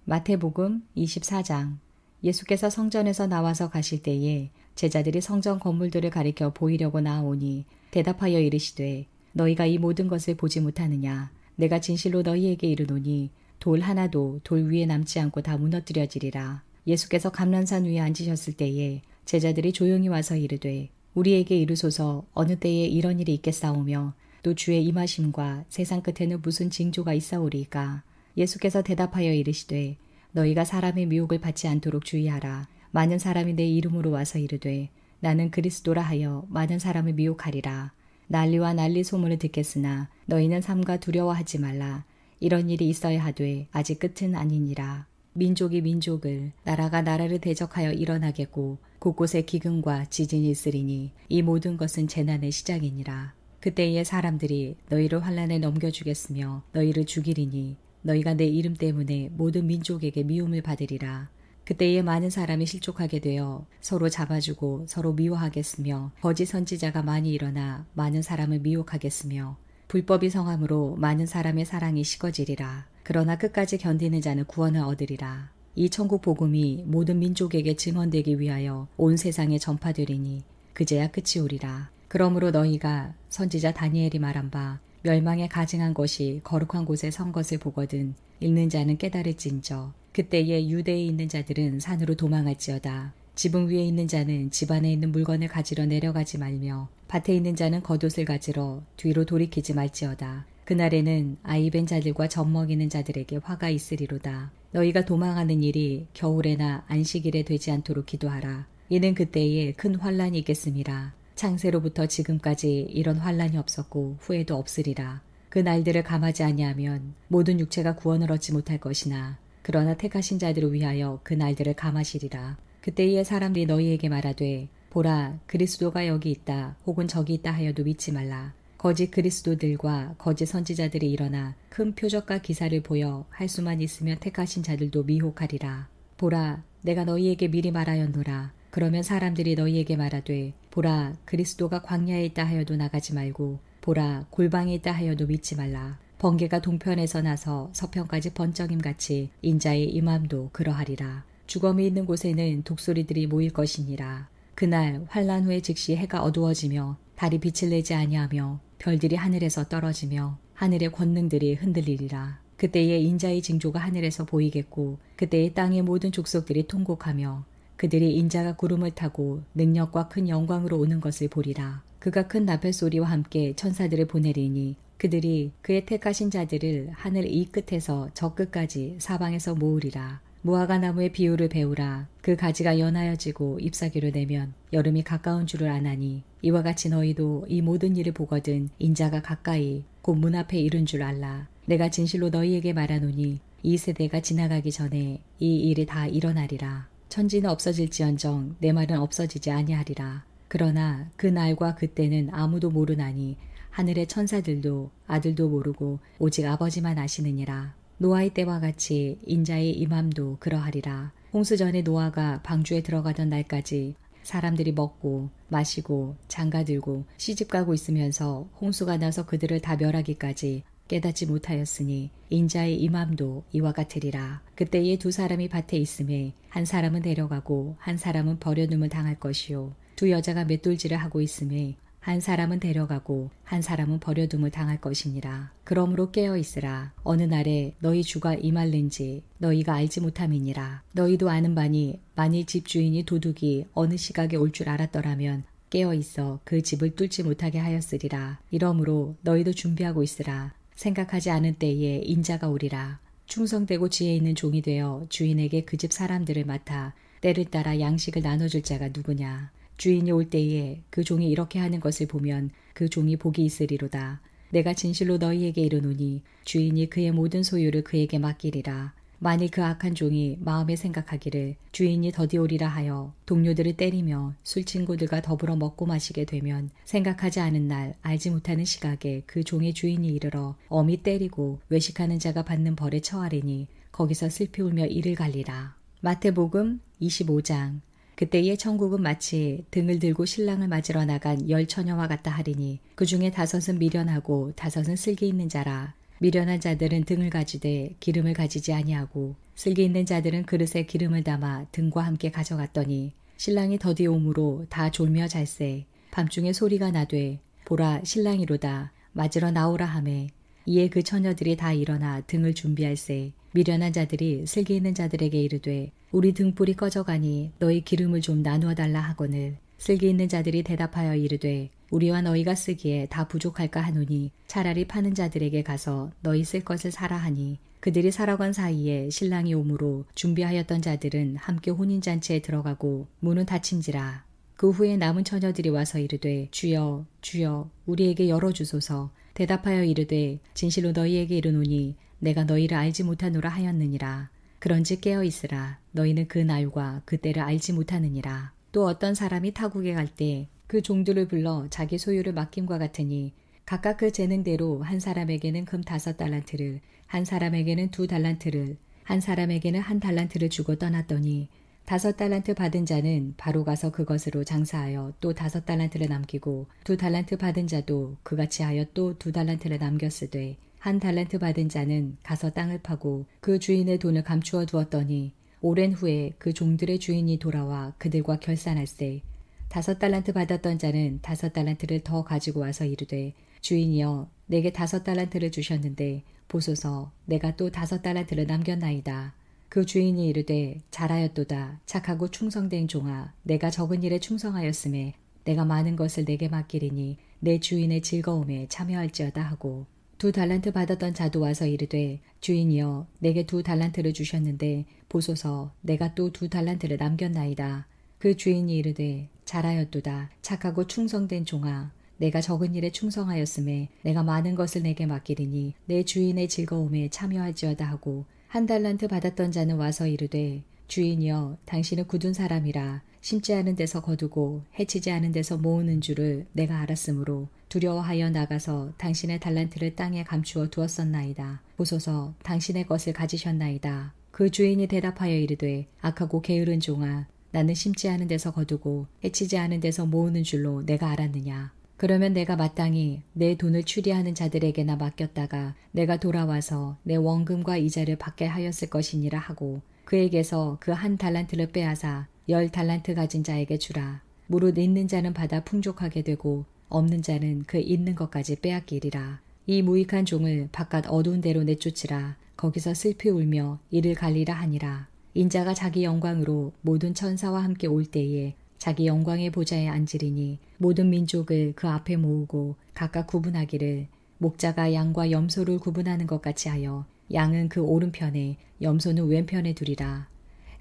마태복음 24장. 예수께서 성전에서 나와서 가실 때에 제자들이 성전 건물들을 가리켜 보이려고 나아오니 대답하여 이르시되 너희가 이 모든 것을 보지 못하느냐. 내가 진실로 너희에게 이르노니 돌 하나도 돌 위에 남지 않고 다 무너뜨려지리라. 예수께서 감람산 위에 앉으셨을 때에 제자들이 조용히 와서 이르되 우리에게 이르소서 어느 때에 이런 일이 있겠사오며 또 주의 임하심과 세상 끝에는 무슨 징조가 있사오리이까. 예수께서 대답하여 이르시되 너희가 사람의 미혹을 받지 않도록 주의하라. 많은 사람이 내 이름으로 와서 이르되 나는 그리스도라 하여 많은 사람을 미혹하리라. 난리와 난리 소문을 듣겠으나 너희는 삼가 두려워하지 말라. 이런 일이 있어야 하되 아직 끝은 아니니라. 민족이 민족을 나라가 나라를 대적하여 일어나겠고 곳곳에 기근과 지진이 있으리니 이 모든 것은 재난의 시작이니라. 그때에 사람들이 너희를 환난에 넘겨주겠으며 너희를 죽이리니 너희가 내 이름 때문에 모든 민족에게 미움을 받으리라. 그때에 많은 사람이 실족하게 되어 서로 잡아주고 서로 미워하겠으며 거짓 선지자가 많이 일어나 많은 사람을 미혹하겠으며 불법이 성함으로 많은 사람의 사랑이 식어지리라. 그러나 끝까지 견디는 자는 구원을 얻으리라. 이 천국 복음이 모든 민족에게 증언되기 위하여 온 세상에 전파되리니 그제야 끝이 오리라. 그러므로 너희가 선지자 다니엘이 말한 바 멸망에 가증한 것이 거룩한 곳에 선 것을 보거든 읽는 자는 깨달을진저. 그때에 유대에 있는 자들은 산으로 도망할지어다. 지붕 위에 있는 자는 집 안에 있는 물건을 가지러 내려가지 말며 밭에 있는 자는 겉옷을 가지러 뒤로 돌이키지 말지어다. 그날에는 아이벤 자들과 젖먹이는 자들에게 화가 있으리로다. 너희가 도망하는 일이 겨울에나 안식일에 되지 않도록 기도하라. 이는 그때에 큰 환란이 있겠음이라. 창세로부터 지금까지 이런 환란이 없었고 후에도 없으리라. 그 날들을 감하지 아니하면 모든 육체가 구원을 얻지 못할 것이나 그러나 택하신 자들을 위하여 그 날들을 감하시리라. 그때의 사람들이 너희에게 말하되 보라 그리스도가 여기 있다 혹은 저기 있다 하여도 믿지 말라. 거짓 그리스도들과 거짓 선지자들이 일어나 큰 표적과 기사를 보여 할 수만 있으면 택하신 자들도 미혹하리라. 보라 내가 너희에게 미리 말하였노라. 그러면 사람들이 너희에게 말하되 보라 그리스도가 광야에 있다 하여도 나가지 말고 보라 골방에 있다 하여도 믿지 말라. 번개가 동편에서 나서 서편까지 번쩍임같이 인자의 임함도 그러하리라. 주검이 있는 곳에는 독수리들이 모일 것이니라. 그날 환란 후에 즉시 해가 어두워지며 달이 빛을 내지 아니하며 별들이 하늘에서 떨어지며 하늘의 권능들이 흔들리리라. 그때에 인자의 징조가 하늘에서 보이겠고 그때에 땅의 모든 족속들이 통곡하며 그들이 인자가 구름을 타고 능력과 큰 영광으로 오는 것을 보리라. 그가 큰 나팔 소리와 함께 천사들을 보내리니 그들이 그의 택하신 자들을 하늘 이 끝에서 저 끝까지 사방에서 모으리라. 무화과 나무의 비유를 배우라. 그 가지가 연하여지고 잎사귀를 내면 여름이 가까운 줄을 아나니 이와 같이 너희도 이 모든 일을 보거든 인자가 가까이 곧 문 앞에 이른 줄 알라. 내가 진실로 너희에게 말하노니 이 세대가 지나가기 전에 이 일이 다 일어나리라. 천지는 없어질지언정 내 말은 없어지지 아니하리라. 그러나 그 날과 그때는 아무도 모르나니 하늘의 천사들도 아들도 모르고 오직 아버지만 아시느니라. 노아의 때와 같이 인자의 임함도 그러하리라. 홍수 전에 노아가 방주에 들어가던 날까지 사람들이 먹고 마시고 장가들고 시집가고 있으면서 홍수가 나서 그들을 다 멸하기까지 깨닫지 못하였으니 인자의 임함도 이와 같으리라. 그때에 두 사람이 밭에 있음에 한 사람은 데려가고 한 사람은 버려둠을 당할 것이요 두 여자가 맷돌질을 하고 있음에 한 사람은 데려가고 한 사람은 버려둠을 당할 것이니라. 그러므로 깨어 있으라. 어느 날에 너희 주가 임할는지 너희가 알지 못함이니라. 너희도 아는 바니 만일 집주인이 도둑이 어느 시각에 올 줄 알았더라면 깨어 있어 그 집을 뚫지 못하게 하였으리라. 이러므로 너희도 준비하고 있으라. 생각하지 않은 때에 인자가 오리라. 충성되고 지혜 있는 종이 되어 주인에게 그 집 사람들을 맡아 때를 따라 양식을 나눠줄 자가 누구냐. 주인이 올 때에 그 종이 이렇게 하는 것을 보면 그 종이 복이 있으리로다. 내가 진실로 너희에게 이르노니 주인이 그의 모든 소유를 그에게 맡기리라. 만일 그 악한 종이 마음에 생각하기를 주인이 더디오리라 하여 동료들을 때리며 술 친구들과 더불어 먹고 마시게 되면 생각하지 않은 날 알지 못하는 시각에 그 종의 주인이 이르러 엄히 때리고 외식하는 자가 받는 벌에 처하리니 거기서 슬피 울며 이를 갈리라. 마태복음 25장. 그때의 천국은 마치 등을 들고 신랑을 맞으러 나간 10처녀와 같다 하리니 그 중에 5은 미련하고 5은 슬기 있는 자라. 미련한 자들은 등을 가지되 기름을 가지지 아니하고 슬기 있는 자들은 그릇에 기름을 담아 등과 함께 가져갔더니 신랑이 더디 오므로 다 졸며 잘세. 밤중에 소리가 나되 보라 신랑이로다 맞으러 나오라 하매 이에 그 처녀들이 다 일어나 등을 준비할세. 미련한 자들이 슬기 있는 자들에게 이르되 우리 등불이 꺼져가니 너희 기름을 좀 나누어 달라 하거늘 슬기 있는 자들이 대답하여 이르되 우리와 너희가 쓰기에 다 부족할까 하노니 차라리 파는 자들에게 가서 너희 쓸 것을 사라 하니 그들이 살아간 사이에 신랑이 오므로 준비하였던 자들은 함께 혼인잔치에 들어가고 문은 닫힌지라. 그 후에 남은 처녀들이 와서 이르되 주여 주여 우리에게 열어주소서. 대답하여 이르되 진실로 너희에게 이르노니 내가 너희를 알지 못하노라 하였느니라. 그런즉 깨어 있으라. 너희는 그 날과 그 때를 알지 못하느니라. 또 어떤 사람이 타국에 갈 때 그 종들을 불러 자기 소유를 맡김과 같으니 각각 그 재능대로 한 사람에게는 금 5달란트를 한 사람에게는 2달란트를 한 사람에게는 1달란트를 주고 떠났더니 5달란트 받은 자는 바로 가서 그것으로 장사하여 또 5달란트를 남기고 2달란트 받은 자도 그같이 하여 또 2달란트를 남겼으되 1달란트 받은 자는 가서 땅을 파고 그 주인의 돈을 감추어 두었더니 오랜 후에 그 종들의 주인이 돌아와 그들과 결산할세. 5달란트 받았던 자는 5달란트를 더 가지고 와서 이르되 주인이여 내게 5달란트를 주셨는데 보소서 내가 또 5달란트를 남겼나이다. 그 주인이 이르되 잘하였도다. 착하고 충성된 종아 내가 적은 일에 충성하였음에 내가 많은 것을 내게 맡기리니 내 주인의 즐거움에 참여할지어다 하고 2달란트 받았던 자도 와서 이르되 주인이여 내게 2달란트를 주셨는데 보소서 내가 또 2달란트를 남겼나이다. 그 주인이 이르되 잘하였도다. 착하고 충성된 종아 내가 적은 일에 충성하였음에 내가 많은 것을 내게 맡기리니 내 주인의 즐거움에 참여할지어다 하고 1달란트 받았던 자는 와서 이르되 주인이여 당신은 굳은 사람이라 심지 않은 데서 거두고 해치지 않은 데서 모으는 줄을 내가 알았으므로 두려워하여 나가서 당신의 달란트를 땅에 감추어 두었었나이다. 보소서 당신의 것을 가지셨나이다. 그 주인이 대답하여 이르되 악하고 게으른 종아 나는 심지 않은 데서 거두고 해치지 않은 데서 모으는 줄로 내가 알았느냐. 그러면 내가 마땅히 내 돈을 추리하는 자들에게나 맡겼다가 내가 돌아와서 내 원금과 이자를 받게 하였을 것이니라 하고 그에게서 그 1달란트를 빼앗아 10달란트 가진 자에게 주라. 무릇 있는 자는 받아 풍족하게 되고 없는 자는 그 있는 것까지 빼앗기리라. 이 무익한 종을 바깥 어두운 데로 내쫓으라. 거기서 슬피 울며 이를 갈리라 하니라. 인자가 자기 영광으로 모든 천사와 함께 올 때에 자기 영광의 보좌에 앉으리니 모든 민족을 그 앞에 모으고 각각 구분하기를 목자가 양과 염소를 구분하는 것 같이 하여 양은 그 오른편에 염소는 왼편에 두리라.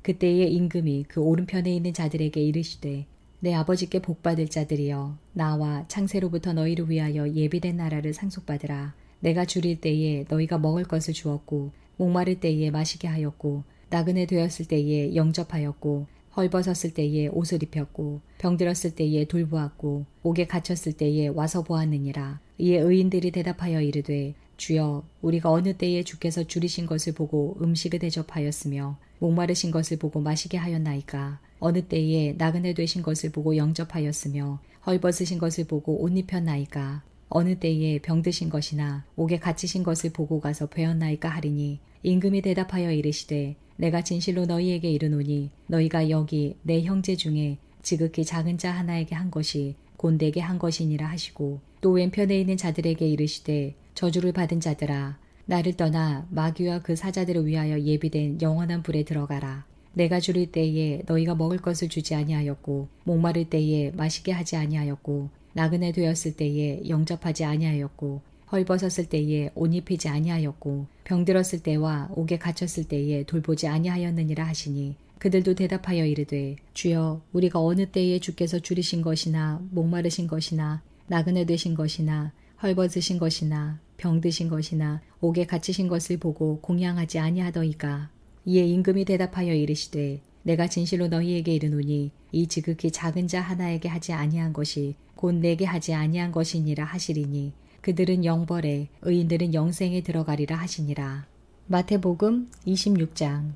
그때에 임금이 그 오른편에 있는 자들에게 이르시되 내 아버지께 복받을 자들이여 나와 창세로부터 너희를 위하여 예비된 나라를 상속받으라. 내가 줄일 때에 너희가 먹을 것을 주었고 목마를 때에 마시게 하였고 나그네 되었을 때에 영접하였고 헐벗었을 때에 옷을 입혔고 병들었을 때에 돌보았고 옥에 갇혔을 때에 와서 보았느니라. 이에 의인들이 대답하여 이르되 주여 우리가 어느 때에 주께서 줄이신 것을 보고 음식을 대접하였으며 목마르신 것을 보고 마시게 하였나이까. 어느 때에 나그네 되신 것을 보고 영접하였으며 헐벗으신 것을 보고 옷 입혔나이까. 어느 때에 병드신 것이나 옥에 갇히신 것을 보고 가서 배웠나이까 하리니 임금이 대답하여 이르시되 내가 진실로 너희에게 이르노니 너희가 여기 내 형제 중에 지극히 작은 자 하나에게 한 것이 곧 내게 한 것이니라 하시고 또 왼편에 있는 자들에게 이르시되 저주를 받은 자들아 나를 떠나 마귀와 그 사자들을 위하여 예비된 영원한 불에 들어가라. 내가 줄일 때에 너희가 먹을 것을 주지 아니하였고 목마를 때에 마시게 하지 아니하였고 나그네 되었을 때에 영접하지 아니하였고 헐벗었을 때에 옷 입히지 아니하였고 병들었을 때와 옥에 갇혔을 때에 돌보지 아니하였느니라 하시니 그들도 대답하여 이르되 주여 우리가 어느 때에 주께서 줄이신 것이나 목마르신 것이나 나그네 되신 것이나 헐벗으신 것이나 병드신 것이나 옥에 갇히신 것을 보고 공양하지 아니하더이까. 이에 임금이 대답하여 이르시되 내가 진실로 너희에게 이르노니 이 지극히 작은 자 하나에게 하지 아니한 것이 곧 내게 하지 아니한 것이니라 하시리니 그들은 영벌에 의인들은 영생에 들어가리라 하시니라. 마태복음 26장.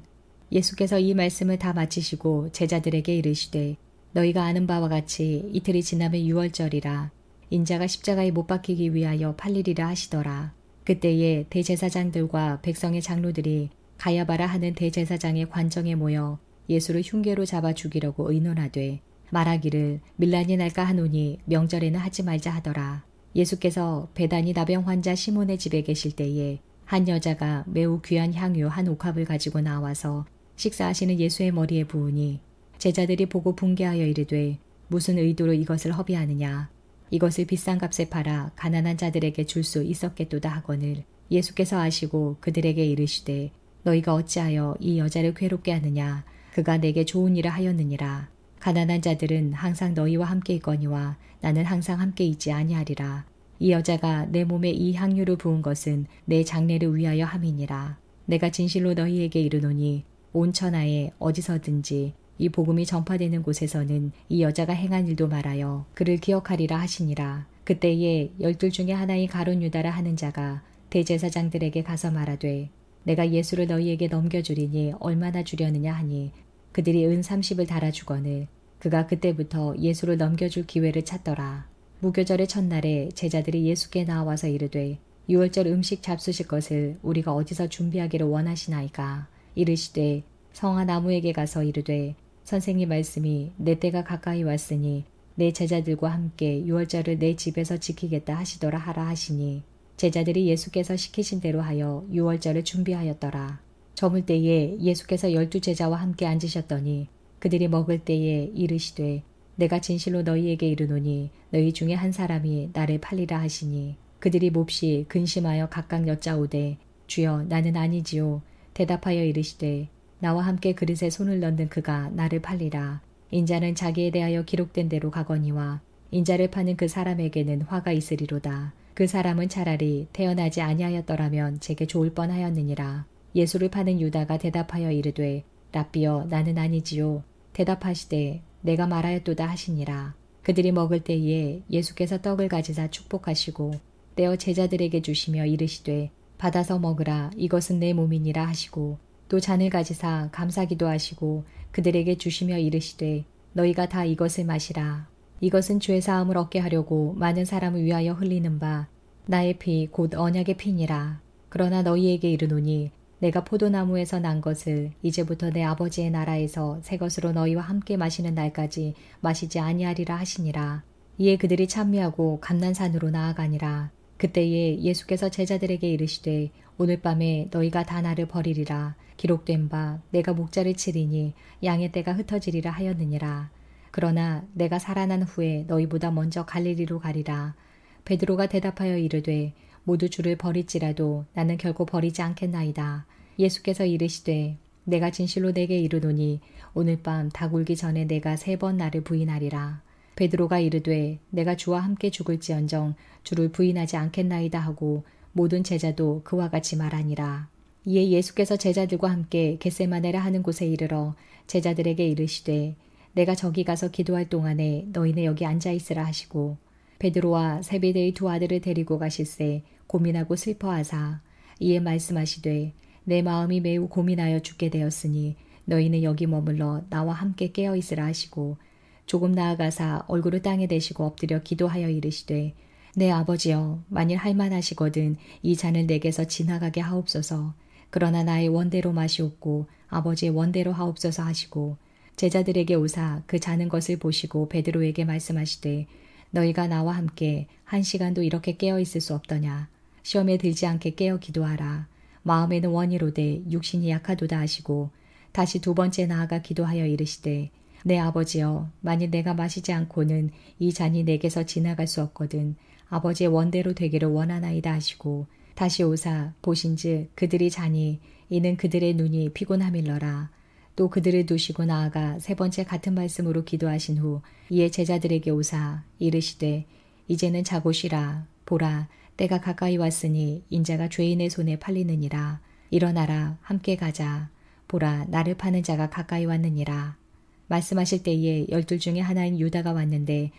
예수께서 이 말씀을 다 마치시고 제자들에게 이르시되 너희가 아는 바와 같이 이틀이 지나면 유월절이라 인자가 십자가에 못 박히기 위하여 팔리리라 하시더라. 그때에 대제사장들과 백성의 장로들이 가야바라 하는 대제사장의 관정에 모여 예수를 흉계로 잡아 죽이려고 의논하되 말하기를 밀란이 날까 하노니 명절에는 하지 말자 하더라. 예수께서 베다니 나병 환자 시몬의 집에 계실 때에 한 여자가 매우 귀한 향유 한 옥합을 가지고 나와서 식사하시는 예수의 머리에 부으니 제자들이 보고 분개하여 이르되 무슨 의도로 이것을 허비하느냐. 이것을 비싼 값에 팔아 가난한 자들에게 줄 수 있었겠도다 하거늘 예수께서 아시고 그들에게 이르시되 너희가 어찌하여 이 여자를 괴롭게 하느냐. 그가 내게 좋은 일을 하였느니라. 가난한 자들은 항상 너희와 함께 있거니와 나는 항상 함께 있지 아니하리라. 이 여자가 내 몸에 이 향유를 부은 것은 내 장례를 위하여 함이니라. 내가 진실로 너희에게 이르노니 온 천하에 어디서든지 이 복음이 전파되는 곳에서는 이 여자가 행한 일도 말하여 그를 기억하리라 하시니라. 그때에 12 중에 하나인 가룟 유다라 하는 자가 대제사장들에게 가서 말하되 내가 예수를 너희에게 넘겨주리니 얼마나 주려느냐 하니 그들이 은 30을 달아주거늘 그가 그때부터 예수를 넘겨줄 기회를 찾더라. 무교절의 첫날에 제자들이 예수께 나와서 이르되 유월절 음식 잡수실 것을 우리가 어디서 준비하기를 원하시나이까. 이르시되 성한 나무에게 가서 이르되 선생님 말씀이 내 때가 가까이 왔으니 내 제자들과 함께 유월절을 내 집에서 지키겠다 하시더라 하라 하시니 제자들이 예수께서 시키신 대로 하여 유월절을 준비하였더라. 저물 때에 예수께서 12 제자와 함께 앉으셨더니 그들이 먹을 때에 이르시되 내가 진실로 너희에게 이르노니 너희 중에 한 사람이 나를 팔리라 하시니 그들이 몹시 근심하여 각각 여짜오되 주여 나는 아니지요. 대답하여 이르시되 나와 함께 그릇에 손을 넣는 그가 나를 팔리라. 인자는 자기에 대하여 기록된 대로 가거니와 인자를 파는 그 사람에게는 화가 있으리로다. 그 사람은 차라리 태어나지 아니하였더라면 제게 좋을 뻔하였느니라. 예수를 파는 유다가 대답하여 이르되 랍비여 나는 아니지요. 대답하시되 내가 말하였도다 하시니라. 그들이 먹을 때에 예수께서 떡을 가지사 축복하시고 떼어 제자들에게 주시며 이르시되 받아서 먹으라 이것은 내 몸이니라 하시고 또 잔을 가지사 감사기도 하시고 그들에게 주시며 이르시되 너희가 다 이것을 마시라. 이것은 죄 사함을 얻게 하려고 많은 사람을 위하여 흘리는 바 나의 피 곧 언약의 피니라. 그러나 너희에게 이르노니 내가 포도나무에서 난 것을 이제부터 내 아버지의 나라에서 새 것으로 너희와 함께 마시는 날까지 마시지 아니하리라 하시니라. 이에 그들이 찬미하고 감난산으로 나아가니라. 그때에 예수께서 제자들에게 이르시되 오늘 밤에 너희가 다 나를 버리리라. 기록된 바 내가 목자를 치리니 양의 떼가 흩어지리라 하였느니라. 그러나 내가 살아난 후에 너희보다 먼저 갈릴리로 가리라. 베드로가 대답하여 이르되 모두 주를 버릴지라도 나는 결코 버리지 않겠나이다. 예수께서 이르시되 내가 진실로 내게 이르노니 오늘 밤 닭 울기 전에 내가 3번 나를 부인하리라. 베드로가 이르되 내가 주와 함께 죽을지언정 주를 부인하지 않겠나이다 하고 모든 제자도 그와 같이 말하니라. 이에 예수께서 제자들과 함께 겟세마네라 하는 곳에 이르러 제자들에게 이르시되 내가 저기 가서 기도할 동안에 너희는 여기 앉아 있으라 하시고 베드로와 세베대의 두 아들을 데리고 가실새 고민하고 슬퍼하사 이에 말씀하시되 내 마음이 매우 고민하여 죽게 되었으니 너희는 여기 머물러 나와 함께 깨어 있으라 하시고 조금 나아가사 얼굴을 땅에 대시고 엎드려 기도하여 이르시되 내 아버지여 만일 할만하시거든 이 잔을 내게서 지나가게 하옵소서. 그러나 나의 원대로 마시옵고 아버지의 원대로 하옵소서 하시고 제자들에게 오사 그 자는 것을 보시고 베드로에게 말씀하시되 너희가 나와 함께 1시간도 이렇게 깨어 있을 수 없더냐. 시험에 들지 않게 깨어 기도하라. 마음에는 원이로되 육신이 약하도다 하시고 다시 두 번째 나아가 기도하여 이르시되 내 아버지여 만일 내가 마시지 않고는 이 잔이 내게서 지나갈 수 없거든 아버지의 원대로 되기를 원하나이다 하시고 다시 오사 보신즉 그들이 자니 이는 그들의 눈이 피곤함일러라. 또 그들을 두시고 나아가 세 번째 같은 말씀으로 기도하신 후 이에 제자들에게 오사 이르시되 이제는 자고 쉬라. 보라 때가 가까이 왔으니 인자가 죄인의 손에 팔리느니라. 일어나라 함께 가자. 보라 나를 파는 자가 가까이 왔느니라. 말씀하실 때에 12 중에 하나인 유다가 왔는데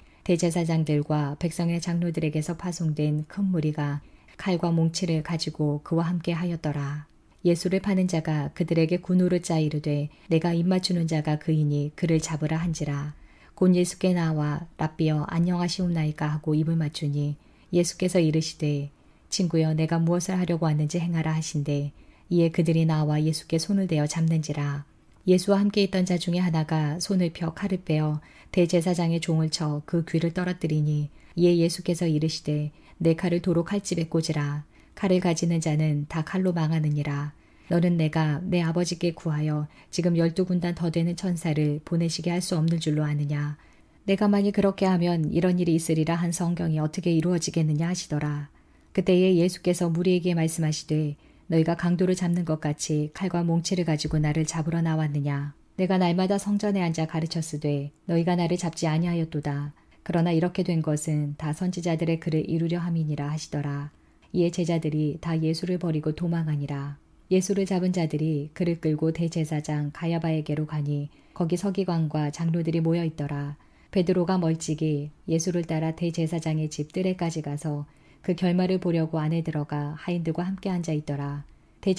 대제사장들과 백성의 장로들에게서 파송된 큰 무리가 칼과 몽치를 가지고 그와 함께 하였더라. 예수를 파는 자가 그들에게 군우를 짜 이르되 내가 입맞추는 자가 그이니 그를 잡으라 한지라. 곧 예수께 나와 랍비여 안녕하시옵나이까 하고 입을 맞추니 예수께서 이르시되 친구여 내가 무엇을 하려고 왔는지 행하라 하신대. 이에 그들이 나와 예수께 손을 대어 잡는지라. 예수와 함께 있던 자 중에 하나가 손을 펴 칼을 빼어 대제사장의 종을 쳐 그 귀를 떨어뜨리니 이에 예수께서 이르시되 내 칼을 도로 칼집에 꽂으라. 칼을 가지는 자는 다 칼로 망하느니라. 너는 내가 내 아버지께 구하여 지금 12군단 더 되는 천사를 보내시게 할 수 없는 줄로 아느냐. 내가 만일 그렇게 하면 이런 일이 있으리라 한 성경이 어떻게 이루어지겠느냐 하시더라. 그때에 예수께서 무리에게 말씀하시되 너희가 강도를 잡는 것 같이 칼과 몽치를 가지고 나를 잡으러 나왔느냐. 내가 날마다 성전에 앉아 가르쳤으되 너희가 나를 잡지 아니하였도다. 그러나 이렇게 된 것은 다 선지자들의 글을 이루려 함이니라 하시더라. 이에 제자들이 다 예수를 버리고 도망하니라. 예수를 잡은 자들이 그를 끌고 대제사장 가야바에게로 가니 거기 서기관과 장로들이 모여 있더라. 베드로가 멀찍이 예수를 따라 대제사장의 집 뜰에까지 가서 그 결말을 보려고 안에 들어가 하인들과 함께 앉아 있더라.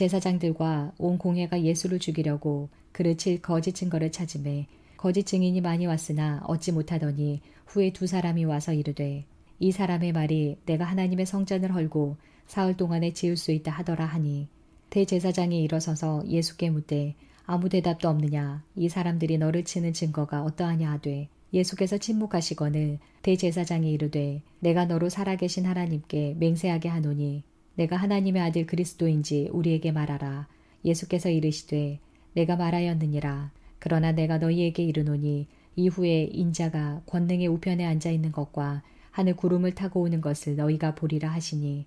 대제사장들과 온 공회가 예수를 죽이려고 그를 칠 거짓 증거를 찾으매 거짓 증인이 많이 왔으나 얻지 못하더니 후에 2 사람이 와서 이르되 이 사람의 말이 내가 하나님의 성전을 헐고 사흘 동안에 지을 수 있다 하더라 하니 대제사장이 일어서서 예수께 묻되 아무 대답도 없느냐. 이 사람들이 너를 치는 증거가 어떠하냐 하되 예수께서 침묵하시거늘 대제사장이 이르되 내가 너로 살아계신 하나님께 맹세하게 하노니 내가 하나님의 아들 그리스도인지 우리에게 말하라. 예수께서 이르시되 내가 말하였느니라. 그러나 내가 너희에게 이르노니 이후에 인자가 권능의 우편에 앉아있는 것과 하늘 구름을 타고 오는 것을 너희가 보리라 하시니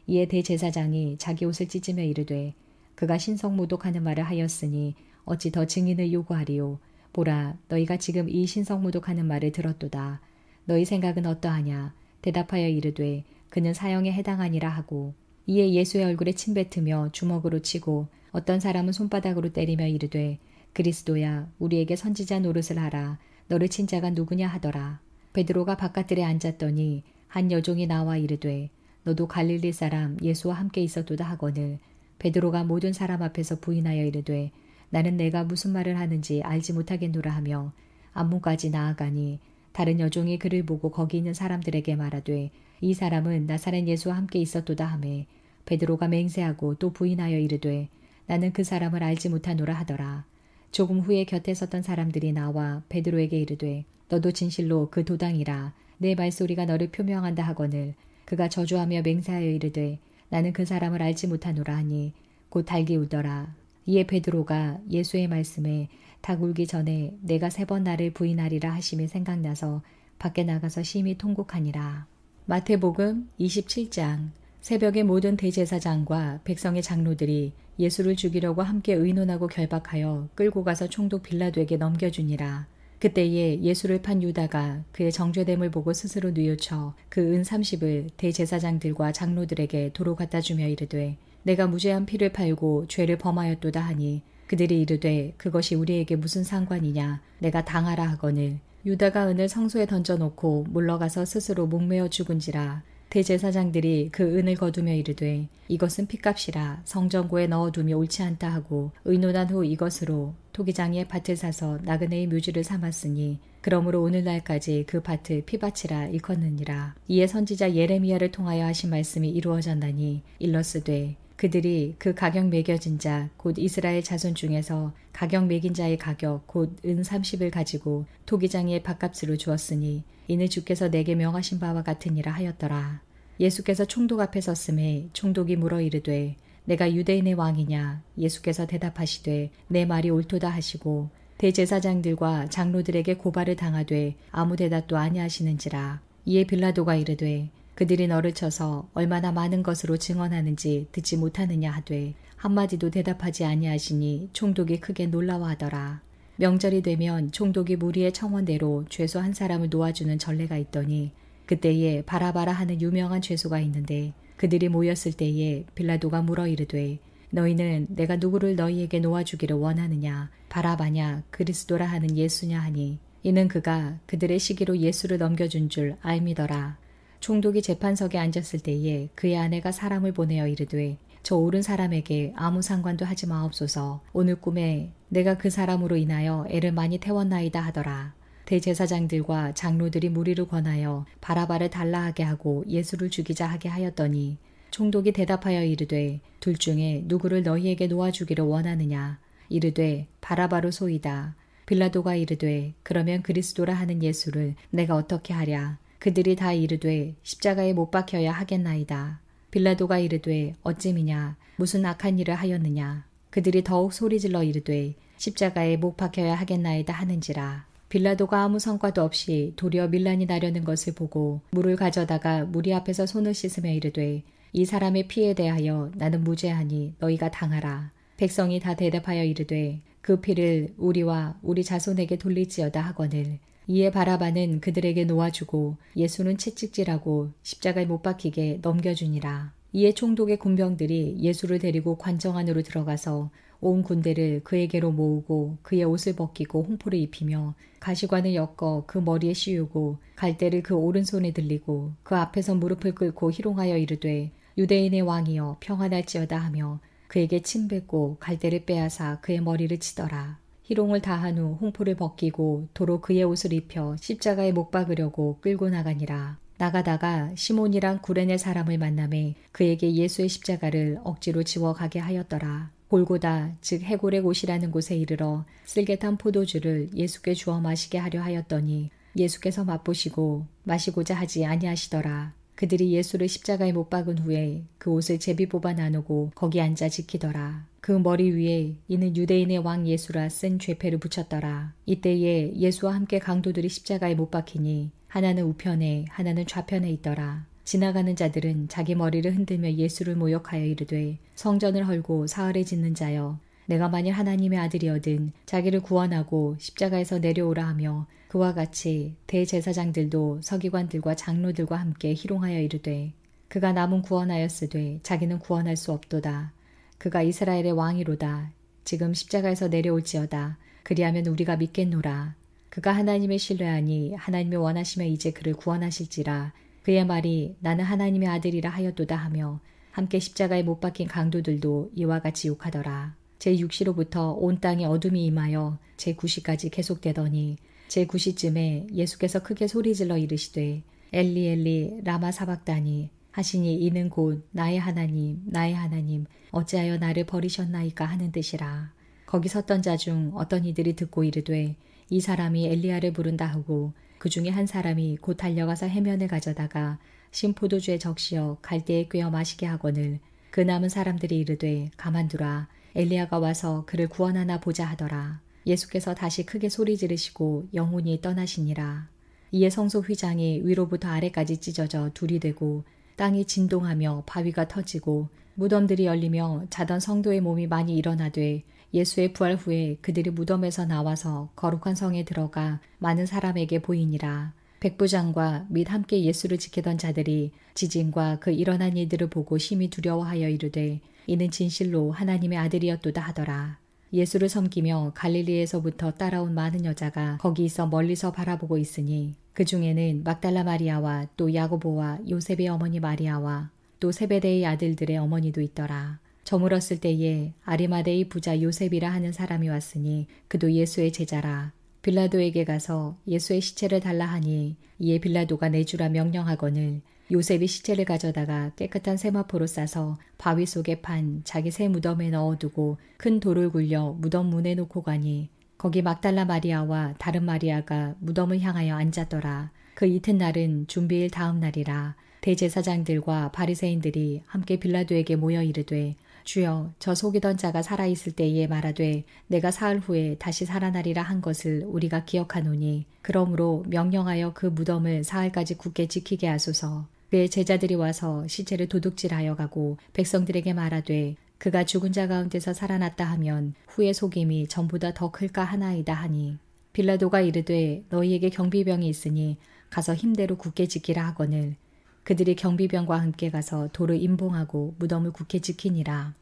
이에 대제사장이 자기 옷을 찢으며 이르되 그가 신성모독하는 말을 하였으니 어찌 더 증인을 요구하리요. 보라 너희가 지금 이 신성모독하는 말을 들었도다. 너희 생각은 어떠하냐. 대답하여 이르되 그는 사형에 해당하니라 하고 이에 예수의 얼굴에 침 뱉으며 주먹으로 치고 어떤 사람은 손바닥으로 때리며 이르되 그리스도야 우리에게 선지자 노릇을 하라. 너를 친 자가 누구냐 하더라. 베드로가 바깥들에 앉았더니 한 여종이 나와 이르되 너도 갈릴리 사람 예수와 함께 있었도다 하거늘 베드로가 모든 사람 앞에서 부인하여 이르되 나는 내가 무슨 말을 하는지 알지 못하겠노라 하며 앞문까지 나아가니 다른 여종이 그를 보고 거기 있는 사람들에게 말하되 이 사람은 나사렛 예수와 함께 있었도다 하매 베드로가 맹세하고 또 부인하여 이르되 나는 그 사람을 알지 못하노라 하더라. 조금 후에 곁에 섰던 사람들이 나와 베드로에게 이르되 너도 진실로 그 도당이라. 내 말소리가 너를 표명한다 하거늘 그가 저주하며 맹세하여 이르되 나는 그 사람을 알지 못하노라 하니 곧 닭이 울더라. 이에 베드로가 예수의 말씀에 닭 울기 전에 내가 3번 나를 부인하리라 하심이 생각나서 밖에 나가서 심히 통곡하니라. 마태복음 27장. 새벽에 모든 대제사장과 백성의 장로들이 예수를 죽이려고 함께 의논하고 결박하여 끌고 가서 총독 빌라도에게 넘겨주니라. 그때에 예수를 판 유다가 그의 정죄됨을 보고 스스로 뉘우쳐 그 은 30을 대제사장들과 장로들에게 도로 갖다 주며 이르되 내가 무죄한 피를 팔고 죄를 범하였도다 하니 그들이 이르되 그것이 우리에게 무슨 상관이냐 내가 당하라 하거늘 유다가 은을 성소에 던져놓고 물러가서 스스로 목매어 죽은지라 대제사장들이 그 은을 거두며 이르되 이것은 핏값이라 성전고에 넣어두며 옳지 않다 하고 의논한 후 이것으로 토기장이의 밭을 사서 나그네의 묘지를 삼았으니 그러므로 오늘날까지 그 밭을 피밭이라 일컫느니라. 이에 선지자 예레미야를 통하여 하신 말씀이 이루어졌나니 일러스되 그들이 그 가격 매겨진 자 곧 이스라엘 자손 중에서 가격 매긴 자의 가격 곧 은 30을 가지고 토기장이의 밭값으로 주었으니 이는 주께서 내게 명하신 바와 같으니라 하였더라. 예수께서 총독 앞에 섰음에 총독이 물어 이르되 내가 유대인의 왕이냐 예수께서 대답하시되 내 말이 옳도다 하시고 대제사장들과 장로들에게 고발을 당하되 아무 대답도 아니하시는지라. 이에 빌라도가 이르되 그들이 너를 쳐서 얼마나 많은 것으로 증언하는지 듣지 못하느냐 하되 한마디도 대답하지 아니하시니 총독이 크게 놀라워하더라. 명절이 되면 총독이 무리의 청원대로 죄수 한 사람을 놓아주는 전례가 있더니 그때에 바라바라 하는 유명한 죄수가 있는데 그들이 모였을 때에 빌라도가 물어 이르되 너희는 내가 누구를 너희에게 놓아주기를 원하느냐 바라바냐 그리스도라 하는 예수냐 하니 이는 그가 그들의 시기로 예수를 넘겨준 줄 알미더라. 총독이 재판석에 앉았을 때에 그의 아내가 사람을 보내어 이르되 저 옳은 사람에게 아무 상관도 하지 마옵소서. 오늘 꿈에 내가 그 사람으로 인하여 애를 많이 태웠나이다 하더라. 대제사장들과 장로들이 무리를 권하여 바라바를 달라하게 하고 예수를 죽이자 하게 하였더니 총독이 대답하여 이르되 둘 중에 누구를 너희에게 놓아주기를 원하느냐 이르되 바라바로 소이다. 빌라도가 이르되 그러면 그리스도라 하는 예수를 내가 어떻게 하랴. 그들이 다 이르되 십자가에 못 박혀야 하겠나이다. 빌라도가 이르되 어찌미냐 무슨 악한 일을 하였느냐. 그들이 더욱 소리질러 이르되 십자가에 못 박혀야 하겠나이다 하는지라. 빌라도가 아무 성과도 없이 도리어 밀란이 나려는 것을 보고 물을 가져다가 무리 앞에서 손을 씻으며 이르되 이 사람의 피에 대하여 나는 무죄하니 너희가 당하라. 백성이 다 대답하여 이르되 그 피를 우리와 우리 자손에게 돌릴지어다 하거늘. 이에 바라바는 그들에게 놓아주고 예수는 채찍질하고 십자가에 못 박히게 넘겨주니라. 이에 총독의 군병들이 예수를 데리고 관정 안으로 들어가서 온 군대를 그에게로 모으고 그의 옷을 벗기고 홍포를 입히며 가시관을 엮어 그 머리에 씌우고 갈대를 그 오른손에 들리고 그 앞에서 무릎을 꿇고 희롱하여 이르되 유대인의 왕이여 평안할지어다 하며 그에게 침 뱉고 갈대를 빼앗아 그의 머리를 치더라. 희롱을 다한 후 홍포를 벗기고 도로 그의 옷을 입혀 십자가에 못 박으려고 끌고 나가니라. 나가다가 시몬이란 구레네 사람을 만나매 그에게 예수의 십자가를 억지로 지워 가게 하였더라. 골고다 즉 해골의 곳이라는 곳에 이르러 쓸개탄 포도주를 예수께 주어 마시게 하려 하였더니 예수께서 맛보시고 마시고자 하지 아니하시더라. 그들이 예수를 십자가에 못 박은 후에 그 옷을 제비 뽑아 나누고 거기 앉아 지키더라. 그 머리 위에 이는 유대인의 왕 예수라 쓴 죄패를 붙였더라. 이때에 예수와 함께 강도들이 십자가에 못 박히니 하나는 우편에 하나는 좌편에 있더라. 지나가는 자들은 자기 머리를 흔들며 예수를 모욕하여 이르되 성전을 헐고 사흘에 짓는 자여 내가 만일 하나님의 아들이어든 자기를 구원하고 십자가에서 내려오라 하며 그와 같이 대제사장들도 서기관들과 장로들과 함께 희롱하여 이르되 그가 남은 구원하였으되 자기는 구원할 수 없도다. 그가 이스라엘의 왕이로다. 지금 십자가에서 내려올지어다. 그리하면 우리가 믿겠노라. 그가 하나님의 신뢰하니 하나님의 원하시며 이제 그를 구원하실지라. 그의 말이 나는 하나님의 아들이라 하였도다 하며 함께 십자가에 못 박힌 강도들도 이와 같이 욕하더라. 제6시로부터 온 땅에 어둠이 임하여 제9시까지 계속되더니 제9시쯤에 예수께서 크게 소리질러 이르시되 엘리 엘리 라마 사박다니 하시니 이는 곧 나의 하나님 나의 하나님 어찌하여 나를 버리셨나이까 하는 뜻이라. 거기 섰던 자 중 어떤 이들이 듣고 이르되 이 사람이 엘리야를 부른다 하고 그 중에 한 사람이 곧 달려가서 해면을 가져다가 신 포도주에 적시어 갈대에 꿰어 마시게 하거늘 그 남은 사람들이 이르되 가만두라 엘리야가 와서 그를 구원하나 보자 하더라. 예수께서 다시 크게 소리 지르시고 영혼이 떠나시니라. 이에 성소 휘장이 위로부터 아래까지 찢어져 둘이 되고 땅이 진동하며 바위가 터지고 무덤들이 열리며 자던 성도의 몸이 많이 일어나되 예수의 부활 후에 그들이 무덤에서 나와서 거룩한 성에 들어가 많은 사람에게 보이니라. 백부장과 및 함께 예수를 지키던 자들이 지진과 그 일어난 일들을 보고 심히 두려워하여 이르되 이는 진실로 하나님의 아들이었도다 하더라. 예수를 섬기며 갈릴리에서부터 따라온 많은 여자가 거기 있어 멀리서 바라보고 있으니 그 중에는 막달라 마리아와 또 야고보와 요셉의 어머니 마리아와 또 세베대의 아들들의 어머니도 있더라. 저물었을 때에 아리마대의 부자 요셉이라 하는 사람이 왔으니 그도 예수의 제자라. 빌라도에게 가서 예수의 시체를 달라 하니 이에 빌라도가 내주라 명령하거늘 요셉이 시체를 가져다가 깨끗한 세마포로 싸서 바위 속에 판 자기 새 무덤에 넣어두고 큰 돌을 굴려 무덤 문에 놓고 가니 거기 막달라 마리아와 다른 마리아가 무덤을 향하여 앉았더라. 그 이튿날은 준비일 다음 날이라. 대제사장들과 바리새인들이 함께 빌라도에게 모여 이르되 주여 저 속이던 자가 살아있을 때에 말하되 내가 사흘 후에 다시 살아나리라 한 것을 우리가 기억하노니 그러므로 명령하여 그 무덤을 사흘까지 굳게 지키게 하소서. 그의 제자들이 와서 시체를 도둑질하여 가고 백성들에게 말하되 그가 죽은 자 가운데서 살아났다 하면 후의 속임이 전보다 더 클까 하나이다 하니 빌라도가 이르되 너희에게 경비병이 있으니 가서 힘대로 굳게 지키라 하거늘 그들이 경비병과 함께 가서 돌을 임봉하고 무덤을 굳게 지키니라.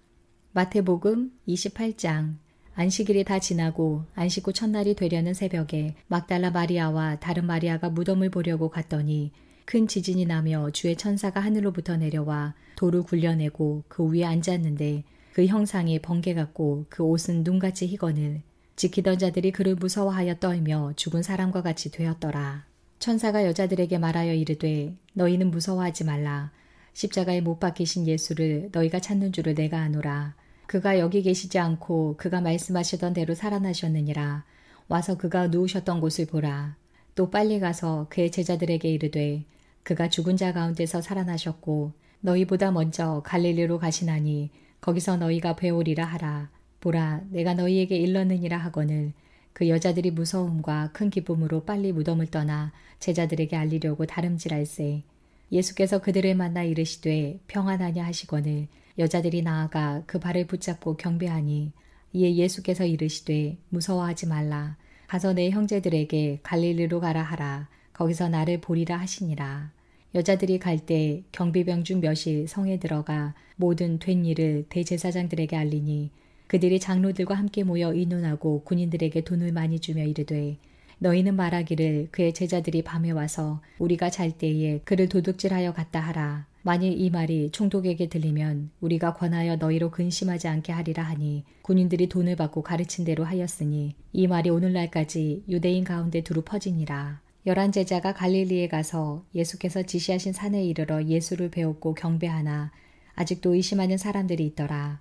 마태복음 28장. 안식일이 다 지나고 안식 후 첫날이 되려는 새벽에 막달라 마리아와 다른 마리아가 무덤을 보려고 갔더니 큰 지진이 나며 주의 천사가 하늘로부터 내려와 돌을 굴려내고 그 위에 앉았는데 그 형상이 번개 같고 그 옷은 눈같이 희거늘 지키던 자들이 그를 무서워하여 떨며 죽은 사람과 같이 되었더라. 천사가 여자들에게 말하여 이르되 너희는 무서워하지 말라. 십자가에 못 박히신 예수를 너희가 찾는 줄을 내가 아노라. 그가 여기 계시지 않고 그가 말씀하시던 대로 살아나셨느니라. 와서 그가 누우셨던 곳을 보라. 또 빨리 가서 그의 제자들에게 이르되 그가 죽은 자 가운데서 살아나셨고 너희보다 먼저 갈릴리로 가시나니 거기서 너희가 배우리라 하라. 보라 내가 너희에게 일렀느니라 하거늘 그 여자들이 무서움과 큰 기쁨으로 빨리 무덤을 떠나 제자들에게 알리려고 다름질할세. 예수께서 그들을 만나 이르시되 평안하냐 하시거늘 여자들이 나아가 그 발을 붙잡고 경배하니 이에 예수께서 이르시되 무서워하지 말라. 가서 내 형제들에게 갈릴리로 가라 하라. 거기서 나를 보리라 하시니라. 여자들이 갈 때 경비병 중 몇이 성에 들어가 모든 된 일을 대제사장들에게 알리니 그들이 장로들과 함께 모여 의논하고 군인들에게 돈을 많이 주며 이르되 너희는 말하기를 그의 제자들이 밤에 와서 우리가 잘 때에 그를 도둑질하여 갔다 하라. 만일 이 말이 총독에게 들리면 우리가 권하여 너희로 근심하지 않게 하리라 하니 군인들이 돈을 받고 가르친 대로 하였으니 이 말이 오늘날까지 유대인 가운데 두루 퍼지니라. 11 제자가 갈릴리에 가서 예수께서 지시하신 산에 이르러 예수를 배웠고 경배하나 아직도 의심하는 사람들이 있더라.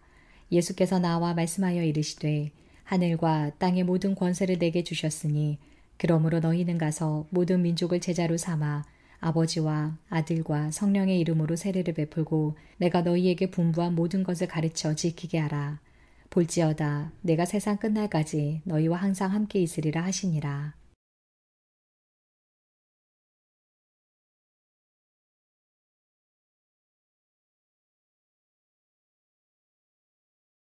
예수께서 나와 말씀하여 이르시되 하늘과 땅의 모든 권세를 내게 주셨으니 그러므로 너희는 가서 모든 민족을 제자로 삼아 아버지와 아들과 성령의 이름으로 세례를 베풀고 내가 너희에게 분부한 모든 것을 가르쳐 지키게 하라. 볼지어다 내가 세상 끝날까지 너희와 항상 함께 있으리라 하시니라.